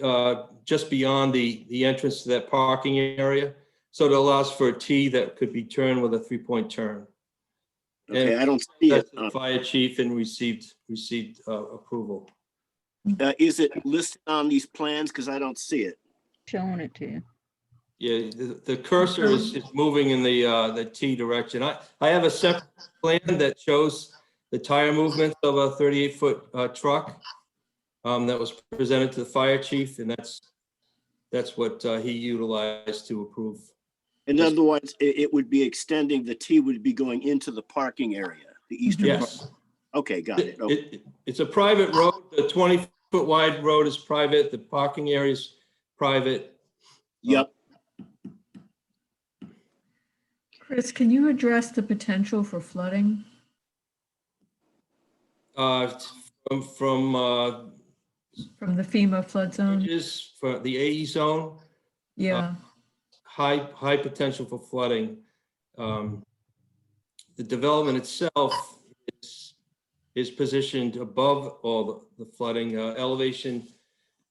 just beyond the entrance to that parking area. So it allows for a T that could be turned with a 3-point turn. Okay, And I don't see it. the fire chief and received approval. Is it listed on these plans? Because I don't see it. Showing it to you. Yeah, the cursor is moving in the T direction. I have a separate plan that shows the tire movements of a 38-foot truck that was presented to the fire chief, and that's what he utilized to approve. In other words, it would be extending, the T would be going into the parking area, the eastern. Yes. Okay, got it. Okay. It's a private road. The 20-foot wide road is private. The parking area is private. Yep. Chris, can you address the potential for flooding? From the FEMA flood zone? Is for the AE zone. Yeah. High potential for flooding. The development itself is positioned above all the flooding. Elevation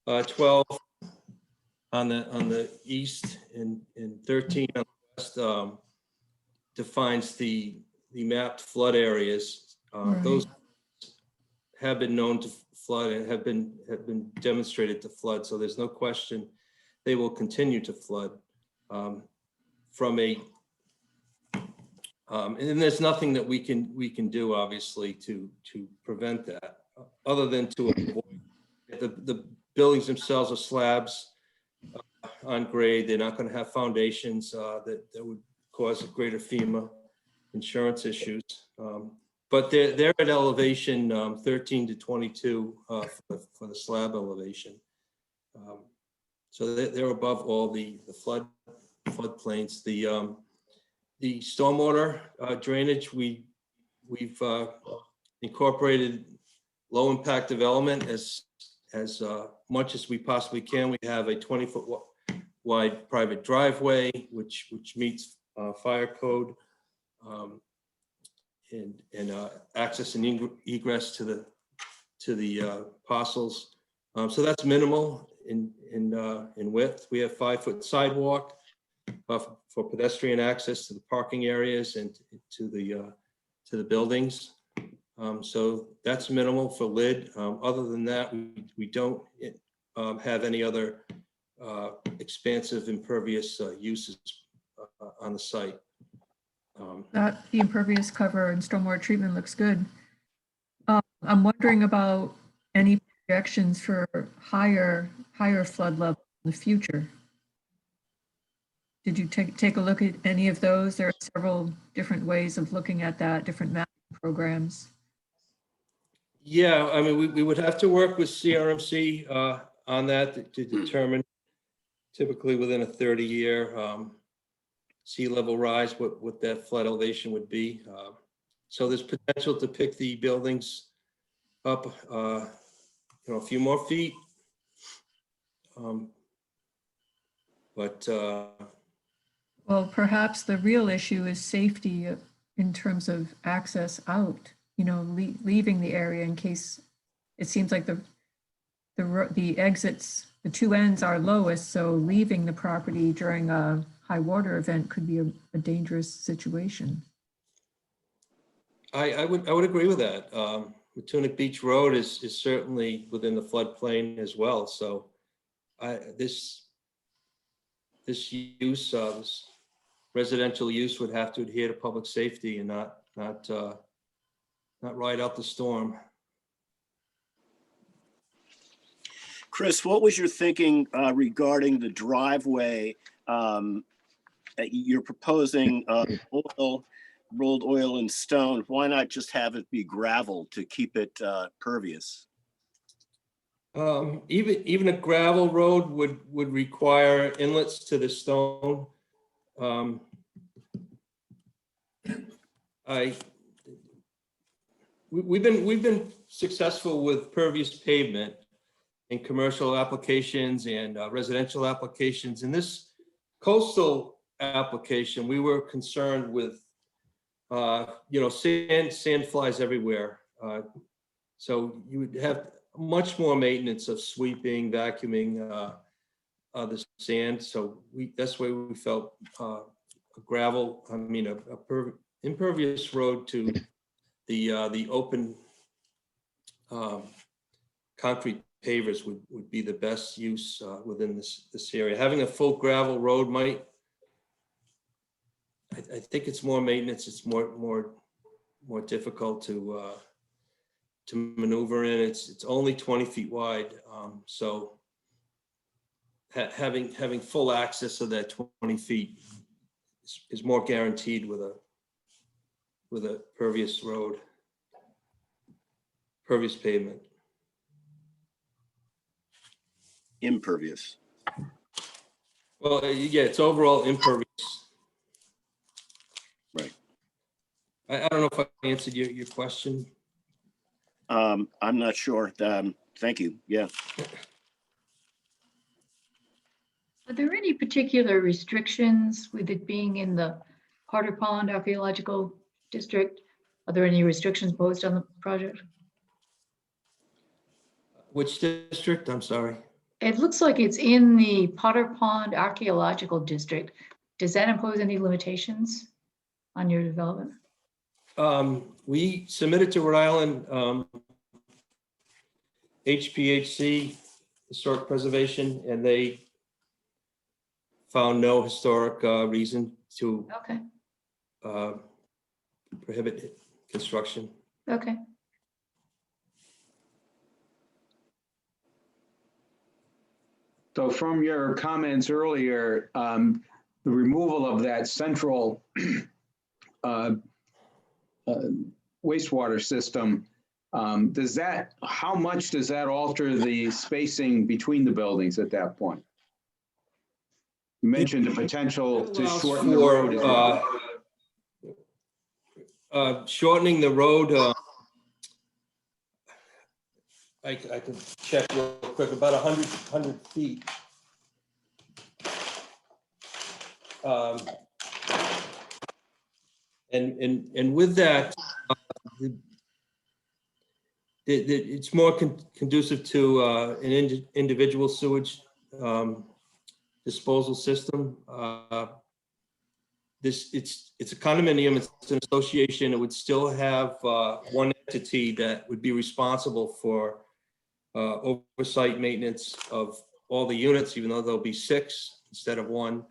12 on the east and 13 on the west defines the mapped flood areas Those have been known to flood and have been demonstrated to flood. So there's no question they will continue to flood and there's nothing that we can do obviously to prevent that other than to avoid the buildings themselves are slabs on grade. They're not going to have foundations that would cause greater FEMA insurance issues. But they're at elevation 13 to 22 for the slab elevation. So they're above all the floodplains. The stormwater drainage, we've incorporated low impact development as much as we possibly can. We have a 20-foot wide private driveway, which meets fire code, and access and egress to the parcels. So that's minimal in width. We have 5-foot sidewalk for pedestrian access to the parking areas and to the buildings. So that's minimal for lid. Other than that, we don't have any other expansive impervious uses on the site. That the impervious cover and stormwater treatment looks good. I'm wondering about any projections for higher flood level in the future. Did you take a look at any of those? There are several different ways of looking at that, different mapping programs. Yeah, I mean, we would have to work with CRMC on that to determine typically within a 30-year sea level rise, what that flood elevation would be. So there's potential to pick the buildings up, a few more feet. Well, perhaps the real issue is safety in terms of access out, leaving the area in case it seems like the exits, the two ends are lowest. So leaving the property during a high water event could be a dangerous situation. I would agree with that. Matunic Beach Road is certainly within the floodplain as well. So this use, this residential use would have to adhere to public safety and not ride out the storm. Chris, what was your thinking regarding the driveway? You're proposing rolled oil and stone. Why not just have it be gravel to keep it pervious? Even a gravel road would require inlets to the stone. We've been successful with pervious pavement in commercial applications and residential applications. In this coastal application, we were concerned with sand flies everywhere. So you would have much more maintenance of sweeping, vacuuming the sand. So that's why we felt a impervious road to the open concrete pavers would be the best use within this area. Having a full gravel road I think it's more maintenance. It's more difficult to maneuver in. It's only 20 feet wide, so having full access of that 20 feet is more guaranteed with a pervious road, pervious pavement. Impervious. Well, yeah, it's overall impervious. Right. I don't know if I answered your question. I'm not sure. Thank you. Yeah. Are there any particular restrictions with it being in the Potter Pond Archaeological District? Are there any restrictions posed on the project? Which district? I'm sorry. It looks like it's in the Potter Pond Archaeological District. Does that impose any limitations on your development? We submitted to Rhode Island HPHC, Historic Preservation, and they found no historic reason to Okay, prohibit construction. okay. So from your comments earlier, the removal of that central wastewater system, how much does that alter the spacing between the buildings at that point? You mentioned the potential to Allows shorten the road as well. Shortening the road, I can check real quick, about 100 feet. And with that, it's more conducive to an individual sewage disposal system. It's a condominium, it's an association. It would still have one entity that would be responsible for oversight maintenance of all the units, even though there'll be 6 instead of 1.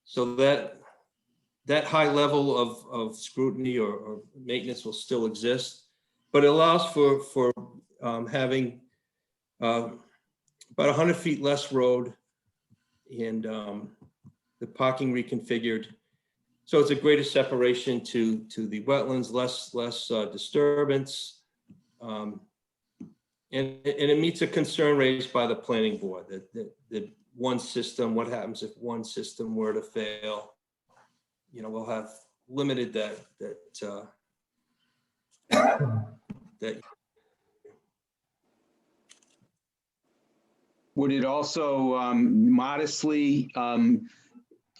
So that high level of scrutiny or maintenance will still exist, but it allows for having about 100 feet less road and the parking reconfigured. So it's a greater separation to the wetlands, less disturbance. And it meets a concern raised by the planning board that one system, what happens if one system were to fail? You know, we'll have limited that Would it also modestly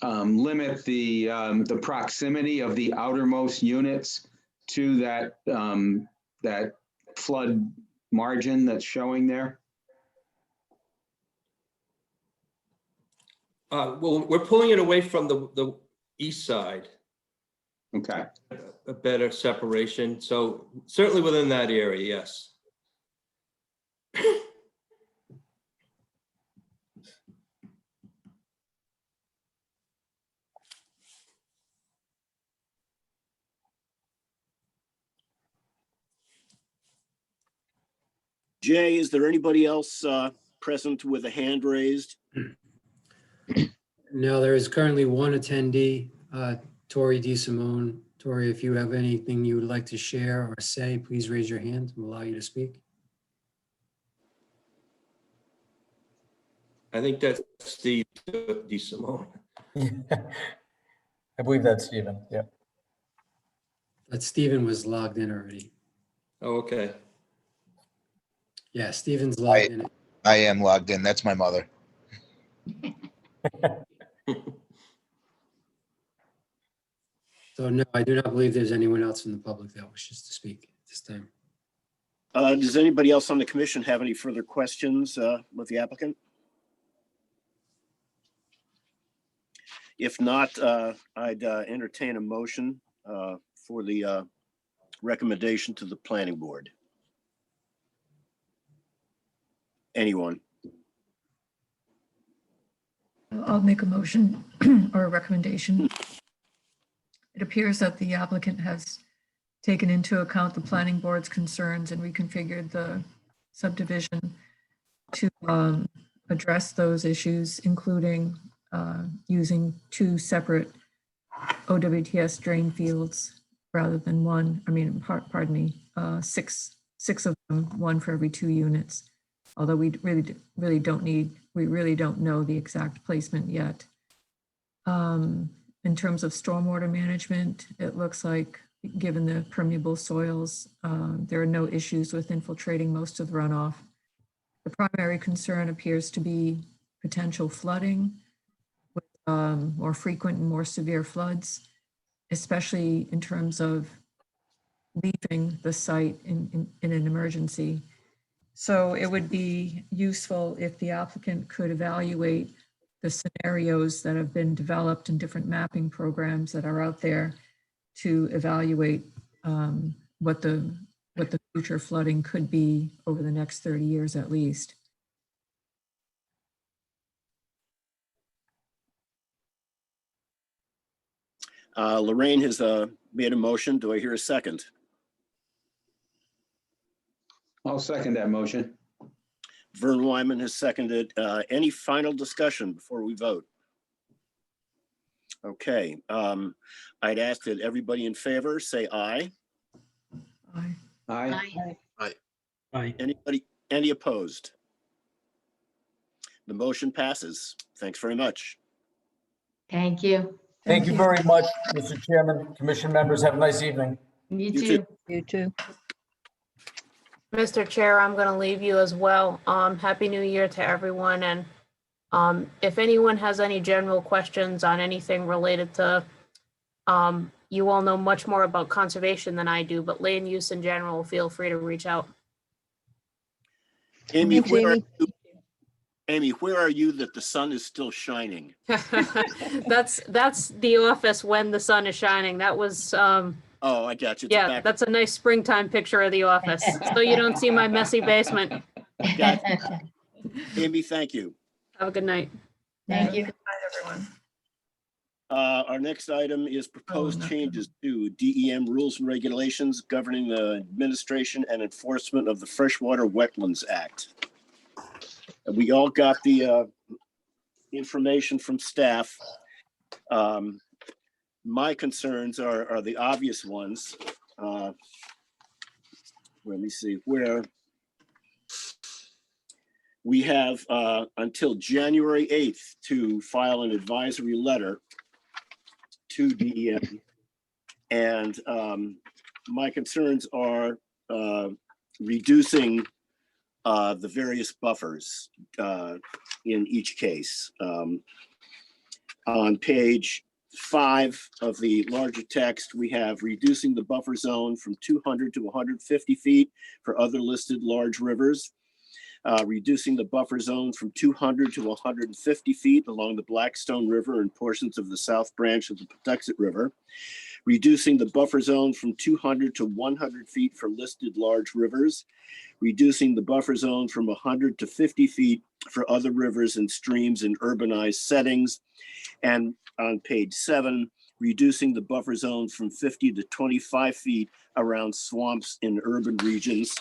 limit the proximity of the outermost units to that flood margin that's showing there? Well, we're pulling it away from the east side. Okay. A better separation. So certainly within that area, yes. Jay, is there anybody else present with a hand raised? No, there is currently one attendee, Tori DeSimone. Tori, if you have anything you would like to share or say, please raise your hand. We'll allow you to speak. I think that's Steve DeSimone. I believe that's Stephen, yeah. But Stephen was logged in already. Oh, okay. Yeah, Stephen's logged in. I am logged in. That's my mother. So no, I do not believe there's anyone else in the public that wishes to speak at this time. Does anybody else on the commission have any further questions with the applicant? If not, I'd entertain a motion for the recommendation to the planning board. Anyone? I'll make a motion or a recommendation. It appears that the applicant has taken into account the planning board's concerns and reconfigured the subdivision to address those issues, including using 2 separate OWTS drain fields rather than 1. I mean, pardon me, 6 of them, 1 for every 2 units. Although we really don't know the exact placement yet. In terms of stormwater management, it looks like, given the permeable soils, there are no issues with infiltrating most of the runoff. The primary concern appears to be potential flooding with more frequent and more severe floods, especially in terms of leaving the site in an emergency. So it would be useful if the applicant could evaluate the scenarios that have been developed in different mapping programs that are out there to evaluate what the future flooding could be over the next 30 years at least. Lorraine has made a motion. Do I hear a second? I'll second that motion. Vern Wyman has seconded. Any final discussion before we vote? Okay, I'd ask that everybody in favor say aye. Aye. Aye. Aye. Any opposed? The motion passes. Thanks very much. Thank you. Thank you very much, Mr. Chairman, commission members. Have a nice evening. You You too. too. You too. Mr. Chair, I'm going to leave you as well. Happy New Year to everyone. And if anyone has any general questions on anything related to, you all know much more about conservation than I do, but land use in general, feel free to reach out. Amy, Thanks, Amy, where are you that the sun is still shining? That's the office when the sun is shining. That was, Oh, I got you. It's yeah, back. that's a nice springtime picture of the office. So you don't see my messy basement. Amy, thank you. Have a good night. Thank you. Good night, everyone. Our next item is proposed not changes to DEM rules and regulations governing the administration and enforcement of the Freshwater Wetlands Act. And we all got the information from staff. My concerns are the obvious ones. Let me see where. We have until January 8th to file an advisory letter to DEM. And my concerns are reducing the various buffers in each case. On page 5 of the larger text, we have reducing the buffer zone from 200 to 150 feet for other listed large rivers. Reducing the buffer zone from 200 to 150 feet along the Blackstone River and portions of the south branch of the Patuxent River. Reducing the buffer zone from 200 to 100 feet for listed large rivers. Reducing the buffer zone from 100 to 50 feet for other rivers and streams in urbanized settings. And on page 7, reducing the buffer zone from 50 to 25 feet around swamps in urban regions.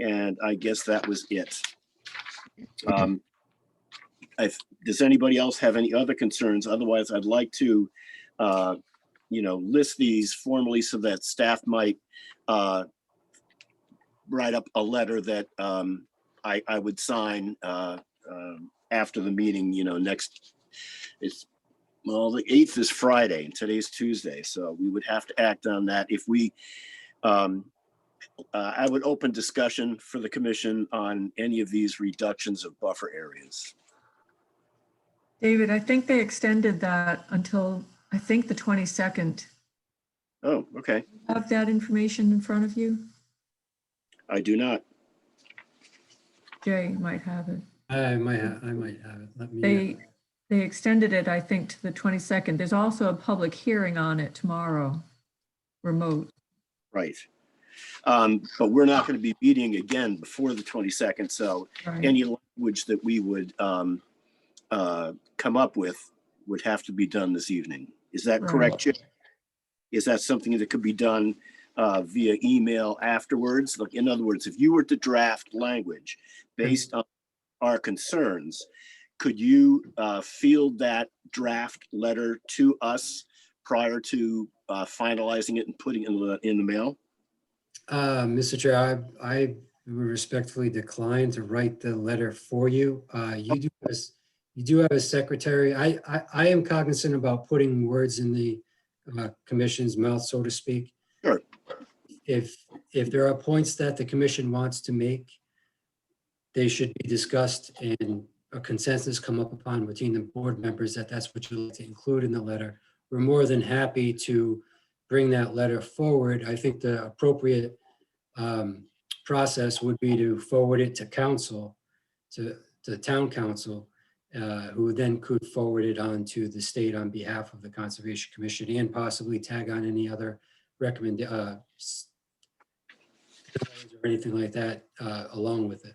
And I guess that was it. Does anybody else have any other concerns? Otherwise, I'd like to, list these formally so that staff might write up a letter that I would sign after the meeting. The 8th is Friday and today's Tuesday, so we would have to act on that if we. I would open discussion for the commission on any of these reductions of buffer areas. David, I think they extended that until, I think, the 22nd. Oh, okay. Have that information in front of you? I do not. Jay might have it. I might have it. Let me. They extended it, I think, to the 22nd. There's also a public hearing on it tomorrow, remote. Right. But we're not going to be meeting again before the 22nd. So Right. any language that we would come up with would have to be done this evening. Is that correct, Jim? Is that something that could be done via email afterwards? Like, in other words, if you were to draft language based on our concerns, could you field that draft letter to us prior to finalizing it and putting it in the mail? Mr. Chair, I would respectfully decline to write the letter for you. You do have a secretary. I am cognizant about putting words in the commission's mouth, so to speak. Sure. If there are points that the commission wants to make, they should be discussed and a consensus come up upon between the board members that that's what you'd like to include in the letter. We're more than happy to bring that letter forward. I think the appropriate process would be to forward it to council, to the town council, who then could forward it on to the state on behalf of the Conservation Commission and possibly tag on any other or anything like that along with it.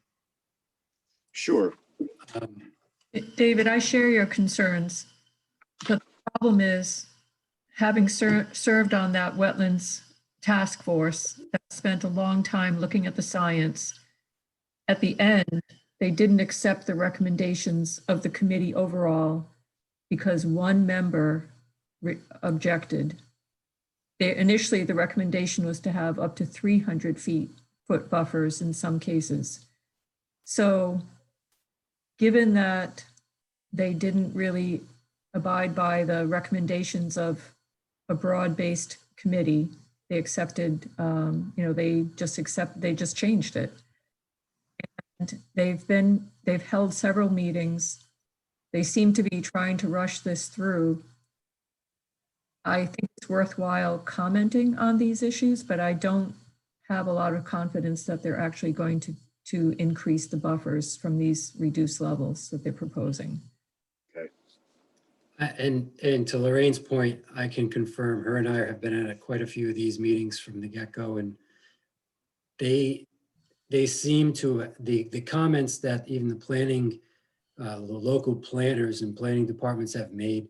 Sure. David, I share your concerns, but the problem is, having served on that wetlands task force that spent a long time looking at the science, at the end, they didn't accept the recommendations of the committee overall because one member objected. Initially, the recommendation was to have up to 300 foot buffers in some cases. So given that they didn't really abide by the recommendations of a broad-based committee, they accepted, they just changed it. And they've held several meetings. They seem to be trying to rush this through. I think it's worthwhile commenting on these issues, but I don't have a lot of confidence that they're actually going to increase the buffers from these reduced levels that they're proposing. Okay. And to Lorraine's point, I can confirm her and I have been at quite a few of these meetings from the get-go, and they seem to, the comments that even the planning, the local planners and planning departments have made,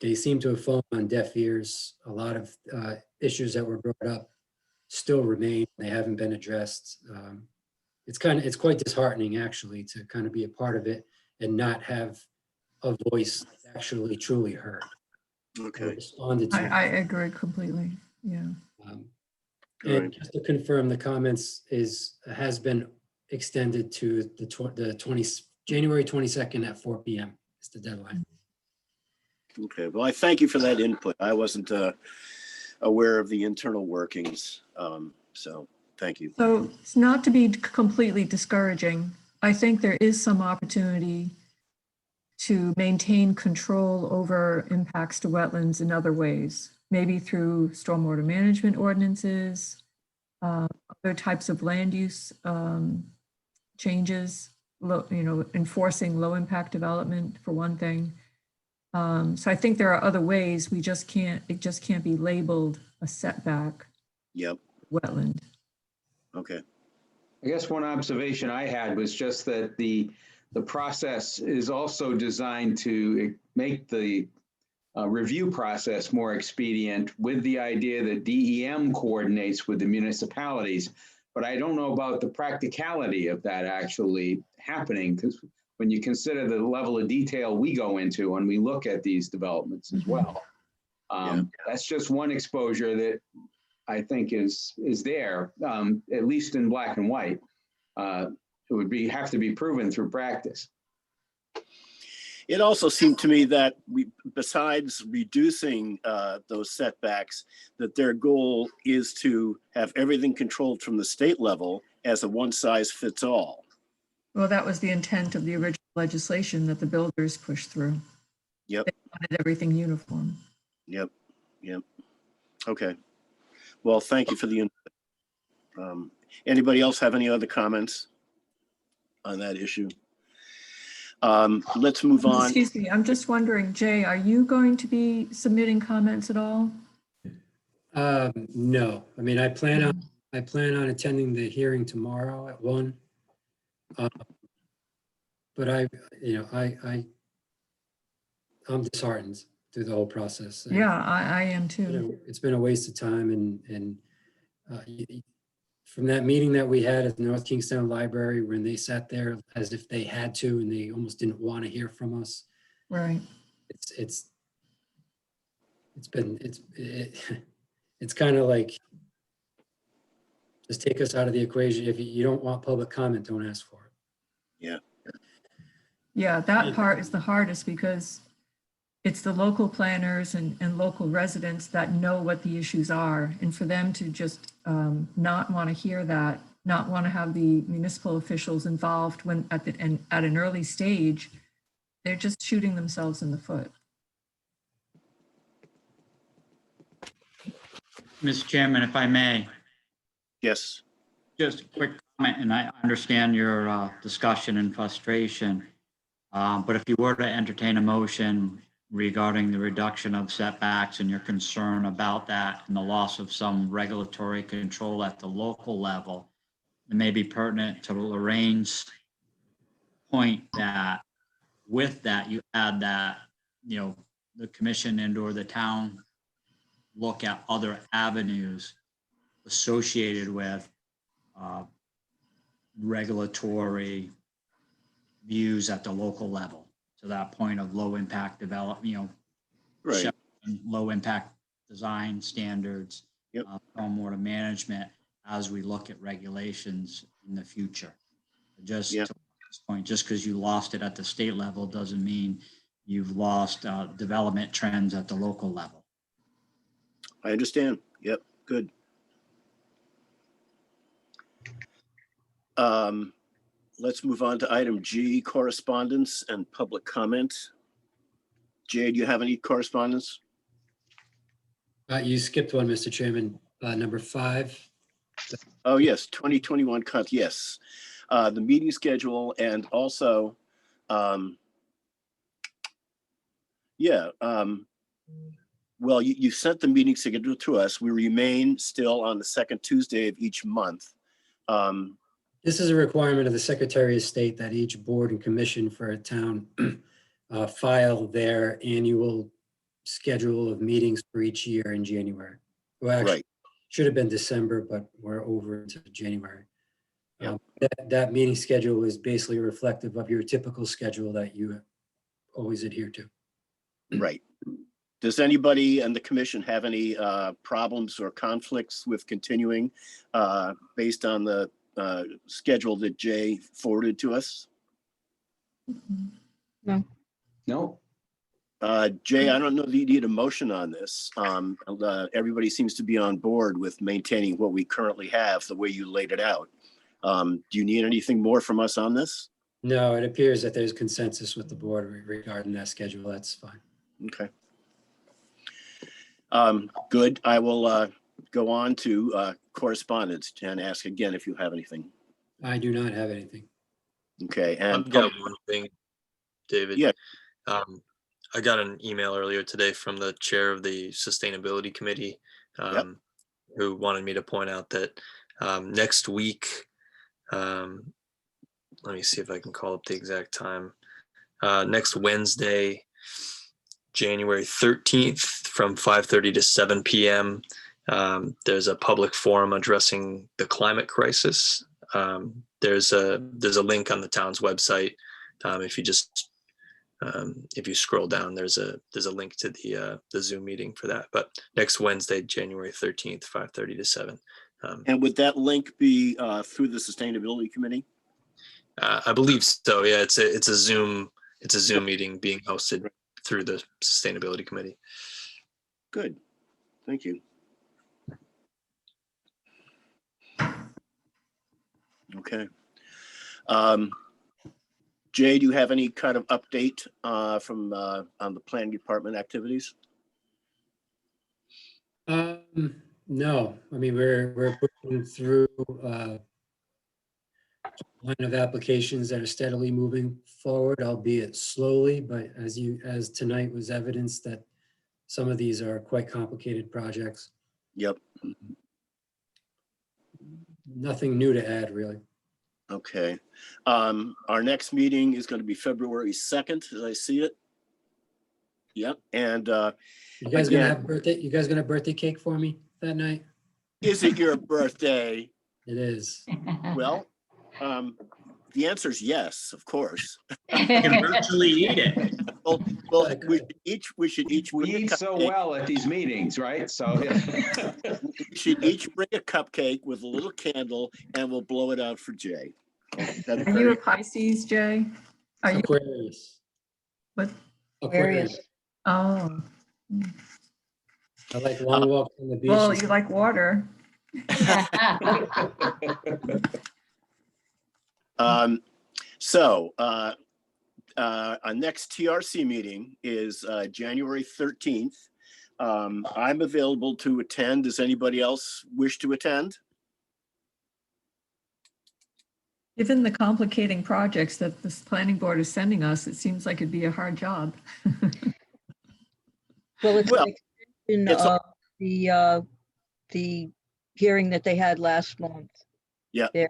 they seem to have fallen on deaf ears. A lot of issues that were brought up still remain. They haven't been addressed. It's quite disheartening actually to kind of be a part of it and not have a voice actually truly heard. Okay. Responded to. I agree completely. Yeah. And Right. just to confirm, the comments has been extended to the January 22nd at 4 p.m. is the deadline. Okay. Well, I thank you for that input. I wasn't aware of the internal workings. So thank you. So it's not to be completely discouraging. I think there is some opportunity to maintain control over impacts to wetlands in other ways, maybe through stormwater management ordinances, other types of land use changes, enforcing low impact development for one thing. So I think there are other ways. It just can't be labeled a setback. Yep. Wetland. Okay. I guess one observation I had was just that the process is also designed to make the review process more expedient, with the idea that DEM coordinates with the municipalities. But I don't know about the practicality of that actually happening, because when you consider the level of detail we go into when we look at these developments as well. That's just one exposure that I think is there, at least in black and white. It would have to be proven through practice. It also seemed to me that besides reducing those setbacks, that their goal is to have everything controlled from the state level as a one size fits all. Well, that was the intent of the original legislation that the builders pushed through. Yep. They wanted everything uniform. Yep. Okay. Well, thank you for the input. Anybody else have any other comments on that issue? Let's move on. Excuse me, I'm just wondering, Jay, are you going to be submitting comments at all? No, I mean, I plan on attending the hearing tomorrow at 1. But I'm disheartened through the whole process. Yeah, I am too. It's been a waste of time, and from that meeting that we had at the North Kingstown Library, when they sat there as if they had to, and they almost didn't want to hear from us. Right. It's kind of like, just take us out of the equation. If you don't want public comment, don't ask for it. Yeah. Yeah, that part is the hardest because it's the local planners and local residents that know what the issues are. And for them to just not want to hear that, not want to have the municipal officials involved when at an early stage, they're just shooting themselves in the foot. Mr. Chairman, if I may. Yes. Just a quick comment, and I understand your discussion and frustration. But if you were to entertain a motion regarding the reduction of setbacks and your concern about that and the loss of some regulatory control at the local level, it may be pertinent to Lorraine's point that with that, you add that, the commission and or the town look at other avenues associated with regulatory views at the local level, to that point of low impact development, Right. low impact design standards, Yep. stormwater management as we look at regulations in the future. Just Yeah. to this point, just because you lost it at the state level doesn't mean you've lost development trends at the local level. I understand. Yep. Good. Let's move on to item G, correspondence and public comment. Jay, do you have any correspondence? You skipped one, Mr. Chairman, number 5. Oh, yes, 2021 cut, yes. The meeting schedule and also, well, you sent the meeting schedule to us. We remain still on the second Tuesday of each month. This is a requirement of the Secretary of State that each board and commission for a town file their annual schedule of meetings for each year in January. Well, actually, Right. should have been December, but we're over into January. Yep. That meeting schedule is basically reflective of your typical schedule that you always adhere to. Right. Does anybody in the commission have any problems or conflicts with continuing based on the schedule that Jay forwarded to us? No. No. Jay, I don't know that you need a motion on this. Everybody seems to be on board with maintaining what we currently have the way you laid it out. Do you need anything more from us on this? No, it appears that there's consensus with the board regarding that schedule. That's fine. Okay. Good. I will go on to correspondence and ask again if you have anything. I do not have anything. Okay. And I've got one thing, David. Yeah. I got an email earlier today from the chair of the Sustainability Committee, who wanted me to point out that next week, let me see if I can call up the exact time. Next Wednesday, January 13th from 5:30 to 7 p.m. There's a public forum addressing the climate crisis. There's a link on the town's website. If you scroll down, there's a link to the Zoom meeting for that. But next Wednesday, January 13th, 5:30 to 7. And would that link be through the Sustainability Committee? I believe so. Yeah, it's a Zoom meeting being hosted through the Sustainability Committee. Good. Thank you. Okay. Jay, do you have any kind of update from on the planning department activities? No, I mean, we're pushing through a line of applications that are steadily moving forward, albeit slowly, but as tonight was evidence that some of these are quite complicated projects. Yep. Nothing new to add, really. Okay. Our next meeting is going to be February 2nd, as I see it. Yep. And You guys gonna have birthday? You guys gonna have birthday cake for me that night? is it your birthday? It is. Well, the answer is yes, of course. You can virtually eat it. Well, we should each We bring a eat so cupcake. well at these meetings, right? So. We should each bring a cupcake with a little candle and we'll blow it out for Jay. That's Are you a Pisces, Jay? Are you? Aquarius. What? Aquarius. Oh, I like long walks on the beach. well, you like water. So our next TRC meeting is January 13th. I'm available to attend. Does anybody else wish to attend? Given the complicating projects that this planning board is sending us, it seems like it'd be a hard job. Well, it's Well, an extension it's a- of the hearing that they had last month. Yeah. They're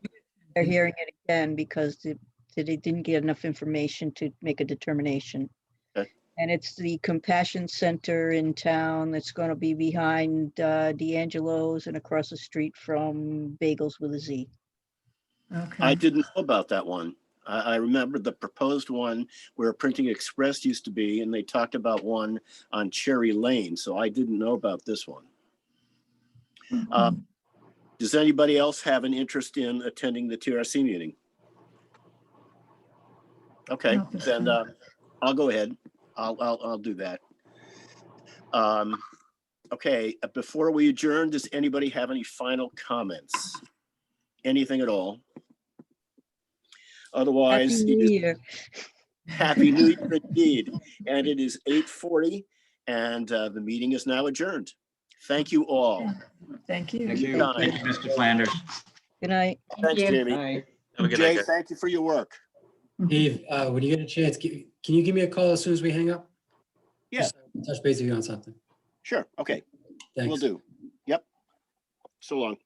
hearing it again because they didn't get enough information to make a determination. Okay. And it's the Compassion Center in town that's going to be behind D'Angelo's and across the street from Bagels with a Z. Okay. I didn't know about that one. I remember the proposed one where Printing Express used to be, and they talked about one on Cherry Lane, so I didn't know about this one. Does anybody else have an interest in attending the TRC meeting? Okay, Not this then time. I'll go ahead. I'll do that. Okay, before we adjourn, does anybody have any final comments? Anything at all? Otherwise, Happy New Year. Happy New Year indeed. And it is 8:40 and the meeting is now adjourned. Thank you all. Thank you. Thank you. Thank you, Mr. Flanders. Good night. Thanks, you. Jamie. Aye. Have a good night, Jay, guys. thank you for your work. Dave, when you get a chance, can you give me a call as soon as we hang up? Yeah, Just touch base with you on something. sure. Okay, Thanks. will do. Yep. So long.